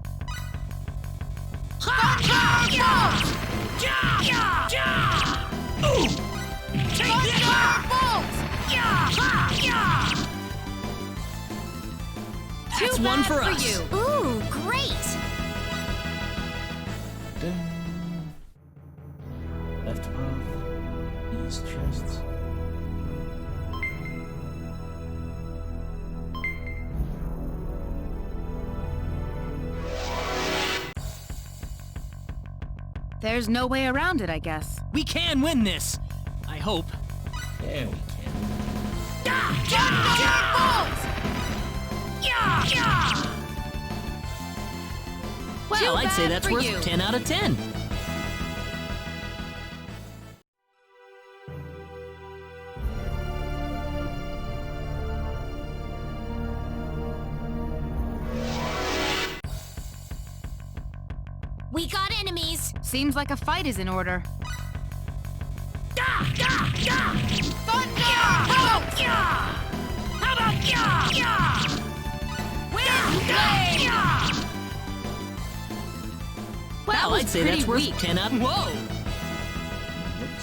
That's one for us. You. Ooh, great! Left half. These chests. There's no way around it, I guess. We can win this! I hope. There we can. Well, I'd say that's worth 10 out of 10. We got enemies! Seems like a fight is in order. Well, I'd say that's worth 10 out of... Whoa! Looks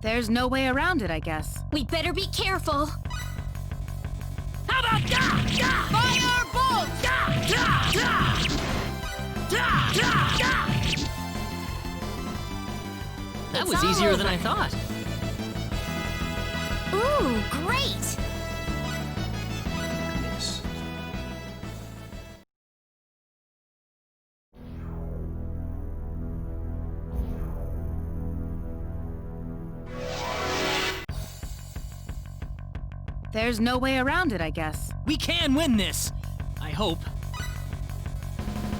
There's no way around it, I guess. We better be careful. How about that? Fire bolts! That It's was all easier than over. I thought. Ooh, great! Yes. There's no way around it, I guess. We can win this. I hope.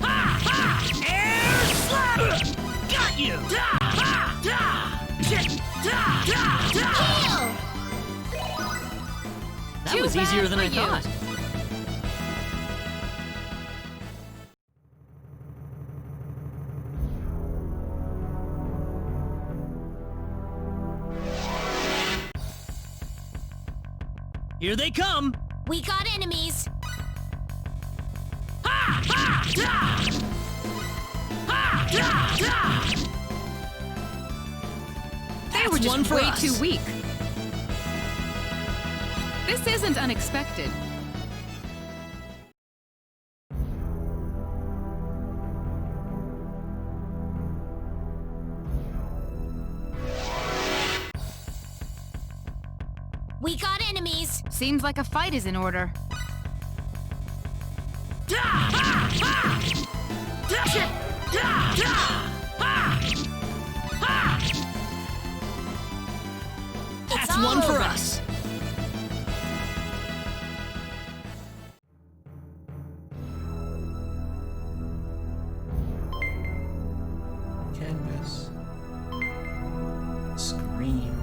Ha! Ha! Air slap! Got you! Da! Ha! Da! Shit! Da! Da! Da! That Too was bad easier than for I you. thought. Here they come! We got enemies. Ha! Ha! Da! Ha! Da! Da! They That's were one just for way us. too weak. This isn't unexpected. We got enemies. Seems like a fight is in order. Da! Ha! Ha! Da! Shit! Da! Da! Ha! Ha! That's all one for over. us. Canvas. Screen.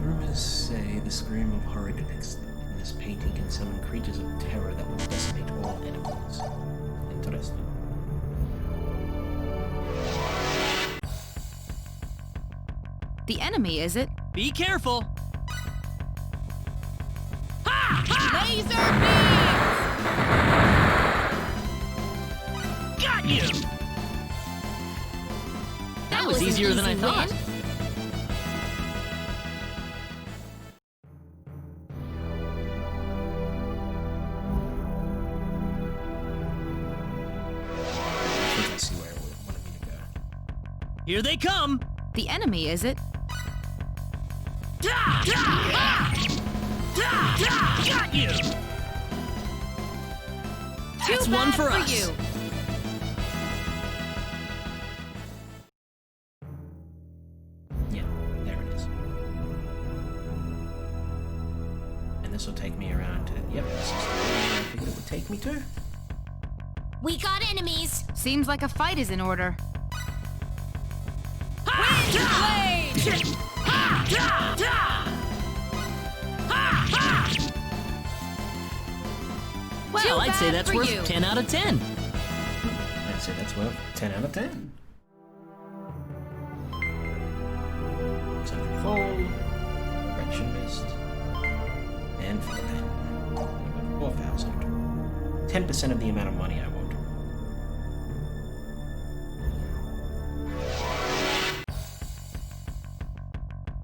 Rumors say the scream of horror depicted in this painting can summon creatures of terror that will decimate all animals. Interesting. The enemy, is it? Be careful. Ha! Ha! Laser beams! Got you! That was was an easier than I easy thought. win. I think I see where it wanted me to go. Here they come! The enemy, is it? Da! Da! Ha! Da! Da! Got you! That's Too one bad for us. you. Yeah, there it is. And this will take me around to. Yep, this is the way I figured it would take me to. We got enemies. Seems like a fight is in order. Ha! Da! Shit! Ha! Da! Da! Ha! Ha! Well, I'd say bad that's for worth you. 10 out of 10. I'd say that's worth 10 out of 10. 600 fold, correction mist, and for the pen. 4,000. 10% of the amount of money I want.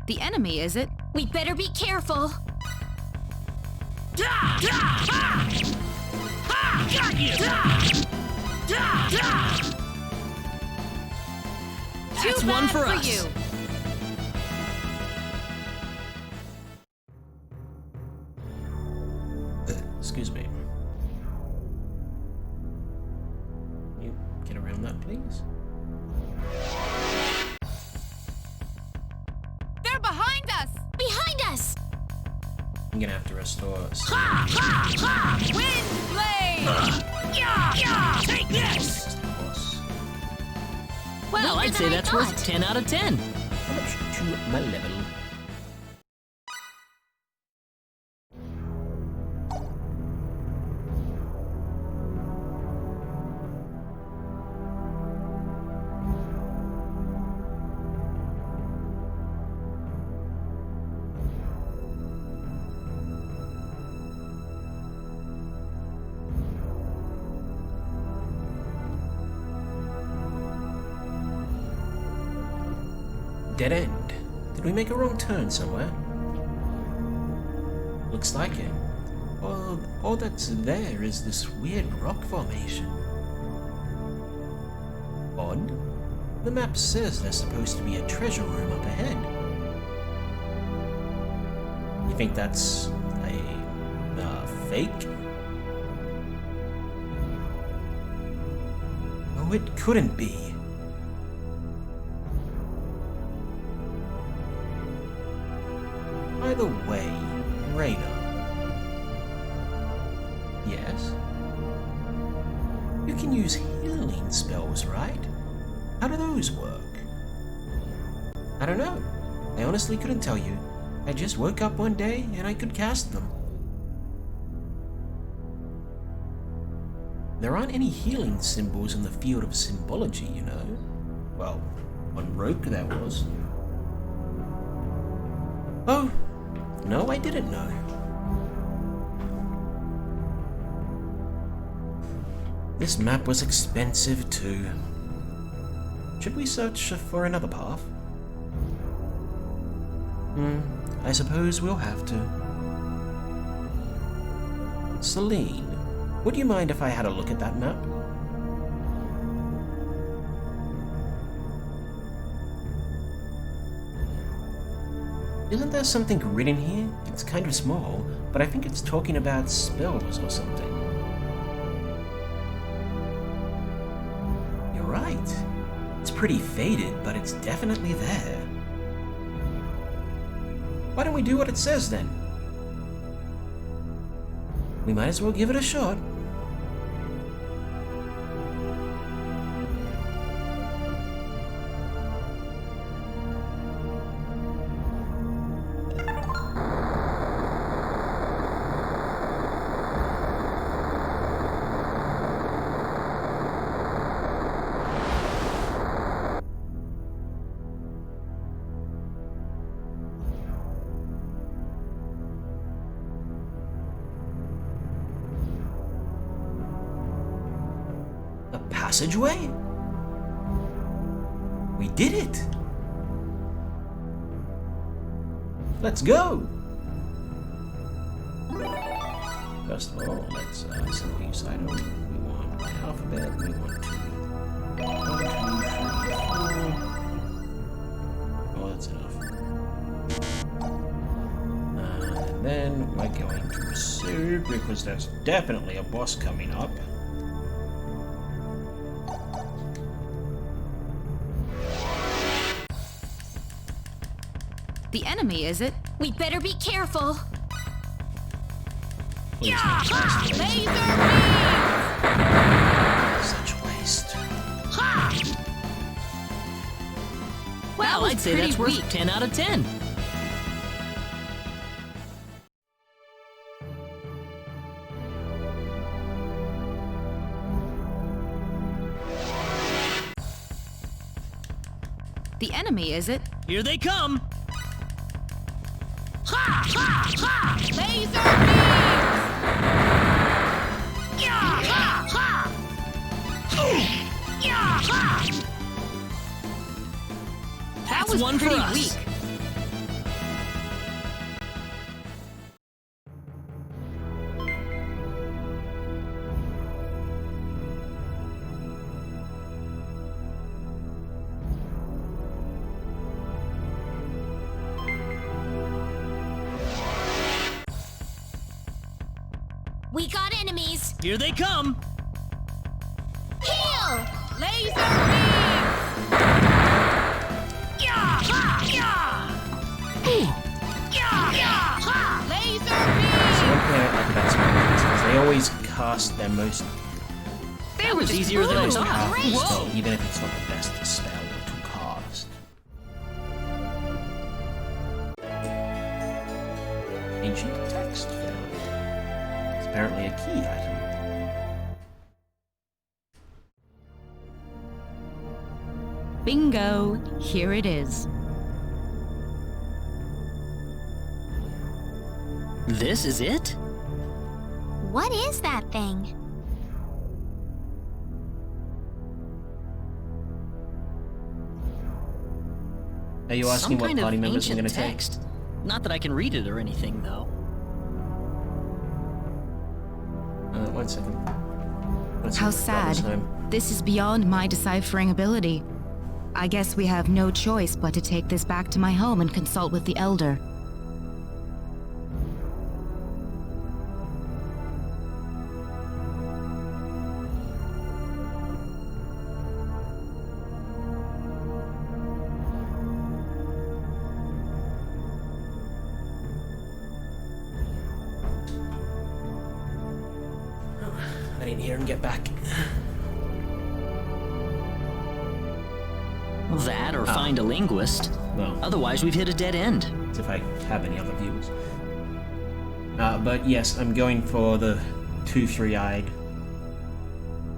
The enemy, is it? We better be careful. Da! Da! Ha! Ha! Got you! Da! Da! Da! That's Too one bad for us. you. Excuse me. You get around that, please? They're behind us! Behind us. I'm gonna have to restore. Ha! Ha! Ha! Wind blade! Yeah! Yeah! Take this! Well, Neither I'd say than I that's worth thought. 10 out of 10. How much to my level? Dead end. Did we make a wrong turn somewhere? Looks like it. Well, all that's there is this weird rock formation. Odd. The map says there's supposed to be a treasure room up ahead. You think that's a fake? Oh, it couldn't be. By the way, Reyna. Yes? You can use healing spells, right? How do those work? I don't know. I honestly couldn't tell you. I just woke up one day and I could cast them. There aren't any healing symbols in the field of symbology, you know. Well, on Roke there was. Oh, no, I didn't know. This map was expensive too. Should we search for another path? I suppose we'll have to. Celine, would you mind if I had a look at that map? Isn't there something written here? It's kind of small, but I think it's talking about spells or something. You're right. It's pretty faded, but it's definitely there. Why don't we do what it says then? We might as well give it a shot. Passageway? We did it! Let's go! First of all, let's select each item. We want the alphabet, we want 2. 1, 2, 3, 4. Oh, that's enough. And then we're going to pursue, because there's definitely a boss coming up. The enemy, is it? We better be careful. Yeah! Such waste. Well, I'd say that's worth 10 out of 10. The enemy, is it? Here they come! Ha! Ha! Ha! Laser beam! Yeah! Ha! Ha! Yeah! Ha! That was one pretty for us. weak. We got enemies. Here they come! Heal! Laser beam! Yeah! Ha! Yeah! Yeah! Yeah! Ha! Laser So one thing I like about Spider-Man is they always cast their most That was easier than I thought. powerful Whoa. spell, even if it's not the best spell to cast. Ancient text found. It's apparently a key item. Bingo! Here it is. This is it? What is that thing? Are you asking Some what kind party of members I'm ancient gonna take? text. Not that I can read it or anything, though. 1 second. How sad. This is beyond my deciphering ability. I guess we have no choice but to take this back to my home and consult with the Elder. I didn't hear him get back. That or find a linguist. Well, otherwise we've hit a dead end. If I have any other viewers. But yes, I'm going for the 2 3-eyed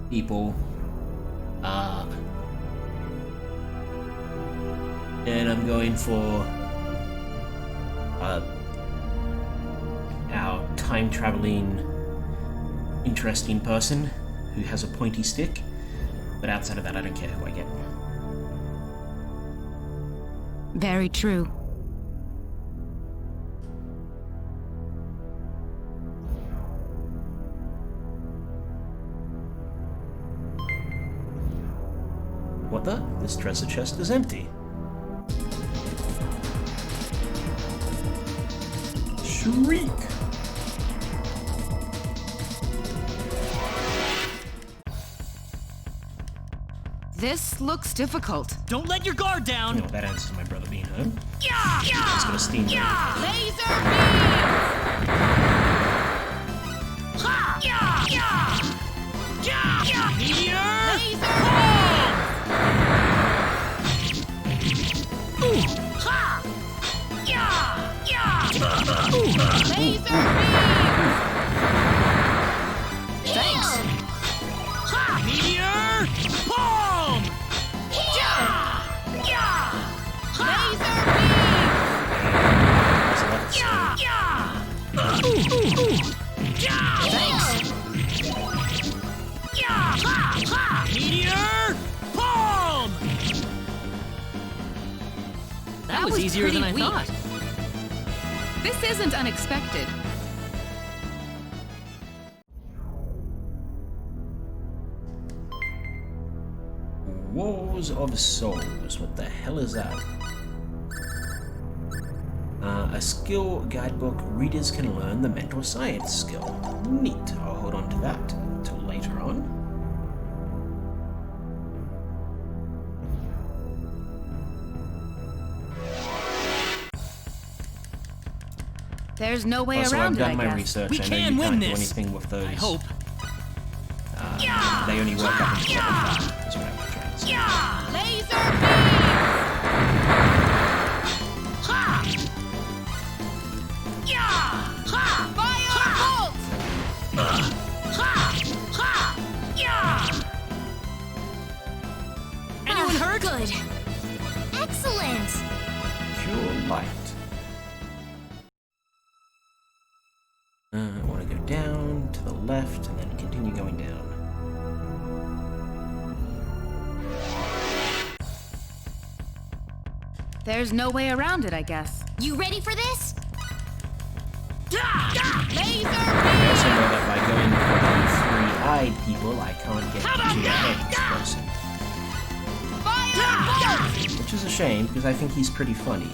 people. And I'm going for our time-traveling interesting person who has a pointy stick. But outside of that, I don't care who I get. Very true. What the? This treasure chest is empty. Shriek! This looks difficult. Don't let your guard down. No, that answers my brother being home. Yeah! Yeah! It's gonna steam me. Laser beam! Ha! Yeah! Yeah! Yeah! Yeah! Meteor! Laser beam! Ooh! Ha! Yeah! Yeah! Laser beam! Thanks! Ha! Meteor! Boom! Yeah! Yeah! Laser beam! Yeah! Yeah! Yeah! Thanks! Yeah! Ha! Ha! Meteor! Boom! That was easier than I thought. This isn't unexpected. Wars of Souls. What the hell is that? A skill guidebook. Readers can learn the mental science skill. Neat. I'll hold on to that until later on. There's no way Also, around I've done it, I my guess. research. We I know can you win can't do this. anything with those. I hope. They only work up until level 5. Is what I'm trying to say. Yeah! Laser beam! Ha! Yeah! Ha! Fire bolt! Ha! Ha! Yeah! Anyone hurt? Good. Excellent. Pure light. I want to go down to the left and then continue going down. There's no way around it, I guess. You ready for this? Laser I also know that by going for the 3-eyed people, I can't get to the head person. Which is a shame, because I think he's pretty funny.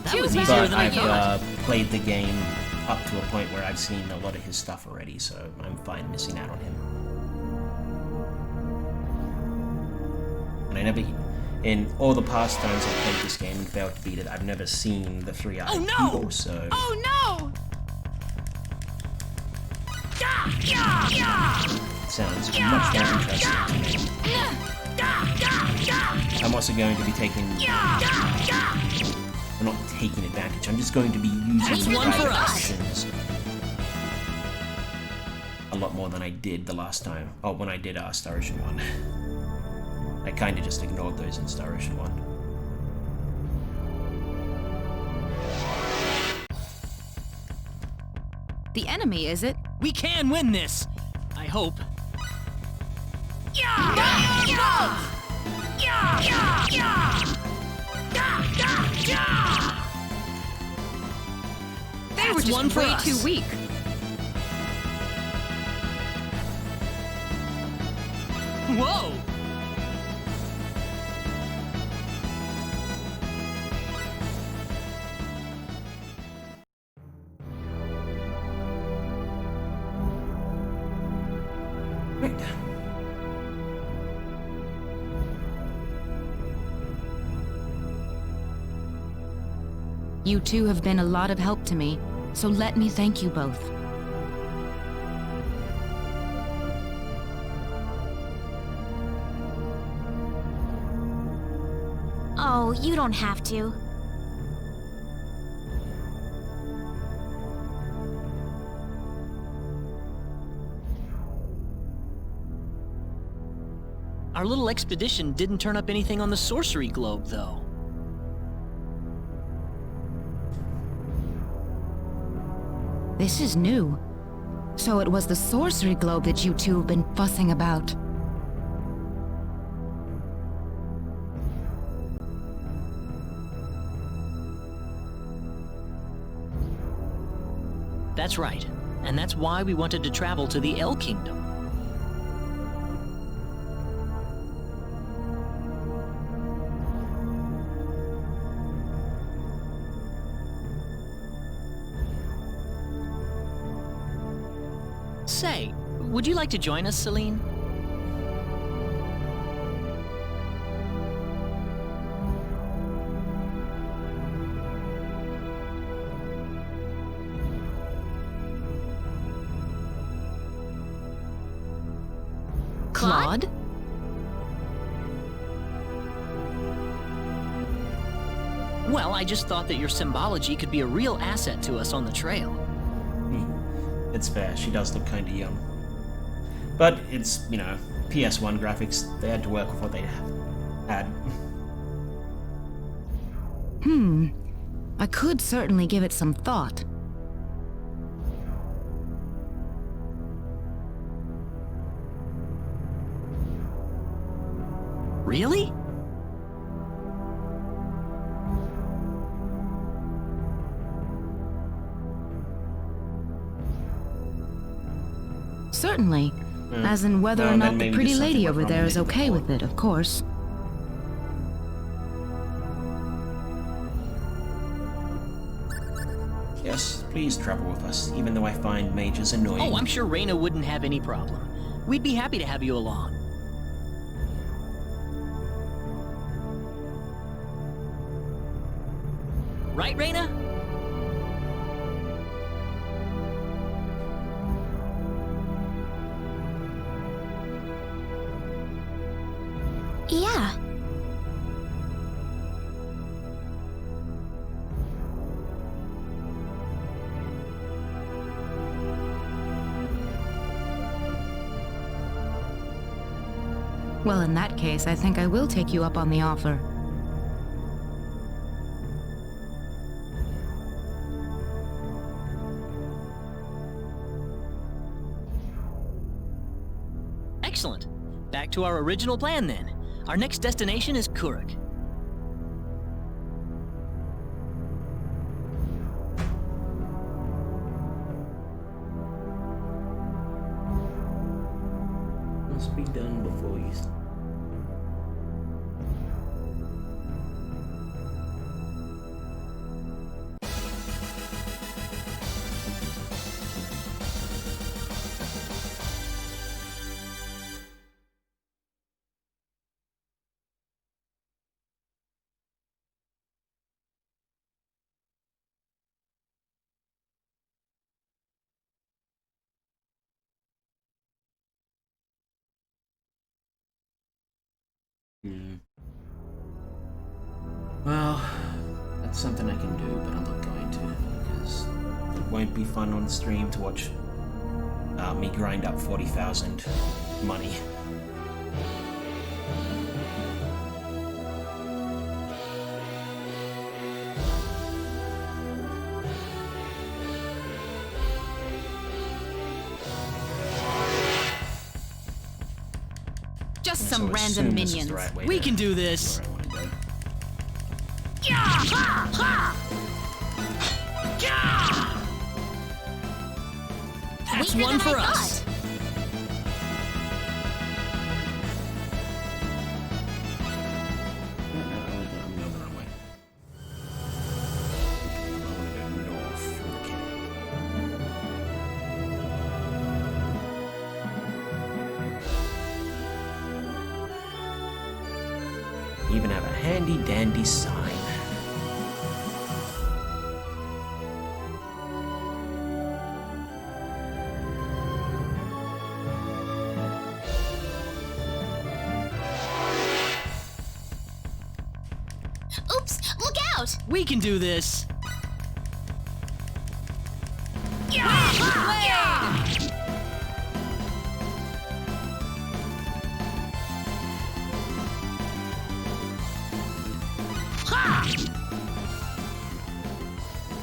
That was easier But than I I've thought. played the game up to a point where I've seen a lot of his stuff already, so I'm fine missing out on him. And I never... In all the past times I've played this game and failed to beat it, I've never seen the 3-eyed people, so... Oh no! Sounds much more interesting to me. I'm also going to be taking... I'm not taking advantage, I'm just going to be using the one for private us. options a lot more than I did the last time. Oh, when I did Star Ocean 1. I kinda just ignored those in Star Ocean 1. The enemy, is it? We can win this! I hope. just one for way us. too weak. Whoa! You two have been a lot of help to me, so let me thank you both. Oh, you don't have to. Our little expedition didn't turn up anything on the sorcery globe, though. This is new. So it was the sorcery globe that you two have been fussing about. That's right. And that's why we wanted to travel to the El Kingdom. Say, would you like to join us, Celine? Claude? Well, I just thought that your symbology could be a real asset to us on the trail. It's fair, she does look kinda young. But it's, you know, PS1 graphics, they had to work with what they had. I could certainly give it some thought. Really? Certainly. As in whether Well, or then not the maybe pretty there's something lady went over wrong there with is it okay before. with it, of course. Yes, please travel with us, even though I find mages annoying. Oh, I'm sure Reyna wouldn't have any problem. We'd be happy to have you along. Right, Reyna? Yeah. Well, in that case, I think I will take you up on the offer. Excellent. Back to our original plan, then. Our next destination is Kuruk. Must be done before you... Well, that's something I can do, but I'm not going to, because it won't be fun on stream to watch me grind up 40,000 money. Just So some I random assume this is minions. the right way We to- can do this. where I wanna go. Yeah! Ha! Ha! Yeah! That's Weaker one than for I us. thought. I'm going the wrong way. I want to go north from the cave. Even have a handy dandy sign. Oops! Look out! We can do this.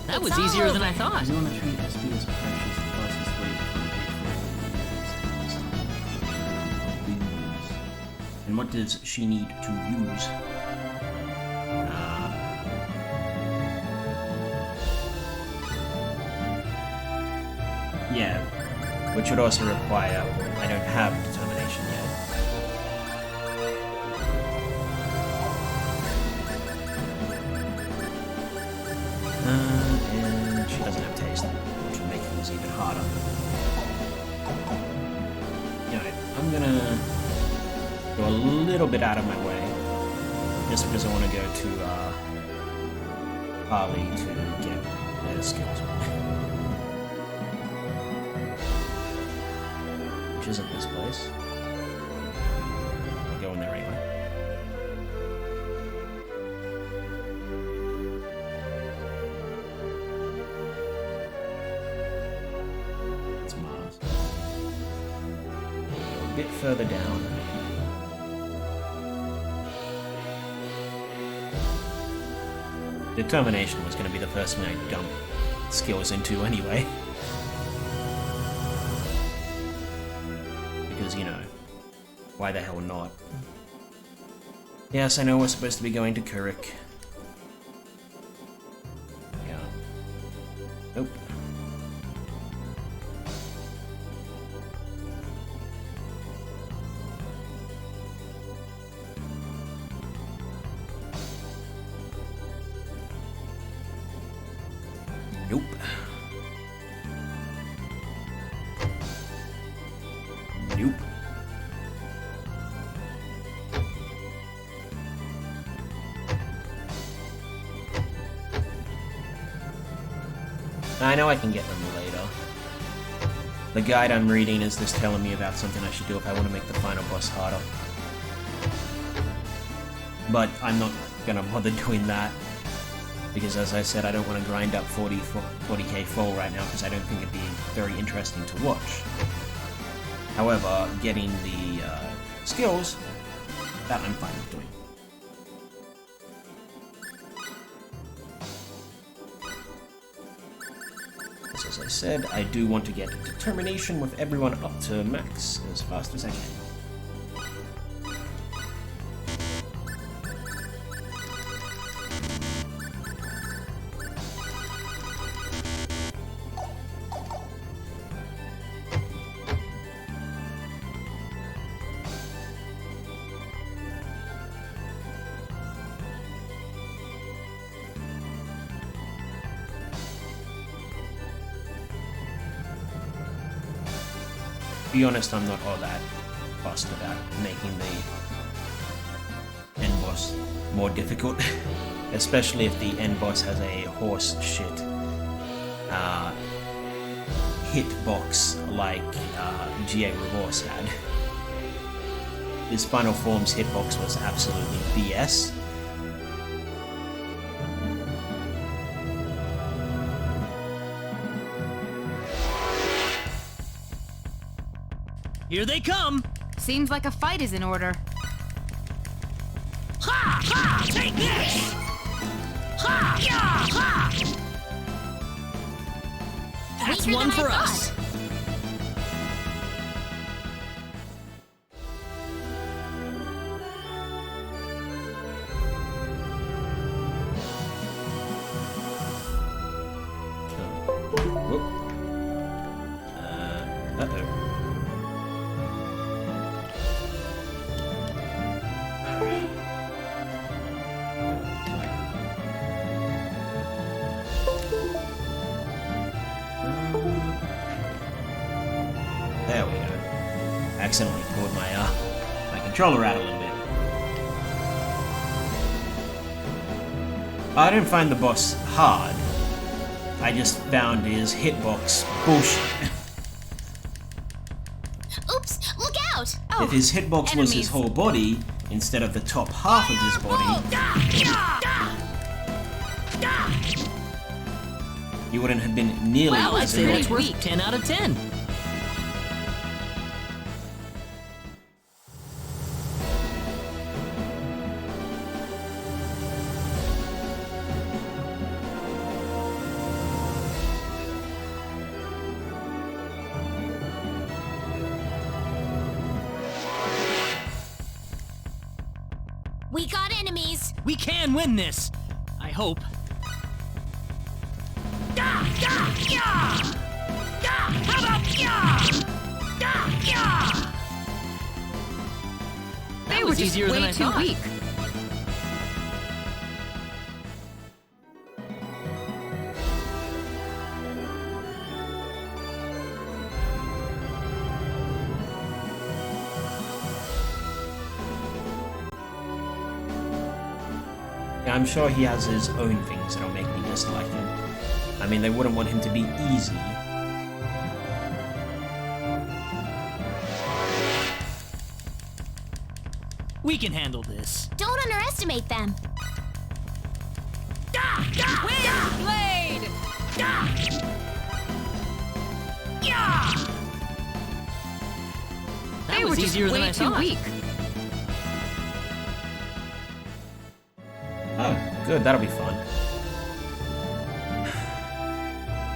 That was easier than I thought. On the tree has been as precious, the fastest way to and what does she need to use? Yeah, which would also require, I don't have determination yet. And she doesn't have taste, which will make things even harder. Alright, I'm gonna go a little bit out of my way, just because I want to go to Harley to get their skills. Which isn't this place. I'll go in there anyway. It's Mars. A bit further down. Determination was going to be the first thing I dump skills into anyway. Because, you know, why the hell not? Yes, I know we're supposed to be going to Kurik. Yeah. Nope. Nope. Nope. I know I can get them later. The guide I'm reading is just telling me about something I should do if I want to make the final boss harder. But I'm not gonna bother doing that. Because as I said, I don't want to grind up 40k full right now because I don't think it'd be very interesting to watch. However, getting the skills, that I'm fine with doing. As I said, I do want to get determination with everyone up to max as fast as I can. To be honest, I'm not all that fussed about making the end boss more difficult, especially if the end boss has a horse shit hitbox like GA Reverse had. His Final Form's hitbox was absolutely BS. Here they come! Seems like a fight is in order. Ha! Ha! Take this! Ha! Yeah! Ha! That's Weaker one than I for thought. us. Whoop. accidentally pulled my controller out a little bit. I didn't find the boss hard. I just found his hitbox bullshit. Oops! Look out! If his hitbox was his whole body, instead of the top half of his body, he wouldn't have been nearly Well, I'd as say that's annoying. worth 10 out of 10. We got enemies! We can win this! I hope. They were just way too weak. Yeah, I'm sure he has his own things that'll make me dislike him. I mean, they wouldn't want him to be easy. We can handle this. Don't underestimate them! Blade! They were just way too weak. Oh, good, that'll be fun.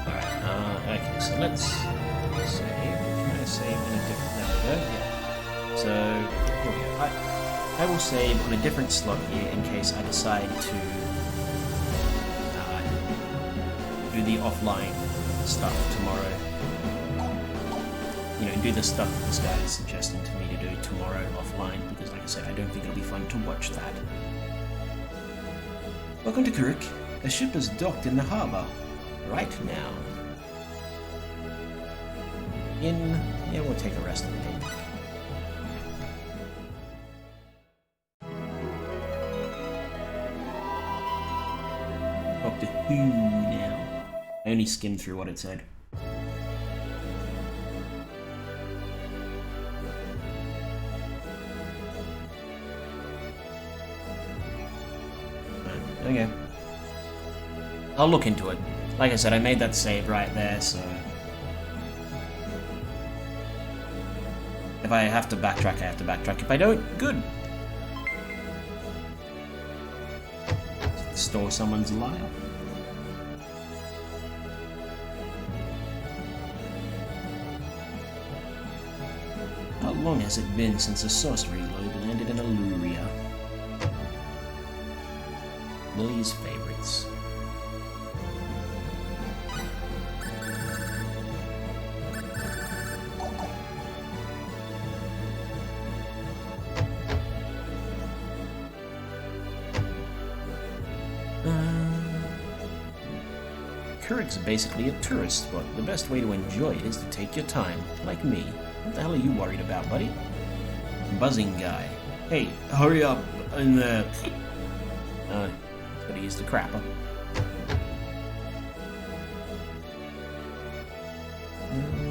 Alright, okay, so let's save. Can I save in a different... There we go, yeah. So, here we go. I will save on a different slot here in case I decide to do the offline stuff tomorrow. You know, do the stuff that this guy is suggesting to me to do tomorrow offline, because like I said, I don't think it'll be fun to watch that. Welcome to Kuruk. A ship is docked in the harbor right now. Yeah, we'll take a rest of the day. Doctor Who now. I only skimmed through what it said. Okay. I'll look into it. Like I said, I made that save right there, so... If I have to backtrack, I have to backtrack. If I don't, good. Store someone's life. How long has it been since a sorcery load landed in Illyria? Millie's favorites. Kuruk's basically a tourist spot. The best way to enjoy it is to take your time, like me. What the hell are you worried about, buddy? Buzzing guy. Hey, hurry up and gotta use the crapper. Yeah, we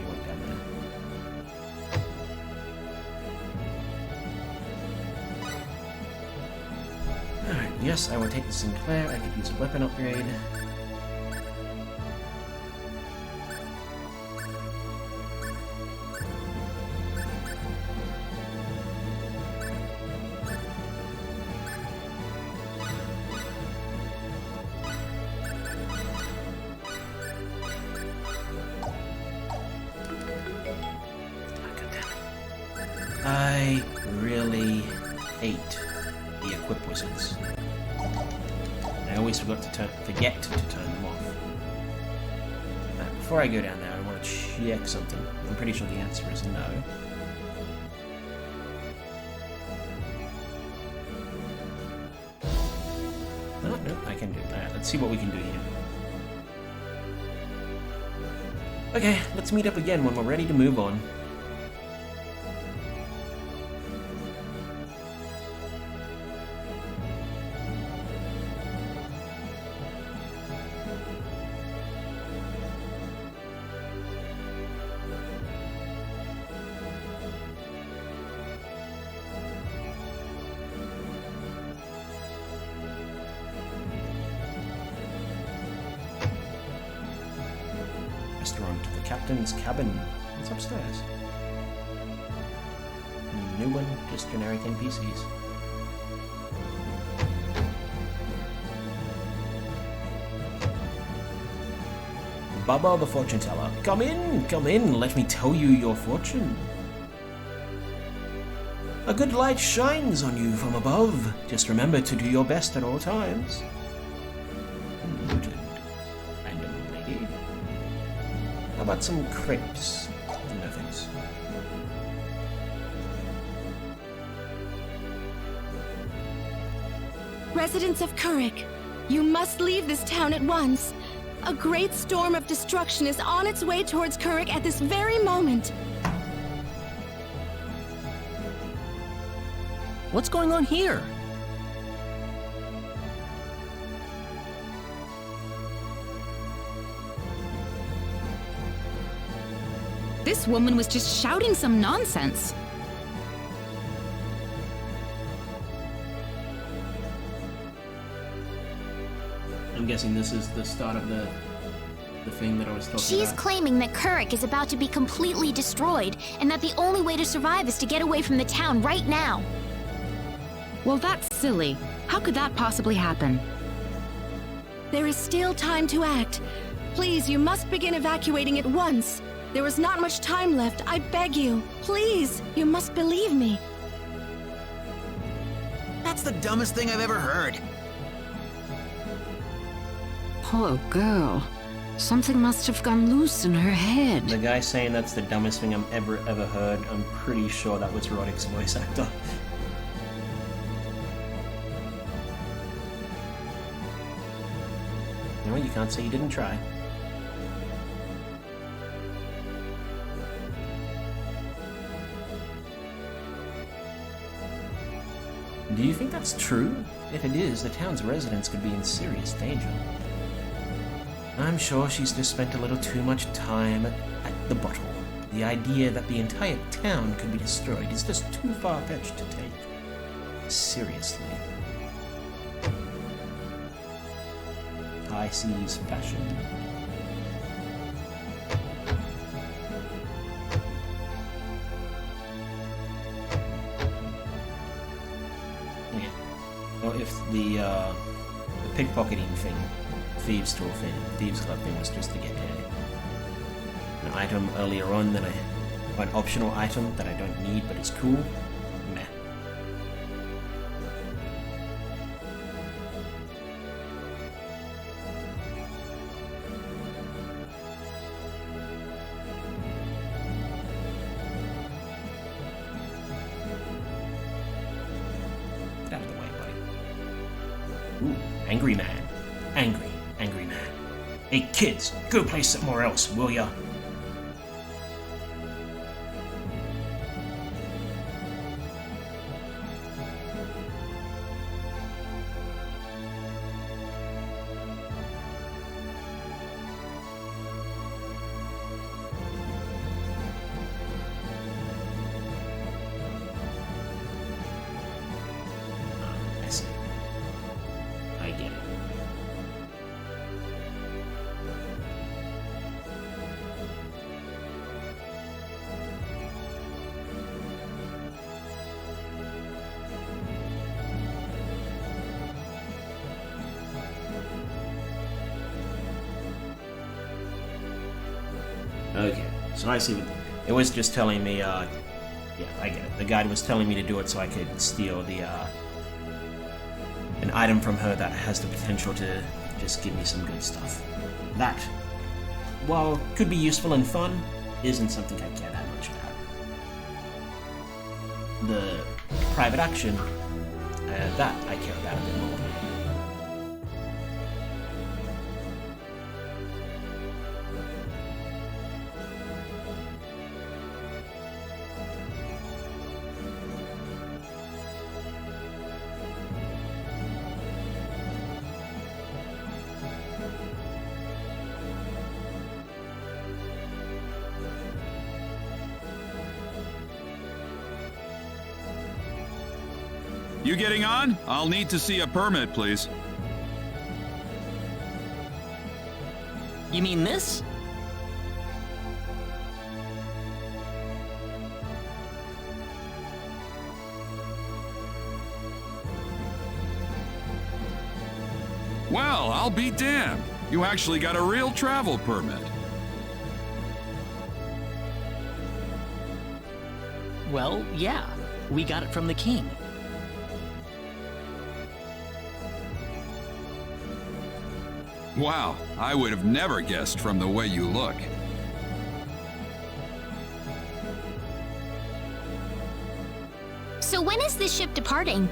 went down there. Alright, yes, I will take the Sinclair. I could use a weapon upgrade. I really hate the equip wizards. I always forget to turn them off. Before I go down there, I want to check something. I'm pretty sure the answer is no. No, I can do that. Let's see what we can do here. Okay, let's meet up again when we're ready to move on. to the captain's cabin. It's upstairs. New one, just generic NPCs. Baba the fortune teller. Come in, let me tell you your fortune. A good light shines on you from above. Just remember to do your best at all times. Noted. Random lady. How about some crepes? No thanks. Residents of Kurik, you must leave this town at once. A great storm of destruction is on its way towards Kurik at this very moment. What's going on here? This woman was just shouting some nonsense. I'm guessing this is the start of the thing that I was talking She's about. claiming that Kurik is about to be completely destroyed, and that the only way to survive is to get away from the town right now. Well, that's silly. How could that possibly happen? There is still time to act. Please, you must begin evacuating at once. There is not much time left, I beg you. Please, you must believe me. That's the dumbest thing I've ever heard. Poor girl. Something must have gone loose in her head. The guy saying that's the dumbest thing I've ever heard, I'm pretty sure that was Roddick's voice actor. No, you can't say you didn't try. Do you think that's true? If it is, the town's residents could be in serious danger. I'm sure she's just spent a little too much time at the bottle. The idea that the entire town could be destroyed is just too far-fetched to take seriously. High seas fashion. Yeah. Or if the pickpocketing thing, Thieves' Tour thing, Thieves' Club thing was just to get an item earlier on that or an optional item that I don't need but it's cool. Meh. Get out of the way, buddy. Ooh, angry man. Angry man. Hey kids, go play somewhere else, will ya? I see. I get it. Okay, so I see what it was just telling me, yeah, I get it. The guide was telling me to do it so I could steal the, an item from her that has the potential to just give me some good stuff. That, while could be useful and fun, isn't something I care that much about. The private action, that I care about a bit more. You getting on? I'll need to see a permit, please. You mean this? Well, I'll be damned. You actually got a real travel permit. Well, yeah. We got it from the king. Wow, I would have never guessed from the way you look. So when is this ship departing?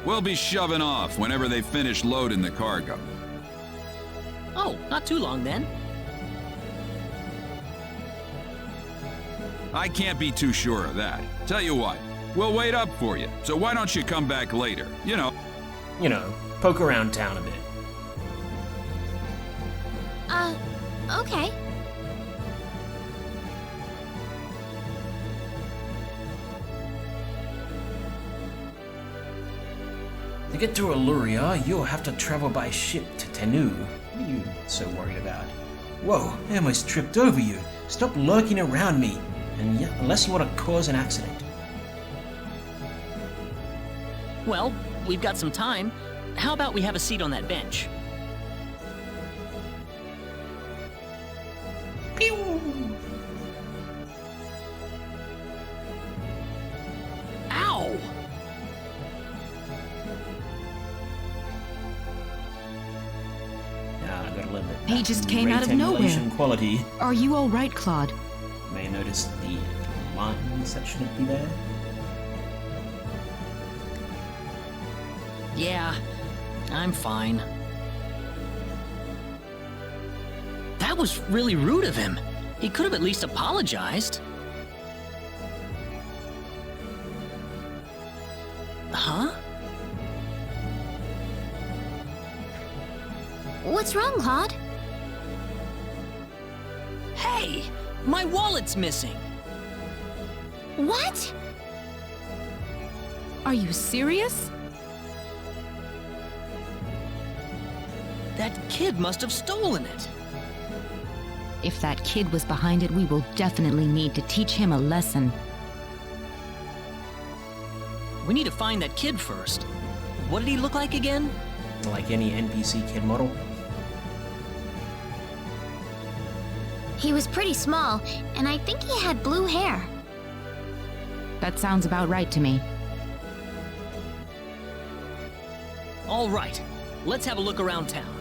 We'll be shoving off whenever they finish loading the cargo. Oh, not too long then. I can't be too sure of that. Tell you what, we'll wait up for you. So why don't you come back later? You know, poke around town a bit. Okay. To get to Eluria, you'll have to travel by ship to Tennu. What are you so worried about? Whoa, I almost tripped over you. Stop lurking around me, and unless you want to cause an accident. Well, we've got some time. How about we have a seat on that bench? Pew! Ow! I got a little bit. He just came out of nowhere. Quality. Are you all right, Claude? You may notice the lines that shouldn't be there. Yeah, I'm fine. That was really rude of him. He could have at least apologized. Huh? What's wrong, Claude? Hey! My wallet's missing! What? Are you serious? That kid must have stolen it. If that kid was behind it, we will definitely need to teach him a lesson. We need to find that kid first. What did he look like again? Like any NPC kid model. He was pretty small, and I think he had blue hair. That sounds about right to me. All right, let's have a look around town.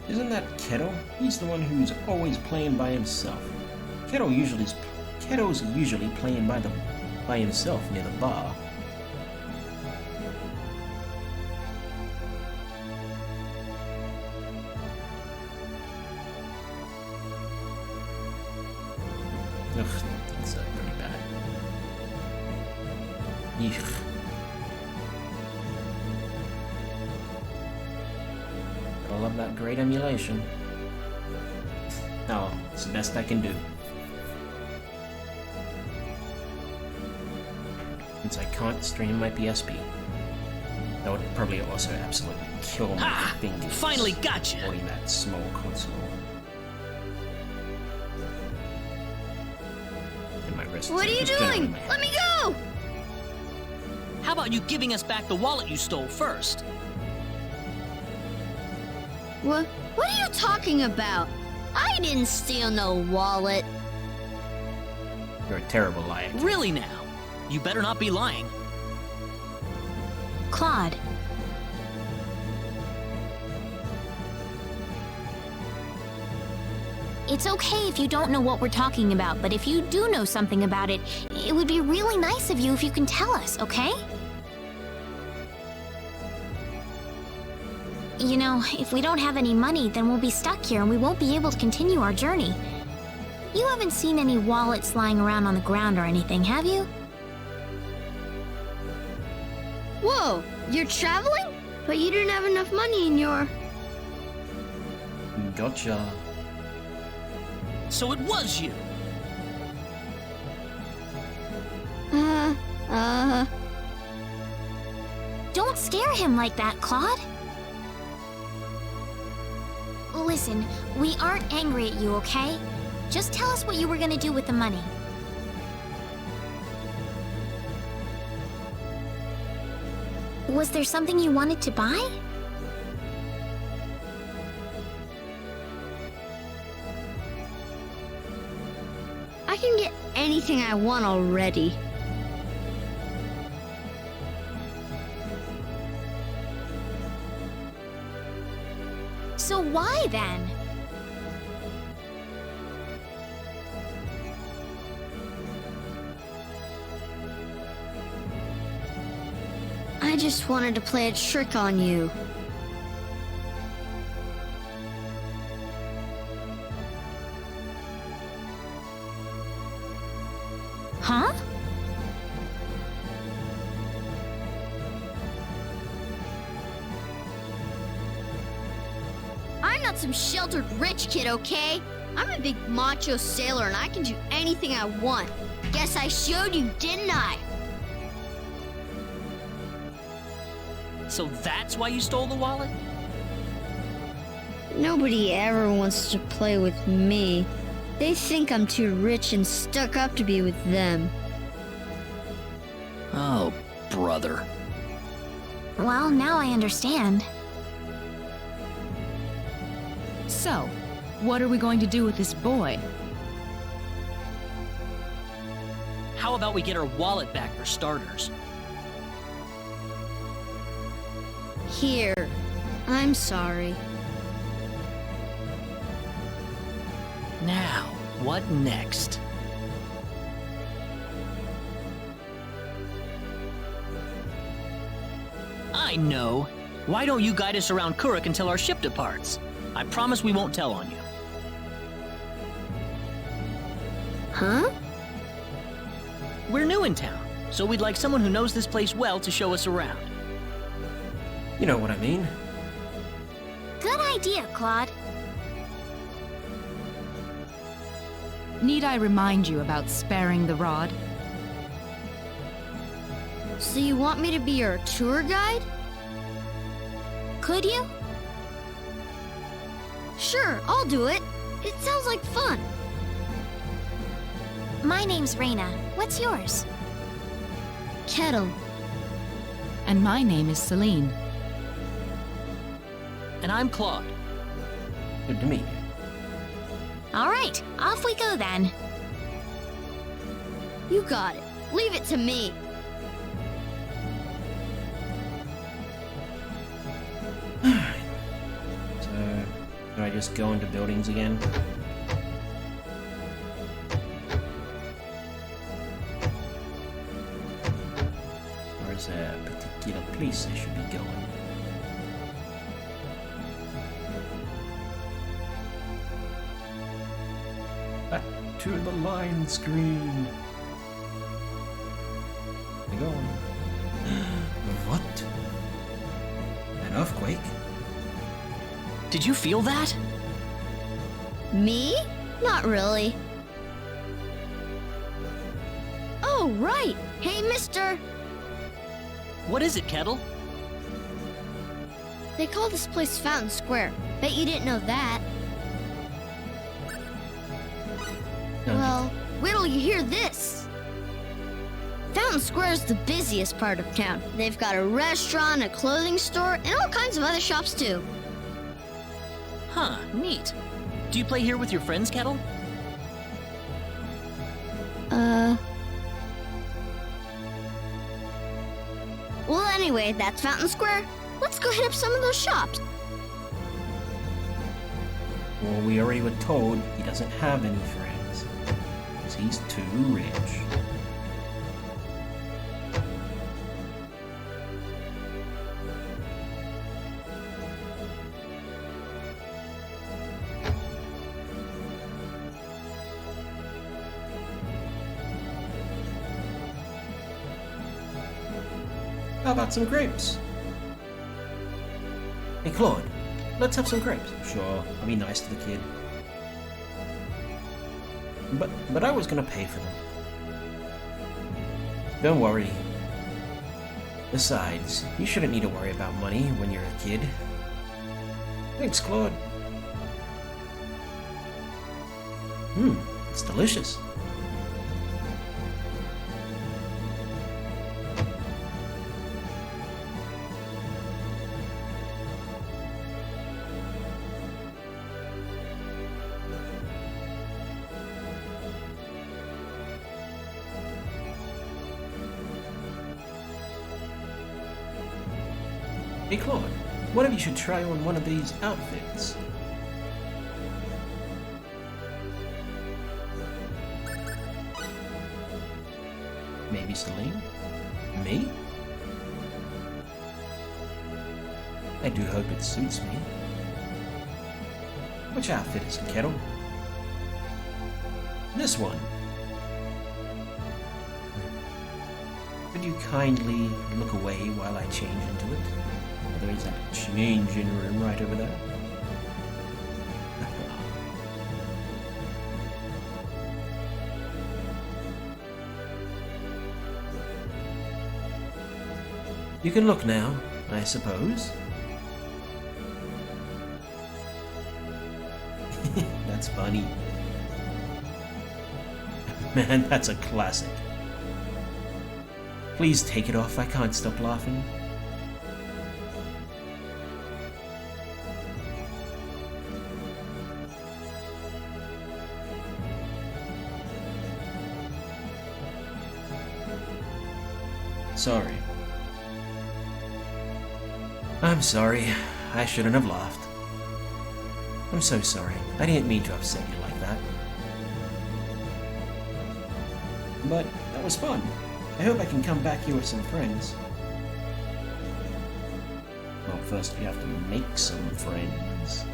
Isn't that Kettle? He's the one who's always playing by himself. Kettle's usually playing by himself near the bar. Ugh, that's pretty bad. Eek. I love that great emulation. Oh, it's the best I can do. Since I can't stream my PSP. That would probably also absolutely kill my fingers. Finally gotcha! Holding that small console. And my wrist. What are you doing? Let me go! How about you giving us back the wallet you stole first? What are you talking about? I didn't steal no wallet. You're a terrible liar. Really now? You better not be lying. Claude. It's okay if you don't know what we're talking about, but if you do know something about it, it would be really nice of you if you can tell us, okay? You know, if we don't have any money, then we'll be stuck here and we won't be able to continue our journey. You haven't seen any wallets lying around on the ground or anything, have you? Whoa, you're traveling? But you didn't have enough money in your... Gotcha. So it was you. Don't scare him like that, Claude. Listen, we aren't angry at you, okay? Just tell us what you were gonna do with the money. Was there something you wanted to buy? I can get anything I want already. So why then? I just wanted to play a trick on you. Huh? I'm not some sheltered rich kid, okay? I'm a big macho sailor and I can do anything I want. Guess I showed you, didn't I? So that's why you stole the wallet? Nobody ever wants to play with me. They think I'm too rich and stuck up to be with them. Oh, brother. Well, now I understand. So, what are we going to do with this boy? How about we get our wallet back for starters? Here. I'm sorry. Now, what next? I know. Why don't you guide us around Kuruk until our ship departs? I promise we won't tell on you. Huh? We're new in town, so we'd like someone who knows this place well to show us around. You know what I mean. Good idea, Claude. Need I remind you about sparing the rod? So you want me to be your tour guide? Could you? Sure, I'll do it. It sounds like fun. My name's Reina. What's yours? Kettle. And my name is Celine. And I'm Claude. Good to meet you. All right, off we go then. You got it. Leave it to me. So, do I just go into buildings again? Or is there a particular place I should be going? Back to the line screen. I go on. What? An earthquake? Did you feel that? Me? Not really. Oh, right. Hey, mister. What is it, Kettle? They call this place Fountain Square. Bet you didn't know that. Well, wait till you hear this. Fountain Square is the busiest part of town. They've got a restaurant, a clothing store, and all kinds of other shops too. Huh, neat. Do you play here with your friends, Kettle? Well, anyway, that's Fountain Square. Let's go hit up some of those shops. Well, we already were told he doesn't have any friends. Because he's too rich. How about some grapes? Hey, Claude, let's have some grapes. Sure, I'll be nice to the kid. But I was gonna pay for them. Don't worry. Besides, you shouldn't need to worry about money when you're a kid. Thanks, Claude. It's delicious. Hey Claude, what if you should try on one of these outfits? Maybe Celine? Me? I do hope it suits me. Which outfit is it, Kettle? This one. Would you kindly look away while I change into it? There is that changing room right over there. You can look now, I suppose. That's funny. Man, that's a classic. Please take it off, I can't stop laughing. Sorry. I'm sorry. I shouldn't have laughed. I'm so sorry. I didn't mean to upset you like that. But that was fun. I hope I can come back here with some friends. Well, first we have to make some friends.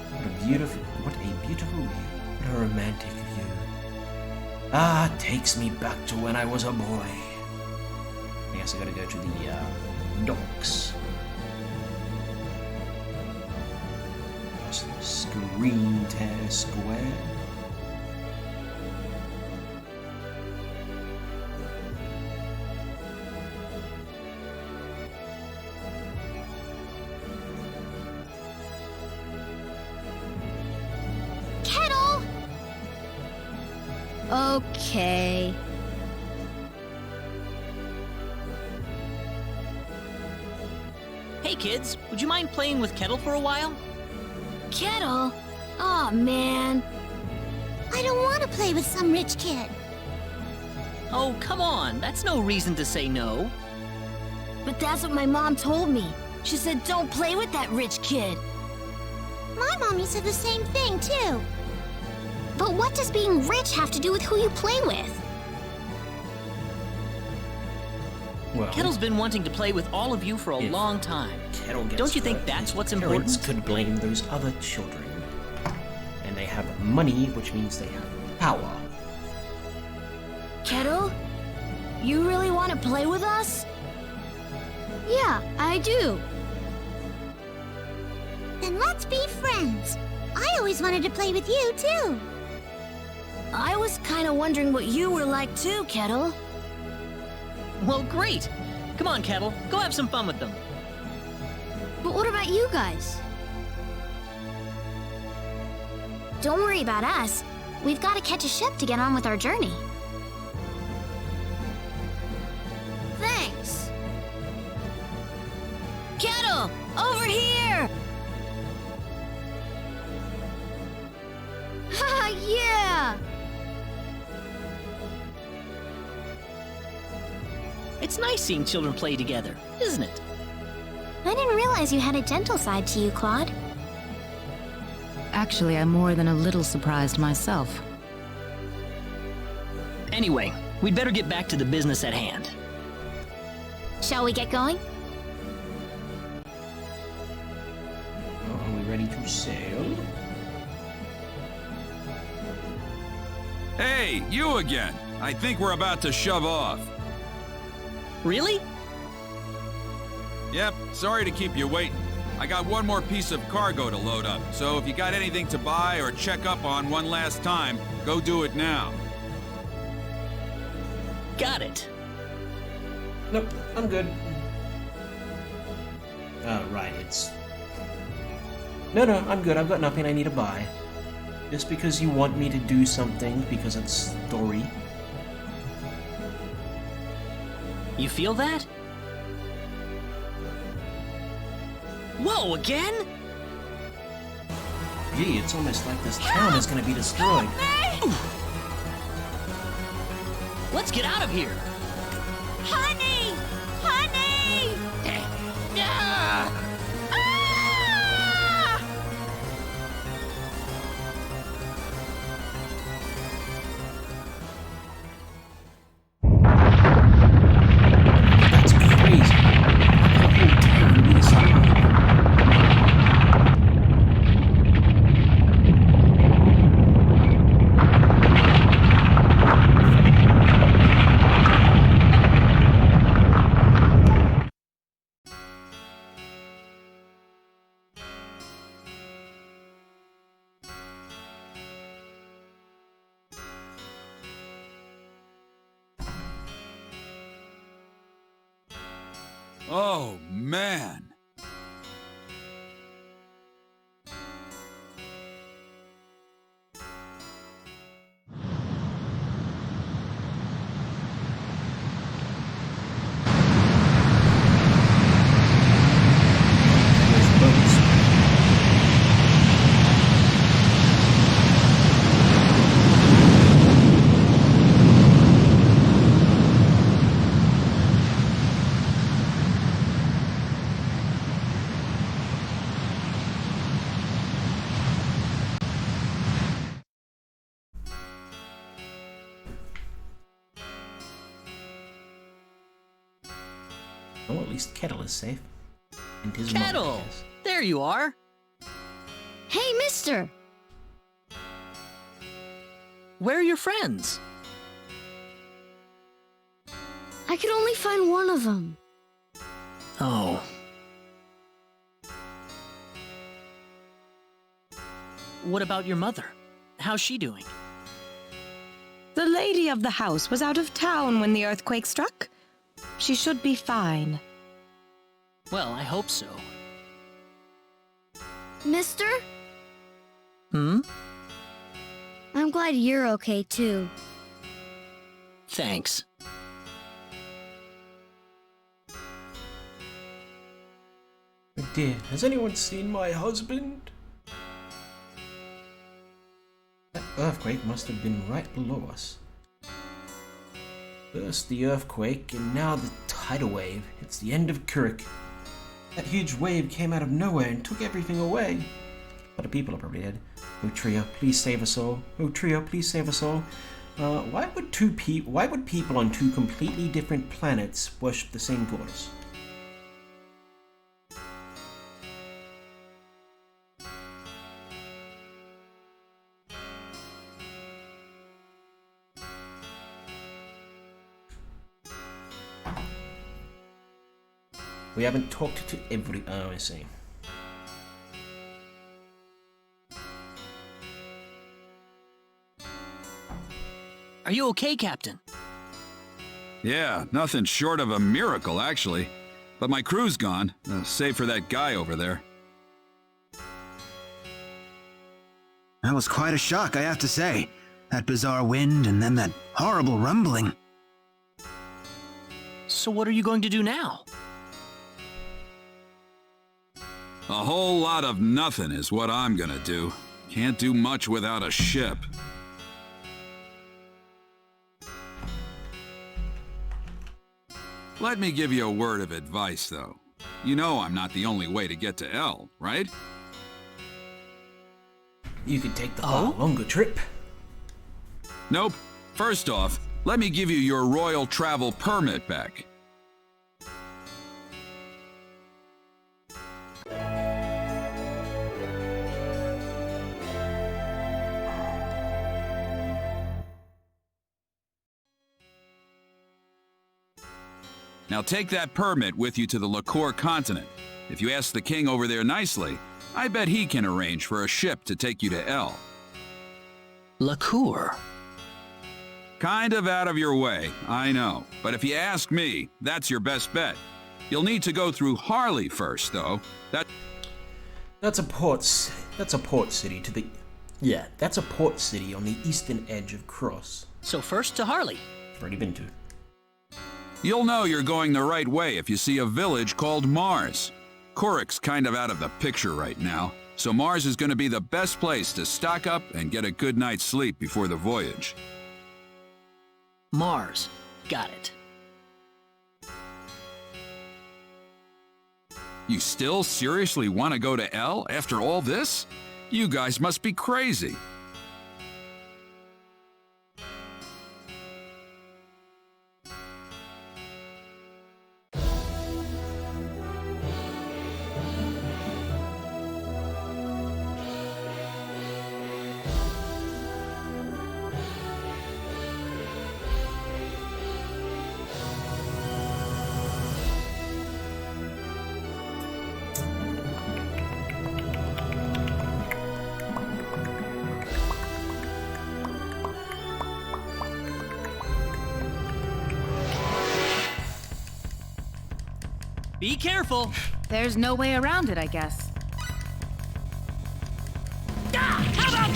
What a beautiful view. What a romantic view. Ah, it takes me back to when I was a boy. I guess I gotta go to the docks. Across the Screen Tear Square. Okay. Hey kids, would you mind playing with Kettle for a while? Kettle? Aw, man. I don't want to play with some rich kid. Oh, come on, that's no reason to say no. But that's what my mom told me. She said don't play with that rich kid. My mommy said the same thing, too. But what does being rich have to do with who you play with? Well, Kettle's been wanting to play with all of you for a long time. Kettle gets Don't you think hurt, that's his what's parents important? could blame those other children. And they have money, which means they have power. Kettle? You really want to play with us? Yeah, I do. Then let's be friends. I always wanted to play with you, too. I was kind of wondering what you were like, too, Kettle. Well, great. Come on, Kettle, go have some fun with them. But what about you guys? Don't worry about us. We've got to catch a ship to get on with our journey. Thanks. Kettle, over here! Haha, yeah! It's nice seeing children play together, isn't it? I didn't realize you had a gentle side to you, Claude. Actually, I'm more than a little surprised myself. Anyway, we'd better get back to the business at hand. Shall we get going? Are we ready to sail? Hey, you again! I think we're about to shove off. Really? Yep, sorry to keep you waiting. I got one more piece of cargo to load up, so if you got anything to buy or check up on one last time, go do it now. Got it. Nope, I'm good. Oh, right, it's... No, I'm good. I've got nothing I need to buy. Just because you want me to do something, because it's story. You feel that? Whoa, again? Gee, it's almost like this town is gonna be destroyed. Let's get out of here! Honey! Honey! Ah! That's crazy. How could a whole town be destroyed? Oh, man. Oh, at least Kettle is safe. And his Kettle! mother is. There you are! Hey, mister! Where are your friends? I could only find one of them. Oh. What about your mother? How's she doing? The lady of the house was out of town when the earthquake struck. She should be fine. Well, I hope so. Mister? Hmm? I'm glad you're okay, too. Thanks. Oh dear, has anyone seen my husband? That earthquake must have been right below us. First the earthquake, and now the tidal wave. It's the end of Kuruk. That huge wave came out of nowhere and took everything away. But the people are probably dead. Oh Tria, please save us all. Oh Tria, please save us all. Why would people on two completely different planets worship the same goddess? We haven't talked to every... Oh, I see. Are you okay, Captain? Yeah, nothing short of a miracle, actually. But my crew's gone, save for that guy over there. That was quite a shock, I have to say. That bizarre wind and then that horrible rumbling. So what are you going to do now? A whole lot of nothing is what I'm gonna do. Can't do much without a ship. Let me give you a word of advice, though. You know I'm not the only way to get to El, right? You could take the far longer trip. Nope. First off, let me give you your royal travel permit back. Now take that permit with you to the Lacour continent. If you ask the king over there nicely, I bet he can arrange for a ship to take you to El. Lacour? Kind of out of your way, I know. But if you ask me, that's your best bet. You'll need to go through Harley first, though. That's a port city to the... Yeah, that's a port city on the eastern edge of Cross. So first to Harley. Already been to. You'll know you're going the right way if you see a village called Mars. Korik's kind of out of the picture right now, so Mars is going to be the best place to stock up and get a good night's sleep before the voyage. Mars. Got it. You still seriously want to go to El after all this? You guys must be crazy. Be careful! There's no way around it, I guess. How about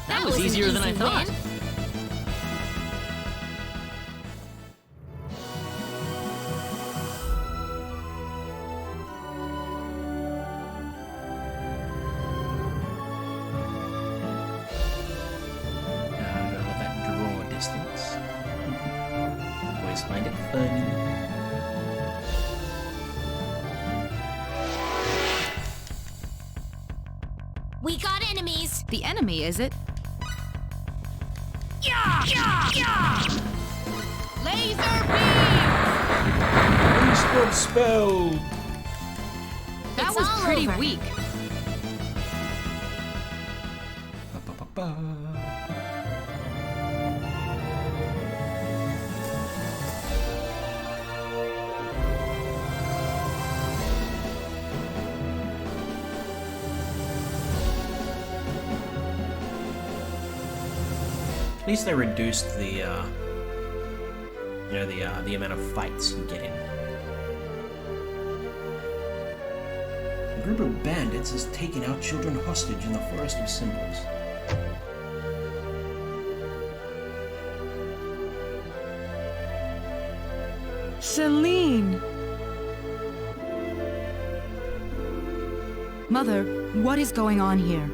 That was easier than I thought. Find it funny. We got enemies. The enemy, is it? Yeah! Laser beam! Respawn spell. That It's was all pretty over. weak. At least they reduced the, the amount of fights you get in. A group of bandits has taken our children hostage in the Forest of Symbols. Celine! Mother, what is going on here?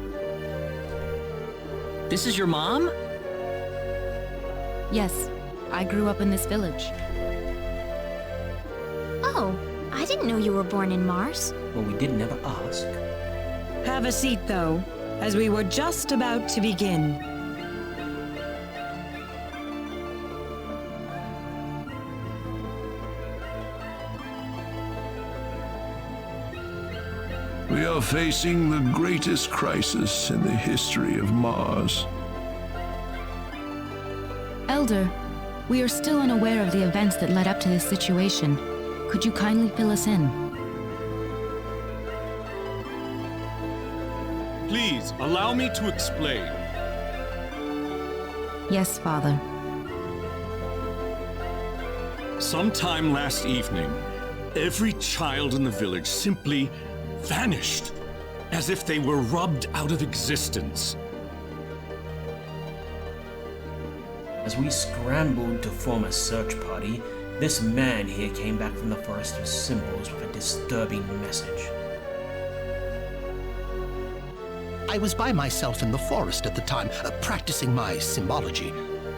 This is your mom? Yes, I grew up in this village. Oh, I didn't know you were born in Mars. Well, we did never ask. Have a seat, though, as we were just about to begin. We are facing the greatest crisis in the history of Mars. Elder, we are still unaware of the events that led up to this situation. Could you kindly fill us in? Please, allow me to explain. Yes, Father. Sometime last evening, every child in the village simply vanished, as if they were rubbed out of existence. As we scrambled to form a search party, this man here came back from the Forest of Symbols with a disturbing message. I was by myself in the forest at the time, practicing my symbology.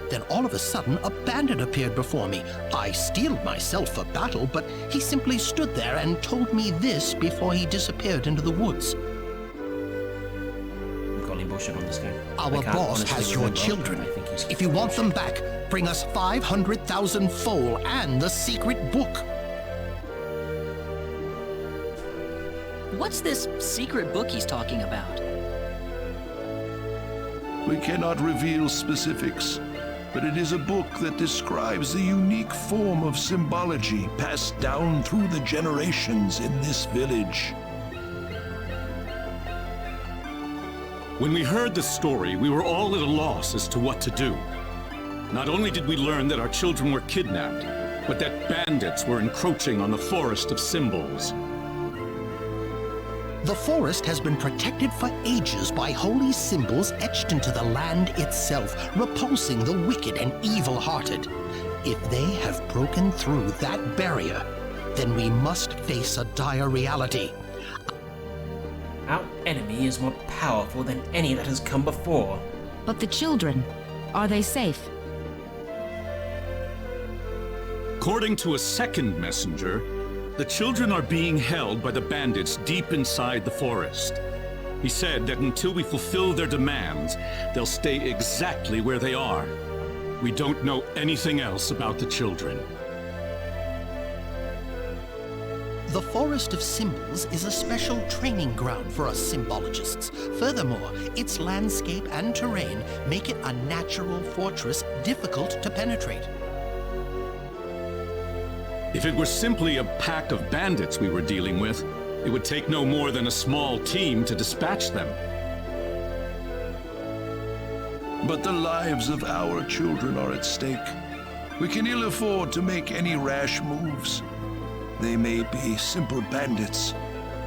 Then all of a sudden, a bandit appeared before me. I steeled myself for battle, but he simply stood there and told me this before he disappeared into the woods. I'm calling bullshit on this guy. Our boss has your children. If you want them back, bring us 500,000 foal and the secret book. What's this secret book he's talking about? We cannot reveal specifics. but it is a book that describes the unique form of symbology passed down through the generations in this village. When we heard the story, we were all at a loss as to what to do. Not only did we learn that our children were kidnapped, but that bandits were encroaching on the Forest of Symbols. The forest has been protected for ages by holy symbols etched into the land itself, repulsing the wicked and evil-hearted. If they have broken through that barrier, then we must face a dire reality. Our enemy is more powerful than any that has come before. But the children, are they safe? According to a second messenger, the children are being held by the bandits deep inside the forest. He said that until we fulfill their demands, they'll stay exactly where they are. We don't know anything else about the children. The Forest of Symbols is a special training ground for us symbologists. Furthermore, its landscape and terrain make it a natural fortress difficult to penetrate. If it were simply a pack of bandits we were dealing with, it would take no more than a small team to dispatch them. But the lives of our children are at stake. We can ill afford to make any rash moves. They may be simple bandits,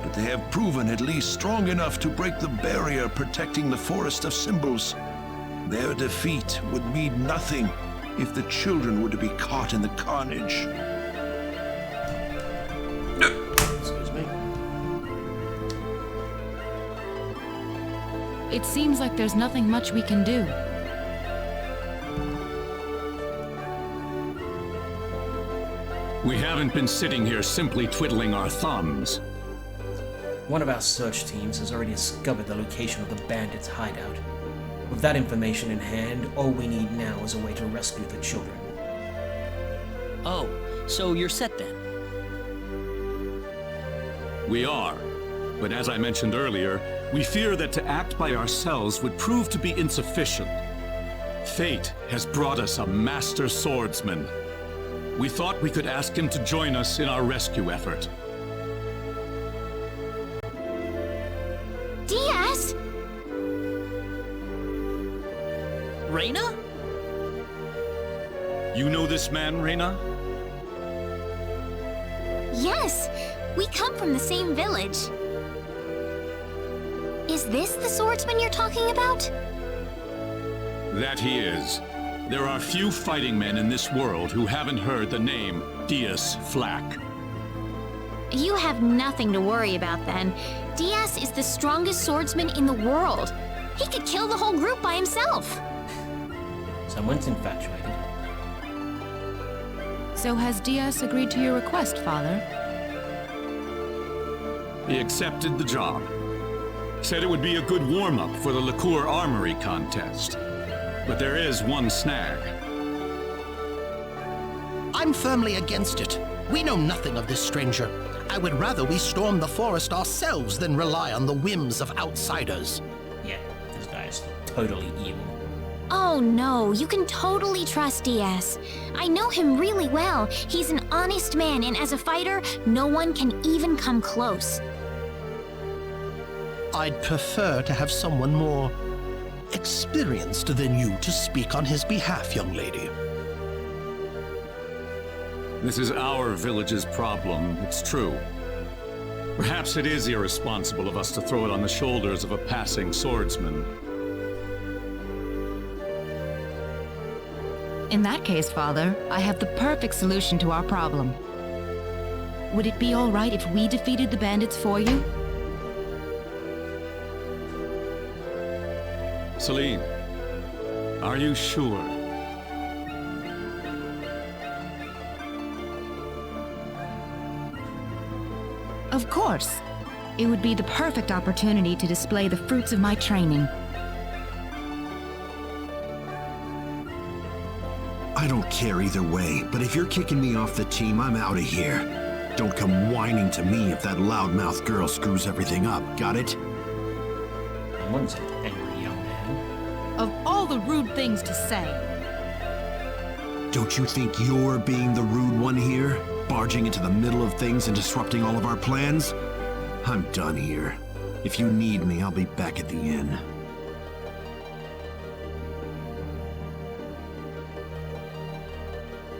but they have proven at least strong enough to break the barrier protecting the Forest of Symbols. Their defeat would mean nothing if the children were to be caught in the carnage. It seems like there's nothing much we can do. We haven't been sitting here simply twiddling our thumbs. One of our search teams has already discovered the location of the bandits' hideout. With that information in hand, all we need now is a way to rescue the children. Oh, so you're set then? We are. But as I mentioned earlier, we fear that to act by ourselves would prove to be insufficient. Fate has brought us a master swordsman. We thought we could ask him to join us in our rescue effort. Diaz! Reyna? You know this man, Reyna? Yes, we come from the same village. Is this the swordsman you're talking about? That he is. There are few fighting men in this world who haven't heard the name Diaz Flack. You have nothing to worry about then. Diaz is the strongest swordsman in the world. He could kill the whole group by himself. Someone's infatuated. So has Diaz agreed to your request, Father? He accepted the job. Said it would be a good warm-up for the Liqueur Armory contest. But there is one snag. I'm firmly against it. We know nothing of this stranger. I would rather we storm the forest ourselves than rely on the whims of outsiders. Yeah, this guy is totally evil. Oh no, you can totally trust Diaz. I know him really well. He's an honest man, and as a fighter, no one can even come close. I'd prefer to have someone more experienced than you to speak on his behalf, young lady. This is our village's problem, it's true. Perhaps it is irresponsible of us to throw it on the shoulders of a passing swordsman. In that case, Father, I have the perfect solution to our problem. Would it be all right if we defeated the bandits for you? Celine, are you sure? Of course. It would be the perfect opportunity to display the fruits of my training. I don't care either way, but if you're kicking me off the team, I'm out of here. Don't come whining to me if that loudmouth girl screws everything up, got it? Someone's an angry young man. Of all the rude things to say. Don't you think you're being the rude one here? Barging into the middle of things and disrupting all of our plans? I'm done here. If you need me, I'll be back at the inn.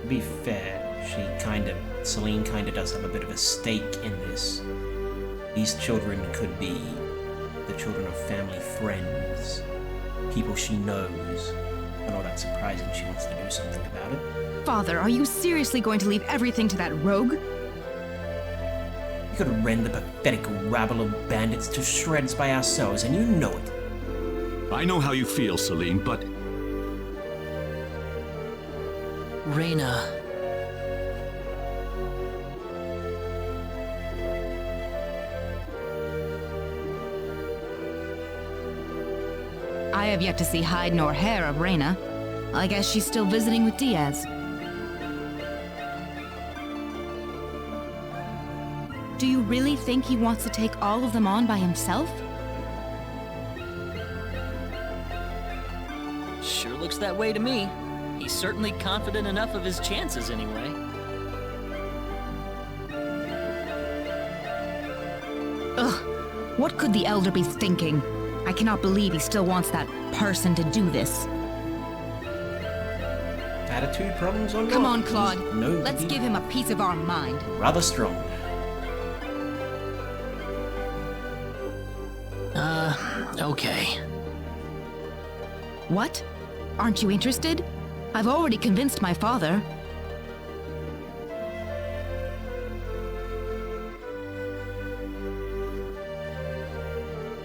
To be fair, Celine kinda does have a bit of a stake in this. These children could be the children of family friends, people she knows. Not all that surprising she wants to do something about it. Father, are you seriously going to leave everything to that rogue? We could rend the pathetic rabble of bandits to shreds by ourselves, and you know it. I know how you feel, Celine, but... Reyna. I have yet to see hide nor hair of Reyna. I guess she's still visiting with Diaz. Do you really think he wants to take all of them on by himself? Sure looks that way to me. He's certainly confident enough of his chances anyway. Ugh, what could the Elder be thinking? I cannot believe he still wants that person to do this. Attitude problems or not? Come on, Claude. No, let's give him a piece of our mind. Rather strong. Okay. What? Aren't you interested? I've already convinced my father.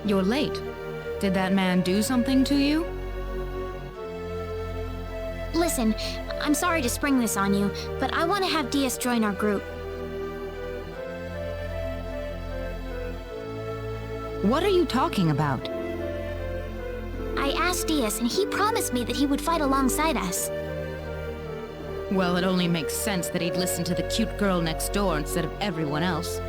You're late. Did that man do something to you? Listen, I'm sorry to spring this on you, but I want to have Diaz join our group. What are you talking about? I asked Diaz, and he promised me that he would fight alongside us. Well, it only makes sense that he'd listen to the cute girl next door instead of everyone else.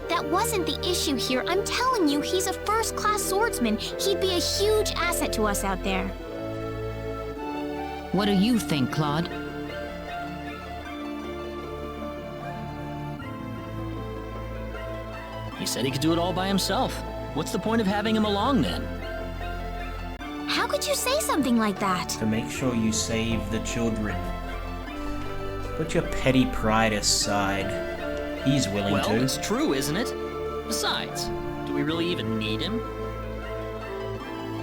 That wasn't the issue here. I'm telling you, he's a first-class swordsman. He'd be a huge asset to us out there. What do you think, Claude? He said he could do it all by himself. What's the point of having him along then? How could you say something like that? To make sure you save the children. Put your petty pride aside. He's willing to. Well, it's true, isn't it? Besides, do we really even need him?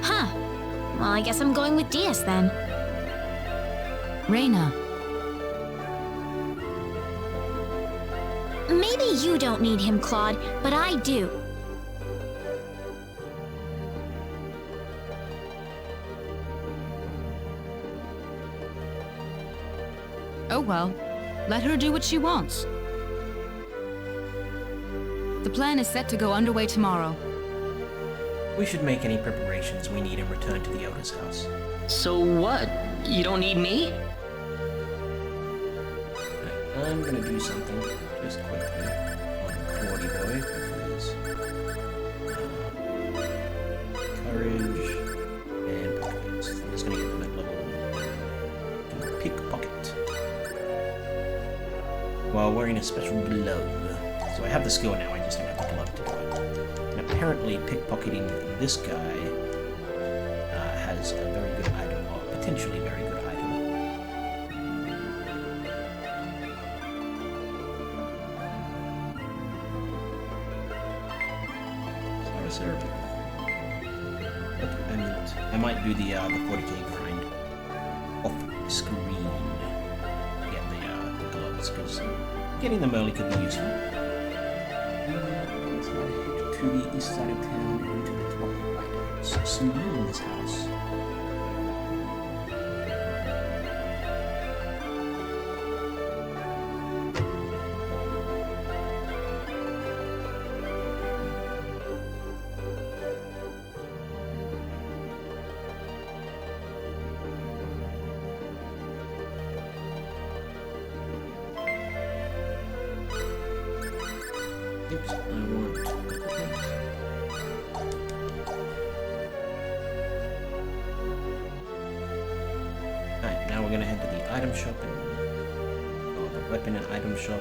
Huh. Well, I guess I'm going with Diaz then. Reyna. Maybe you don't need him, Claude, but I do. Oh well, let her do what she wants. The plan is set to go underway tomorrow. We should make any preparations we need and return to the Elder's house. So what? You don't need me? Right, I'm gonna do something just quickly on Claudie Boy because courage and pockets. I'm just gonna get them at level pickpocket while wearing a special glove. So I have the skill now, I just don't have the glove to do it. And apparently pickpocketing this guy has a very good item, or potentially very good item. Sorry, sir. I might do the 40k grind off screen. Get the gloves, because getting them early could be useful. Let's head to the east side of town and to the top right. So Celine's house. Oops, I want Alright, we're gonna head to the item shop and the weapon and item shop.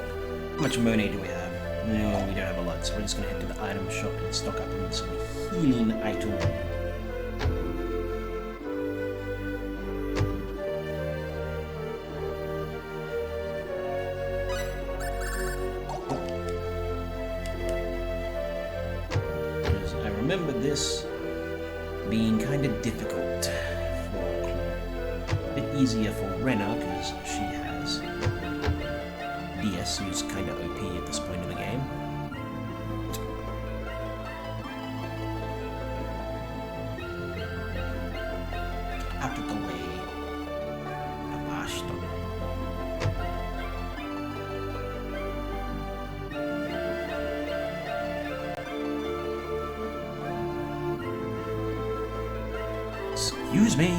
How much money do we have? No, we don't have a lot, so we're just gonna head to the item shop and stock up on some healing items. I remember this being kind of difficult for Claude. A bit easier for Rena because she has DS, who's kind of OP at this point in the game. Out of the way. Abashto. Excuse me.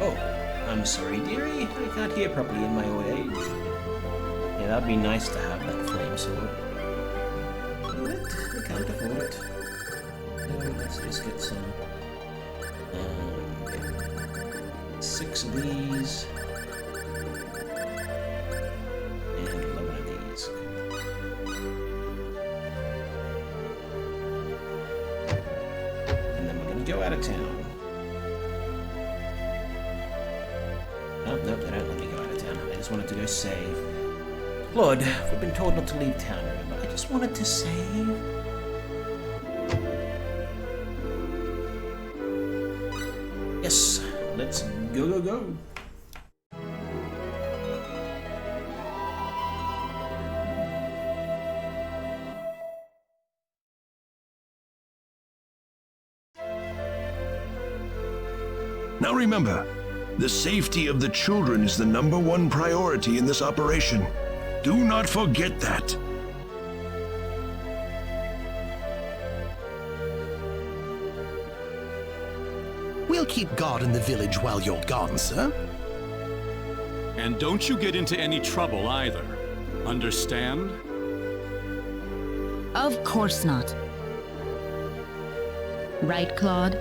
Oh, I'm sorry, dearie. I can't hear properly in my old age. Yeah, that'd be nice to have that flame sword. But I can't afford it. So let's just get some. Get 6 of these. And 11 of these. And then we're gonna go out of town. Oh, nope, they don't let me go out of town. I just wanted to go save. Lord, we've been told not to leave town, remember? I just wanted to save. Yes, let's go, go, go. Now remember, the safety of the children is the #1 priority in this operation. Do not forget that. We'll keep guard in the village while you're gone, sir. And don't you get into any trouble either. Understand? Of course not. Right, Claude?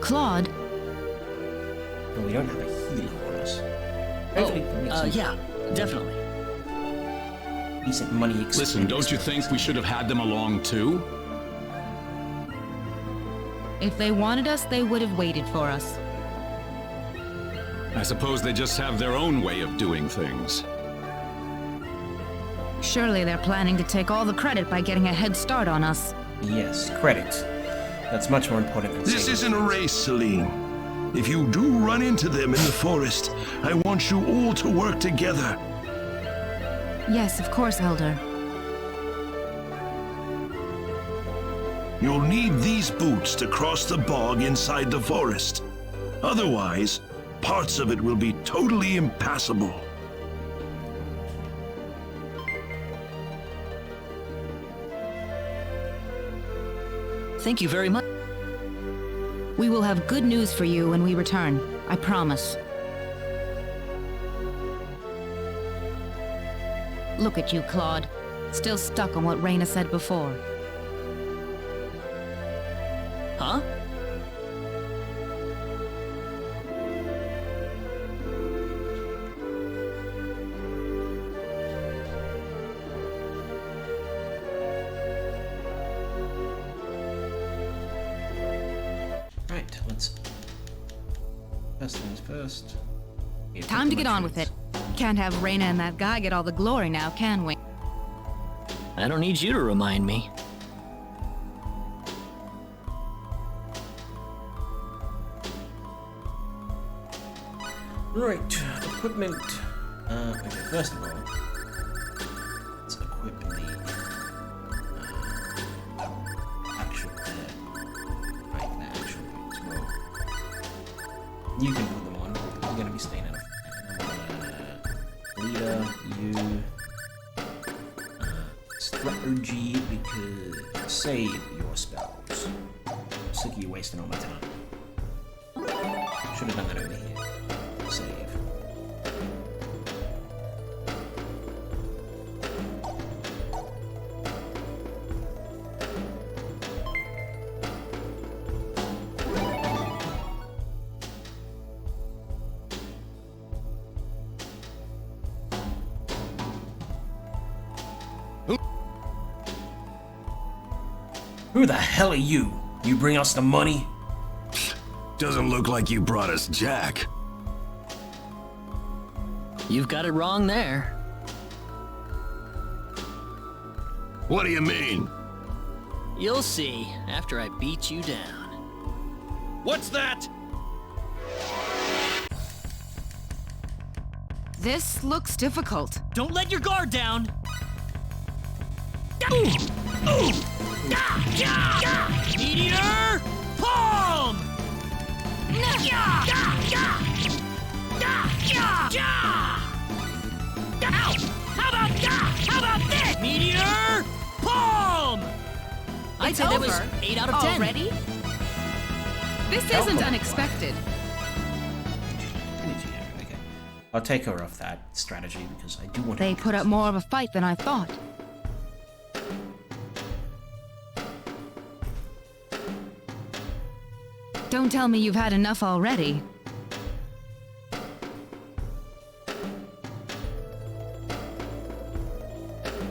Claude? No, we don't have a healer on us. Yeah, definitely. Decent money experience. Listen, don't you think we should have had them along too? If they wanted us, they would have waited for us. I suppose they just have their own way of doing things. Surely they're planning to take all the credit by getting a head start on us. Yes, credit. That's much more important than This saving. isn't a race, Celine. If you do run into them in the forest, I want you all to work together. Yes, of course, Elder. You'll need these boots to cross the bog inside the forest. Otherwise, parts of it will be totally impassable. Thank you very much. We will have good news for you when we return. I promise. Look at you, Claude. Still stuck on what Reyna said before. Huh? Right, let's. First things first. Time to get on with it. Can't have Reyna and that guy get all the glory now, can we? I don't need you to remind me. Right, equipment. Okay, first of all, let's equip the actual right, the actual boots. Well, you can put them on. You're gonna be staying out of. Leader, you. Strategy, because save your spells. I'm sick of you wasting all my time. Should have done that over here. Save. Who the hell are you? You bring us the money? Doesn't look like you brought us Jack. You've got it wrong there. What do you mean? You'll see after I beat you down. What's that? This looks difficult. Don't let your guard down! Meteor palm! Ow! How about this? Meteor palm! I'd say that was 8 out of 10. Already? This isn't unexpected. Okay. I'll take her off that strategy because I do want to. They put up more of a fight than I thought. Don't tell me you've had enough already.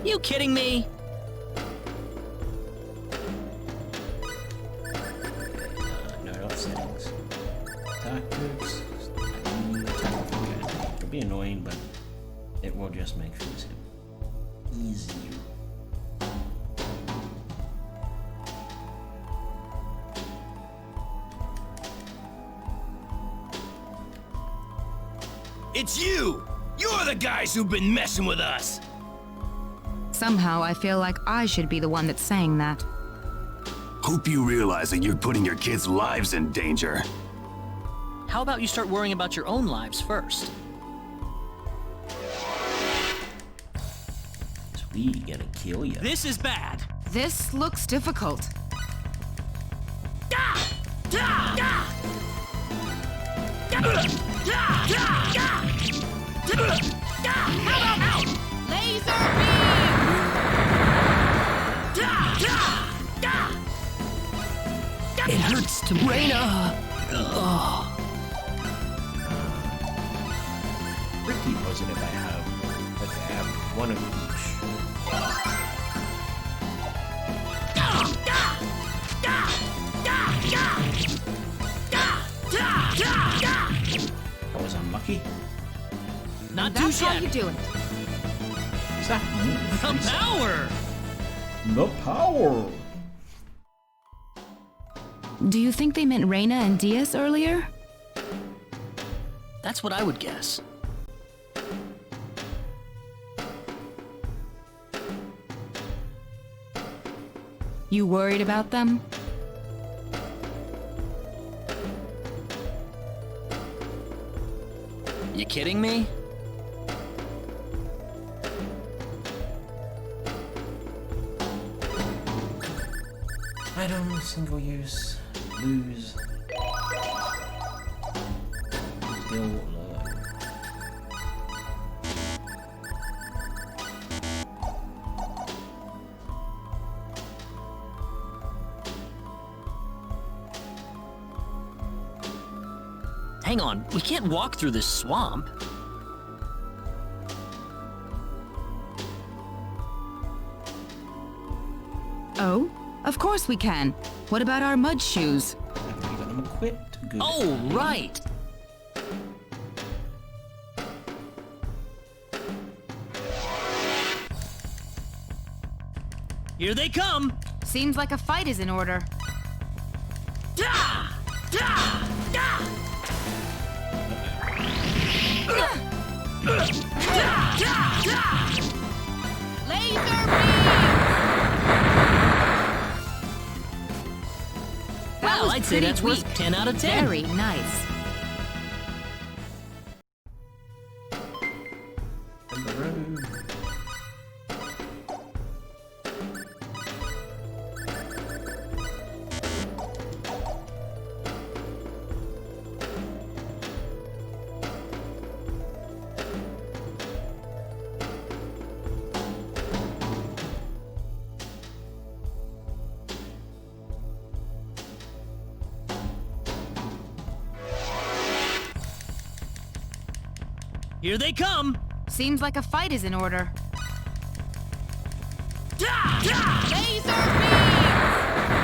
You kidding me? No, not settings. Tactics. It'll be annoying, but it will just make things easier. It's you! You're the guys who've been messing with us! Somehow I feel like I should be the one that's saying that. Hope you realize that you're putting your kids' lives in danger. How about you start worrying about your own lives first? We gonna kill you. This is bad. This looks difficult. Laser It hurts to Reyna. Pretty positive I have. Okay, I have one of each. That was unlucky. Not too That's how shabby. you do it. Is that The power! the power? Do you think they meant Reyna and Diaz earlier? That's what I would guess. You worried about them? You kidding me? Item, single use, lose. Still learn. Hang on, we can't walk through this swamp. Oh, of course we can. What about our mud shoes? I've already got them equipped. Good. Oh, right. Here they come! Seems like a fight is in order. Well, I'd say that's worth weak. 10 out of 10. Very nice. On the road. Here they come! Seems like a fight is in order. Laser beam!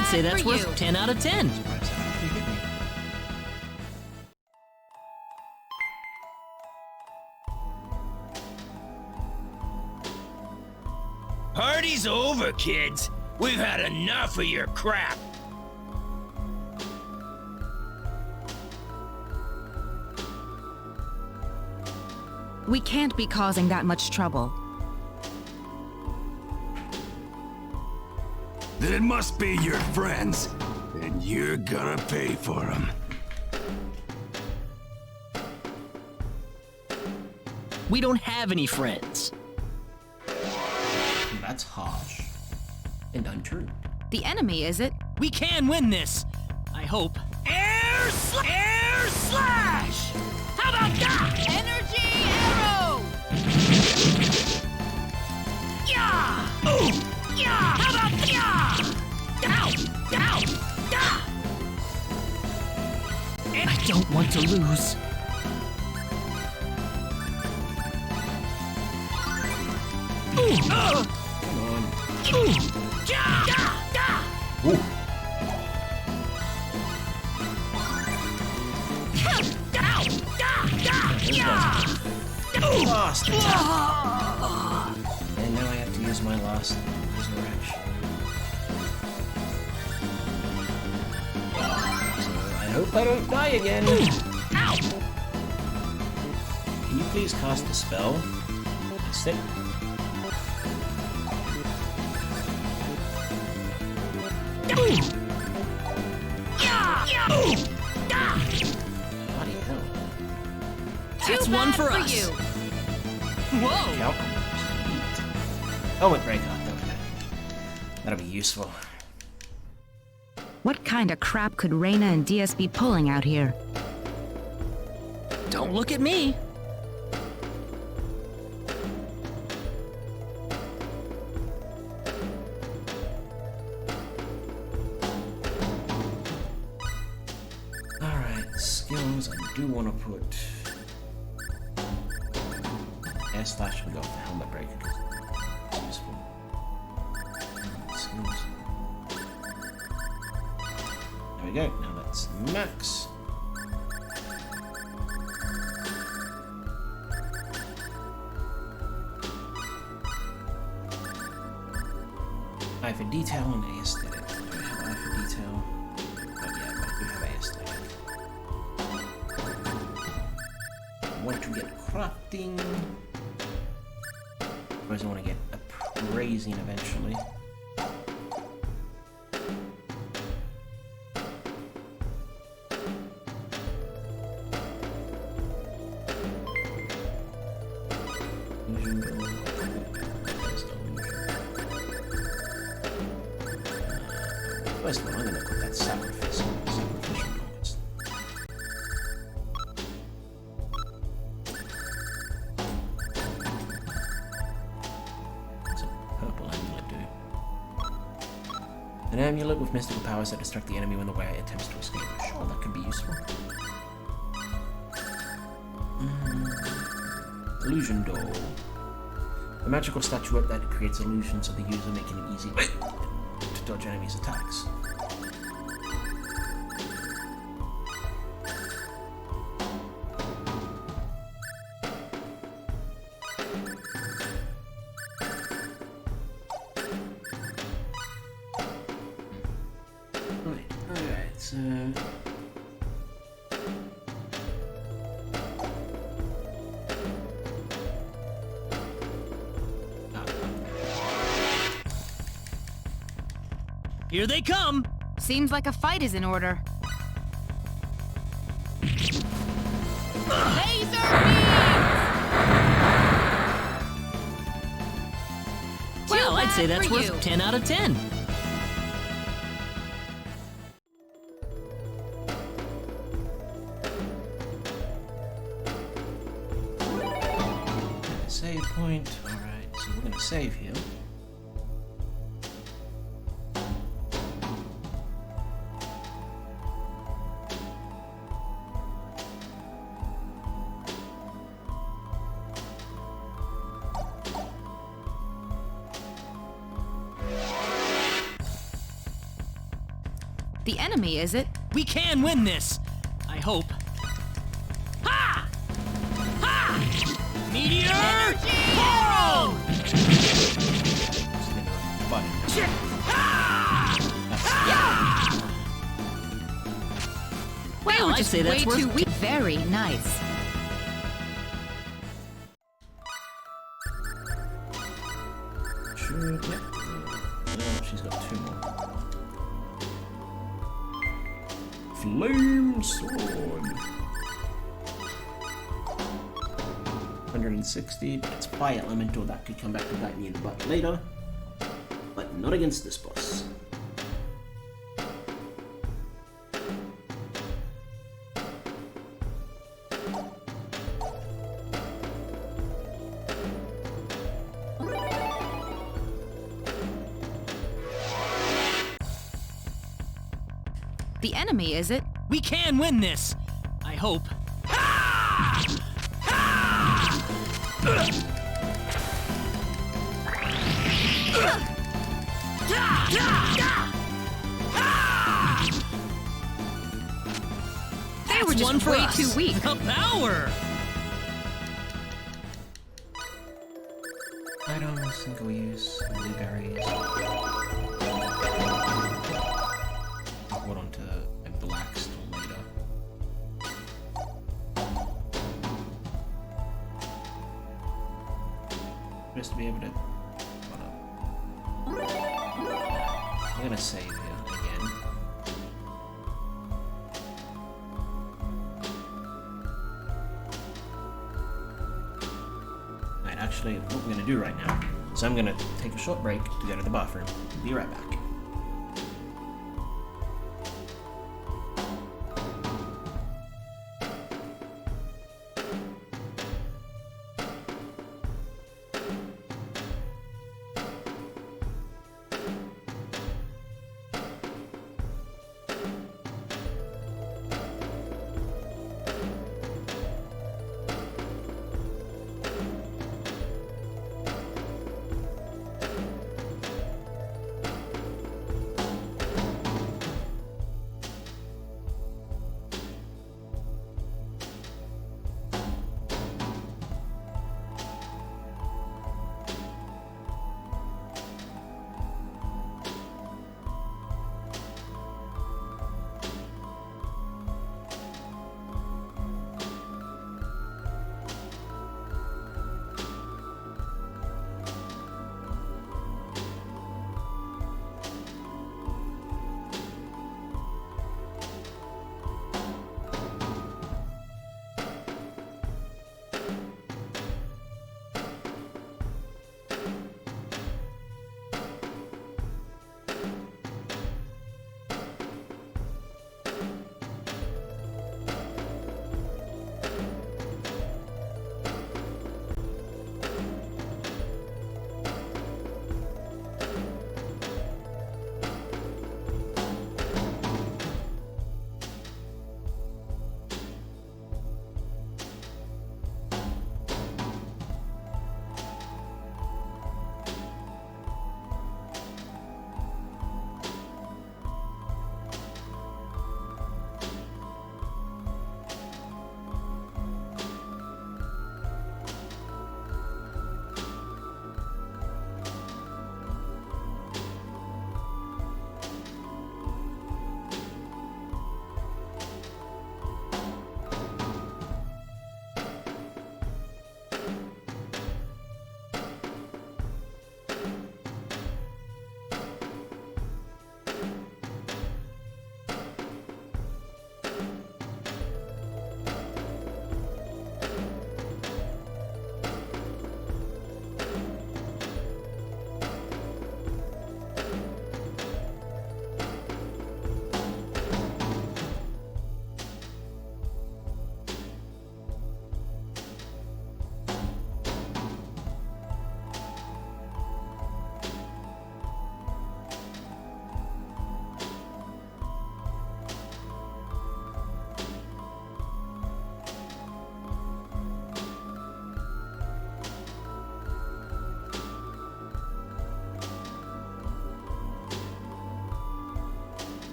I'd say that's worth 10 out of 10. Party's over, kids. We've had enough of your crap. We can't be causing that much trouble. Then it must be your friends, and you're gonna pay for them. We don't have any friends. That's harsh. And untrue. The enemy, is it? We can win this. I hope. Air slash! How about that? Energy arrow! Yeah! Ooh! Yeah! How about yeah? Down! Down! Da! I don't want to lose. Come on. Ja! Da! Da! Ooh. Down! Da! Da! Yeah! Lost attack. And now I have to use my last resurrection. So I hope I don't die again. Ow! Can you please cast a spell? Sit. Bloody hell. That's one for us. You. Whoa! Helmet breaker. Okay. That'll be useful. What kind of crap could Reyna and DS be pulling out here? Don't look at me. Alright, skills. I do want to put air slash and go for helmet breaker because it's useful. Skills. There we go. Now that's max. Eye for detail and aesthetic. Do I have eye for detail? Oh yeah, I do have aesthetic. I want to get crafting. Otherwise I want to get appraising eventually. First of all, I'm going to put that sacrificial dogs. What's a purple amulet do? An amulet with mystical powers that distract the enemy when the wearer attempts to escape. Sure, that could be useful. Illusion door. A magical statuette that creates illusions of the user, making it easy to dodge enemies' attacks. Alright, so... Here they come! Seems like a fight is in order. Laser Well, I'd say that's worth 10 out of 10. Save point. Alright, so we're gonna save here. The enemy, is it? We can win this! I hope. Ha! Ha! Meteor! Coral! Well, I'd just say that's way too worth- weak. Very nice. Should, yeah. No, she's got 2 more. Flame sword. 160. It's fire elemental that could come back to bite me in the butt later, but not against this boss. The enemy, is it? We can win this! I hope. Ha! Ha! They were That's one just for way us. too weak. The power! Item, single use, blueberries. Hold on to a black still later. Just to be able to. Hold on. I'm gonna save here again. Right, actually, what we're gonna do right now is I'm gonna take a short break to go to the bathroom. Be right back.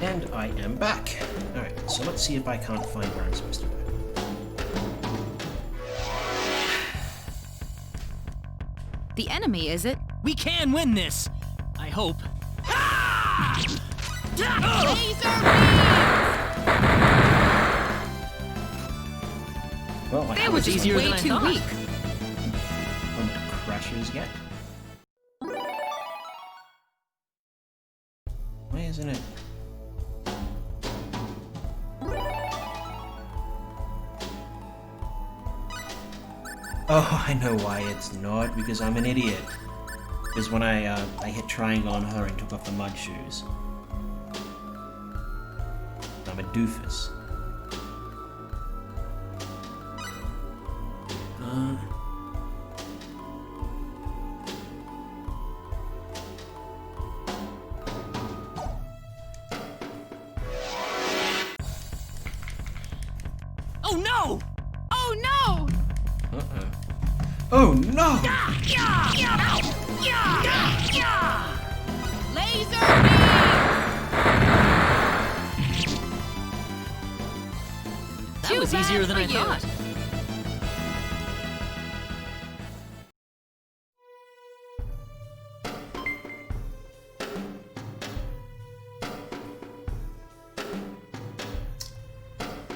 And I am back. Alright, so let's see if I can't find where I'm supposed to go. The enemy, is it? We can win this! I hope. Well, That was easier way too weak. Don't crashes yet. Why isn't it? Oh, I know why it's not, because I'm an idiot. Because when I hit triangle on her and took off the mud shoes. I'm a doofus. Oh no! Oh no! Oh no! Laser That was easier than I thought.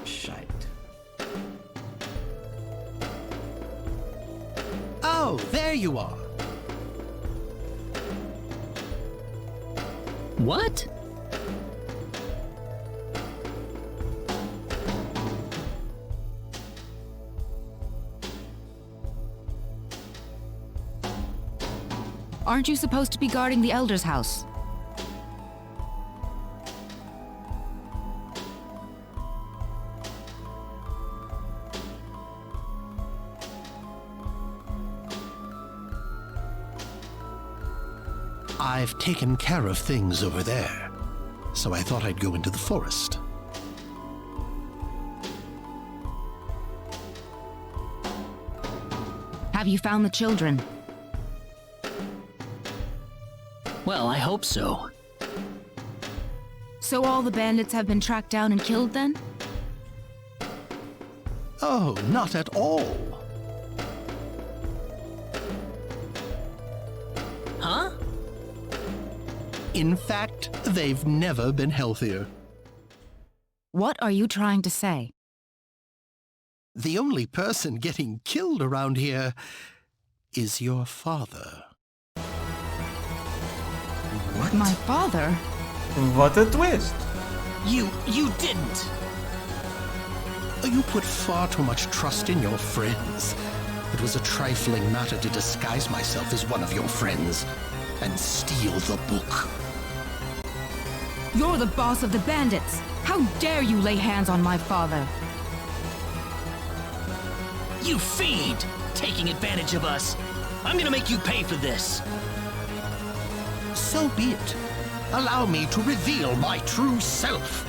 Shite. Oh, there you are. What? Aren't you supposed to be guarding the Elder's house? I've taken care of things over there, so I thought I'd go into the forest. Have you found the children? Well, I hope so. So all the bandits have been tracked down and killed then? Oh, not at all. Huh? In fact, they've never been healthier. What are you trying to say? The only person getting killed around here is your father. What? My father? What a twist! You didn't! You put far too much trust in your friends. It was a trifling matter to disguise myself as one of your friends and steal the book. You're the boss of the bandits! How dare you lay hands on my father? You fiend! Taking advantage of us! I'm gonna make you pay for this! So be it. Allow me to reveal my true self.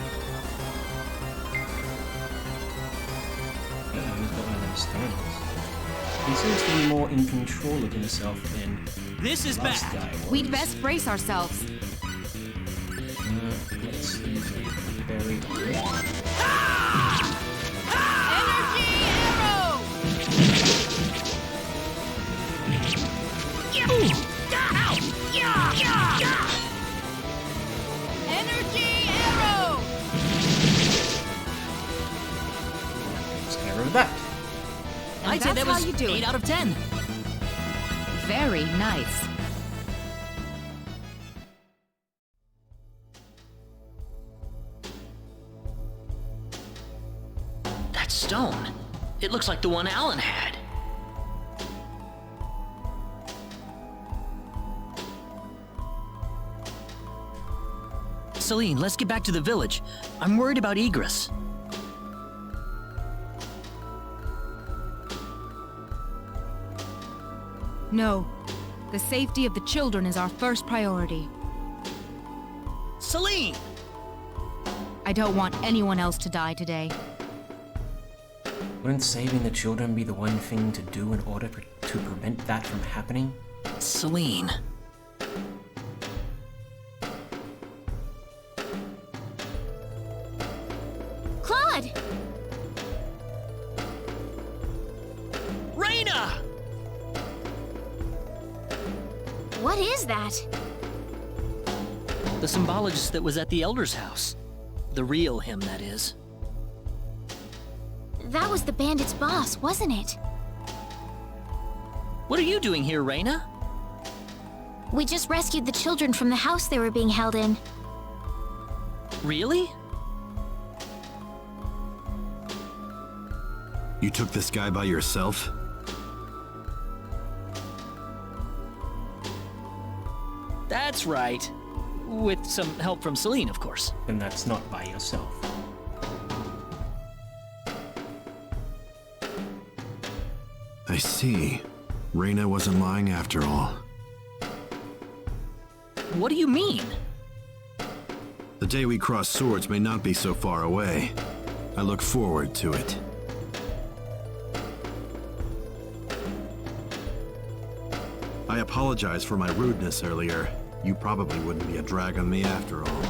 Oh, he's got one of them stones. He seems to be more in control of himself than This is last bad. guy was. We'd best brace ourselves. Let's see. Very Energy arrow! Let's get rid of that. I'd say that how was you do 8 it. out of 10. Very nice. That stone. It looks like the one Alan had. Celine, let's get back to the village. I'm worried about Egress. No. The safety of the children is our first priority. Celine! I don't want anyone else to die today. Wouldn't saving the children be the one thing to do in order to prevent that from happening? Celine. Claude! Reyna! What is that? The symbologist that was at the Elder's house. The real him, that is. That was the bandit's boss, wasn't it? What are you doing here, Reyna? We just rescued the children from the house they were being held in. Really? You took this guy by yourself? That's right. With some help from Celine, of course. And that's not by yourself. I see. Reyna wasn't lying after all. What do you mean? The day we cross swords may not be so far away. I look forward to it. I apologize for my rudeness earlier. You probably wouldn't be a drag on me after all.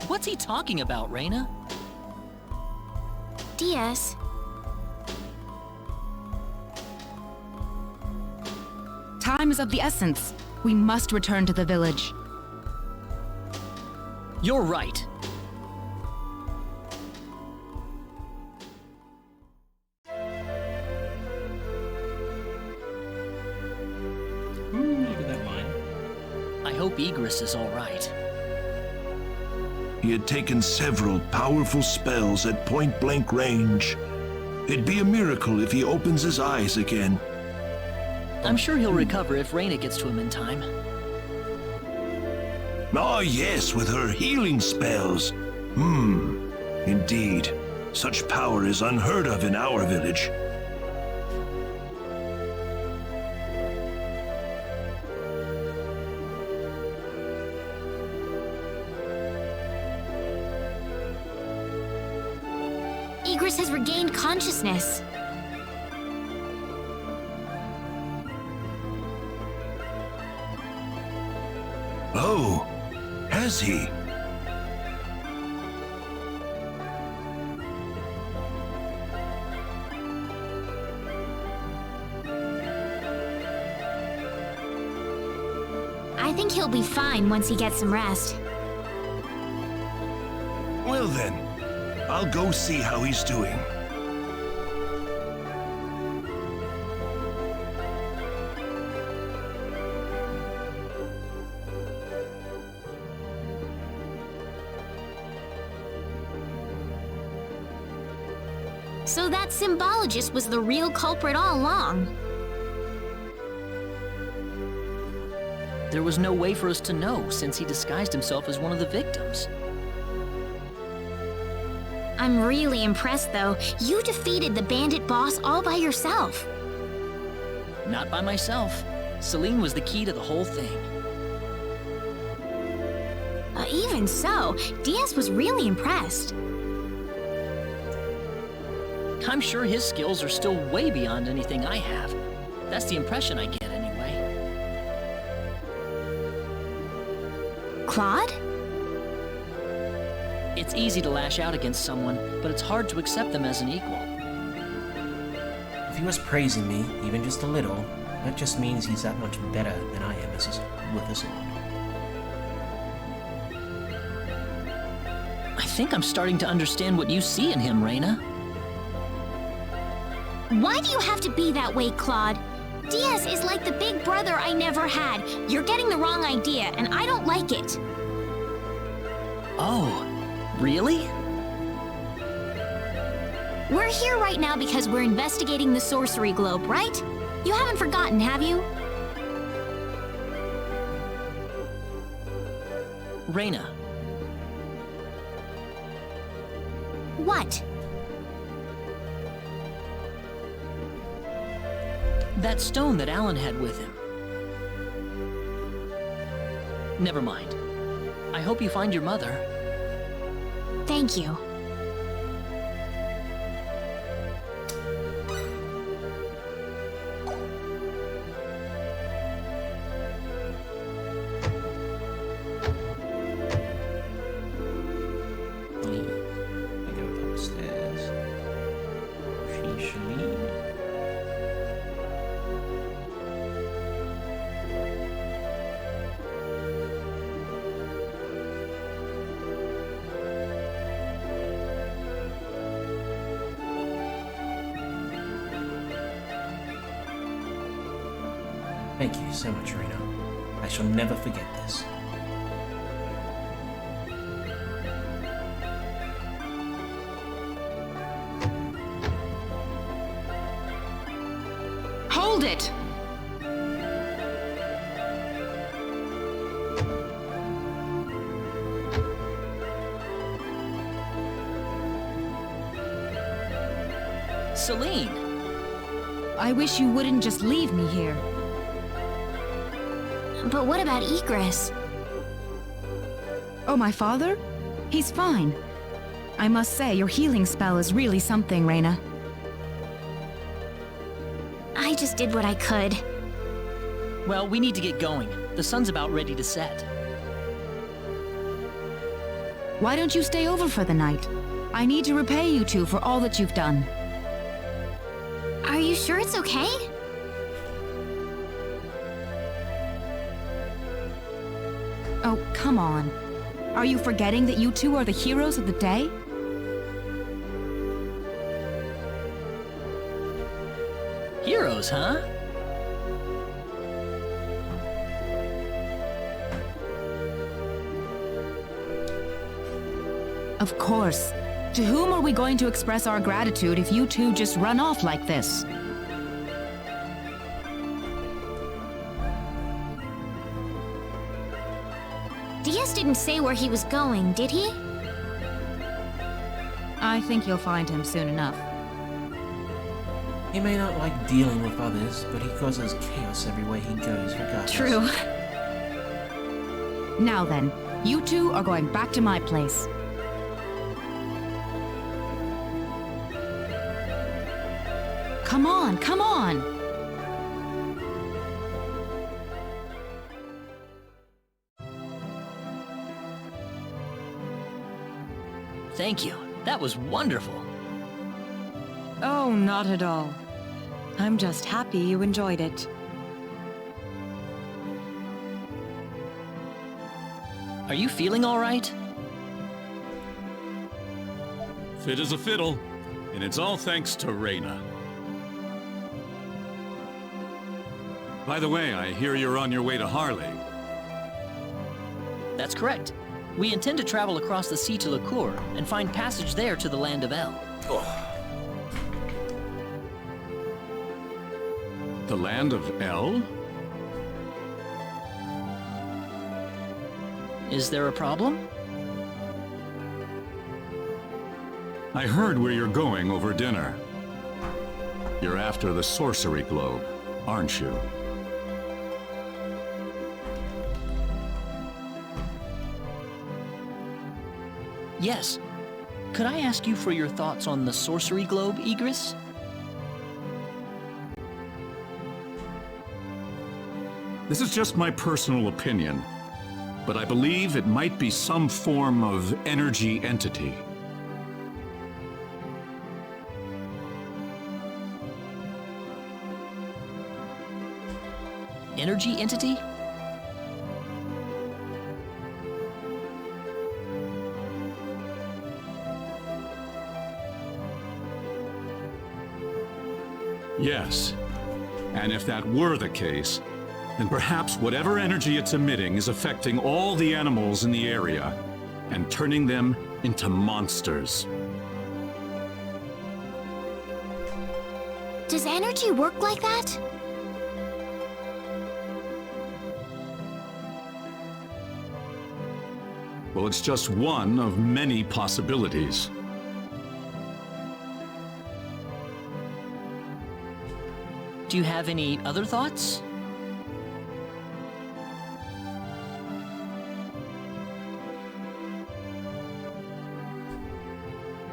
What's he talking about, Reyna? Diaz. Time is of the essence. We must return to the village. You're right. Ooh, look at that line. I hope Igris is all right. He had taken several powerful spells at point-blank range. It'd be a miracle if he opens his eyes again. I'm sure he'll recover if Reyna gets to him in time. Ah, yes, with her healing spells. Indeed. Such power is unheard of in our village. Igris has regained consciousness. Oh, has he? I think he'll be fine once he gets some rest. Well then, I'll go see how he's doing. So that symbologist was the real culprit all along. There was no way for us to know since he disguised himself as one of the victims. I'm really impressed, though. You defeated the bandit boss all by yourself. Not by myself. Celine was the key to the whole thing. Even so, Diaz was really impressed. I'm sure his skills are still way beyond anything I have. That's the impression I get, anyway. Claude? It's easy to lash out against someone, but it's hard to accept them as an equal. If he was praising me, even just a little, that just means he's that much better than I am with a sword. I think I'm starting to understand what you see in him, Reyna. Why do you have to be that way, Claude? Diaz is like the big brother I never had. You're getting the wrong idea, and I don't like it. Oh, really? We're here right now because we're investigating the sorcery globe, right? You haven't forgotten, have you? Reyna. What? That stone that Alan had with him. Never mind. I hope you find your mother. Thank you. Thank you so much, Rena. I shall never forget this. Hold it! Celine! I wish you wouldn't just leave me here. But what about Egress? Oh, my father? He's fine. I must say, your healing spell is really something, Reyna. I just did what I could. Well, we need to get going. The sun's about ready to set. Why don't you stay over for the night? I need to repay you two for all that you've done. Are you sure it's okay? Oh, come on. Are you forgetting that you two are the heroes of the day? Heroes, huh? Of course. To whom are we going to express our gratitude if you two just run off like this? Diaz didn't say where he was going, did he? I think you'll find him soon enough. He may not like dealing with others, but he causes chaos everywhere he goes, regardless. True. Now then, you two are going back to my place. Come on, come on! Thank you. That was wonderful. Oh, not at all. I'm just happy you enjoyed it. Are you feeling all right? Fit as a fiddle, and it's all thanks to Reyna. By the way, I hear you're on your way to Harley. That's correct. We intend to travel across the sea to Licour and find passage there to the land of El. The land of El? Is there a problem? I heard where you're going over dinner. You're after the sorcery globe, aren't you? Yes. Could I ask you for your thoughts on the sorcery globe, Egress? This is just my personal opinion, but I believe it might be some form of energy entity. Energy entity? Yes. And if that were the case, then perhaps whatever energy it's emitting is affecting all the animals in the area and turning them into monsters. Does energy work like that? Well, it's just one of many possibilities. Do you have any other thoughts?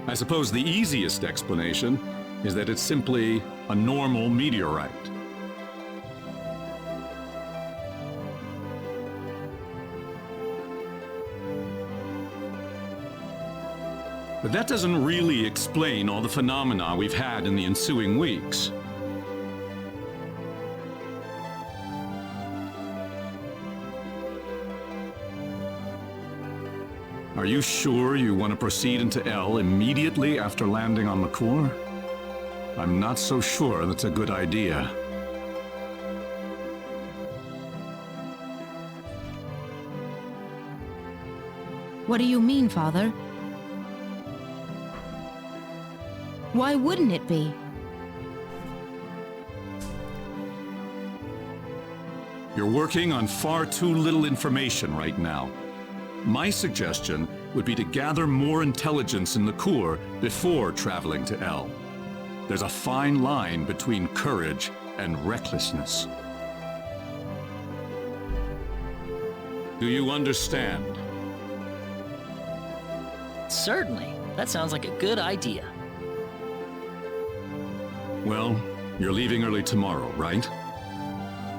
I suppose the easiest explanation is that it's simply a normal meteorite. But that doesn't really explain all the phenomena we've had in the ensuing weeks. Are you sure you want to proceed into El immediately after landing on Licour? I'm not so sure that's a good idea. What do you mean, Father? Why wouldn't it be? You're working on far too little information right now. My suggestion would be to gather more intelligence in LaCour before traveling to El. There's a fine line between courage and recklessness. Do you understand? Certainly. That sounds like a good idea. Well, you're leaving early tomorrow, right?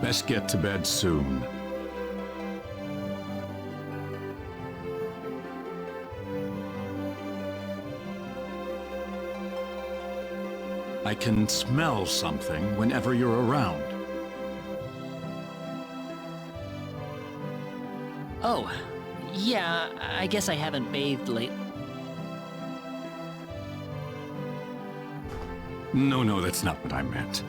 Best get to bed soon. I can smell something whenever you're around. Oh, yeah, I guess I haven't bathed late. No, that's not what I meant.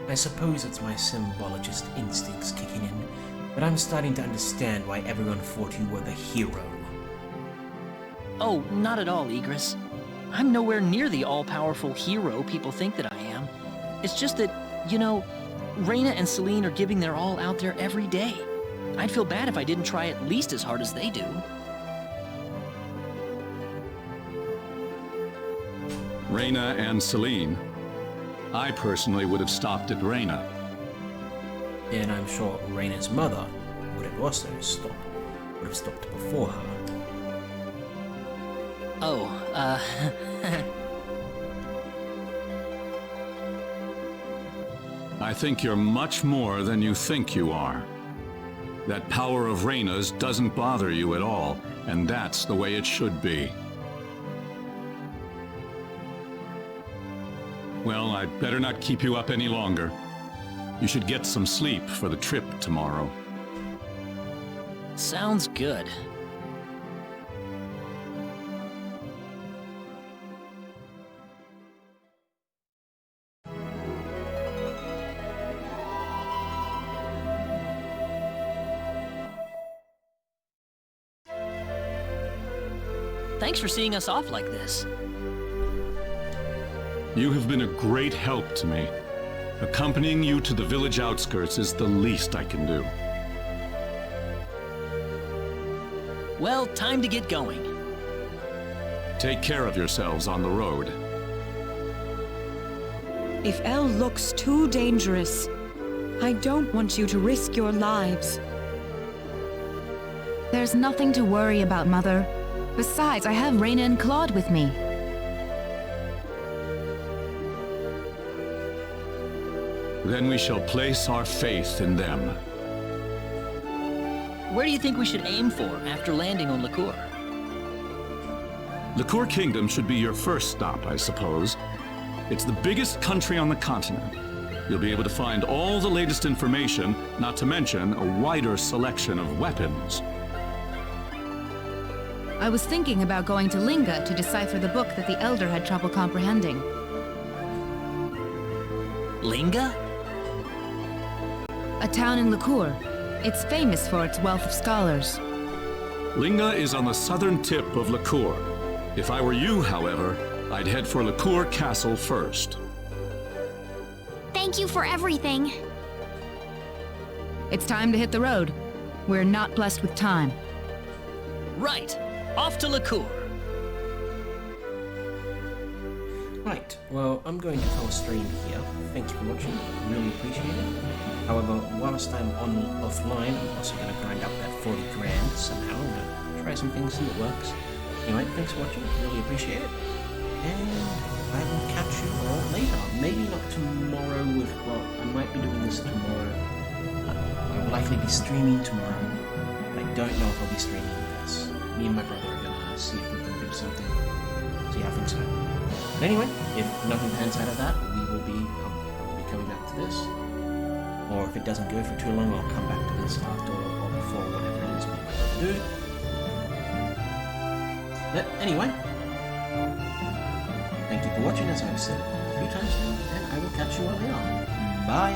I suppose it's my symbologist instincts kicking in, but I'm starting to understand why everyone thought you were the hero. Oh, not at all, Igris. I'm nowhere near the all-powerful hero people think that I am. It's just that, you know, Reyna and Celine are giving their all out there every day. I'd feel bad if I didn't try at least as hard as they do. Reyna and Celine. I personally would have stopped at Reyna. And I'm sure Reyna's mother would have also would have stopped before her. Oh, I think you're much more than you think you are. That power of Reyna's doesn't bother you at all, and that's the way it should be. Well, I'd better not keep you up any longer. You should get some sleep for the trip tomorrow. sounds good. Thanks for seeing us off like this. You have been a great help to me. Accompanying you to the village outskirts is the least I can do. Well, time to get going. Take care of yourselves on the road. If El looks too dangerous, I don't want you to risk your lives. There's nothing to worry about, Mother. Besides, I have Reyna and Claude with me. Then we shall place our faith in them. Where do you think we should aim for after landing on LaCour? LaCour Kingdom should be your first stop, I suppose. It's the biggest country on the continent. You'll be able to find all the latest information, not to mention a wider selection of weapons. I was thinking about going to Linga to decipher the book that the Elder had trouble comprehending. Linga? A town in LaCour. It's famous for its wealth of scholars. Linga is on the southern tip of LaCour. If I were you, however, I'd head for LaCour Castle first. Thank you for everything. It's time to hit the road. We're not blessed with time. Right. Off to LaCour. Right, well, I'm going to call a stream here. Thank you for watching, really appreciate it. However, whilst I'm offline, I'm also going to grind up that 40 grand somehow. I'm going to try some things in the works. Anyway, thanks for watching, really appreciate it. And I will catch you all later. Maybe not tomorrow well, I might be doing this tomorrow. I will likely be streaming tomorrow, but I don't know if I'll be streaming this. Me and my brother are going to see if we can do something. See how things go. But anyway, if nothing pans out of that, I'll be coming back to this. Or if it doesn't go for too long, I'll come back to this after or before, whatever it is we might do. But anyway, thank you for watching, as I've said a few times now, and I will catch you all later. Bye!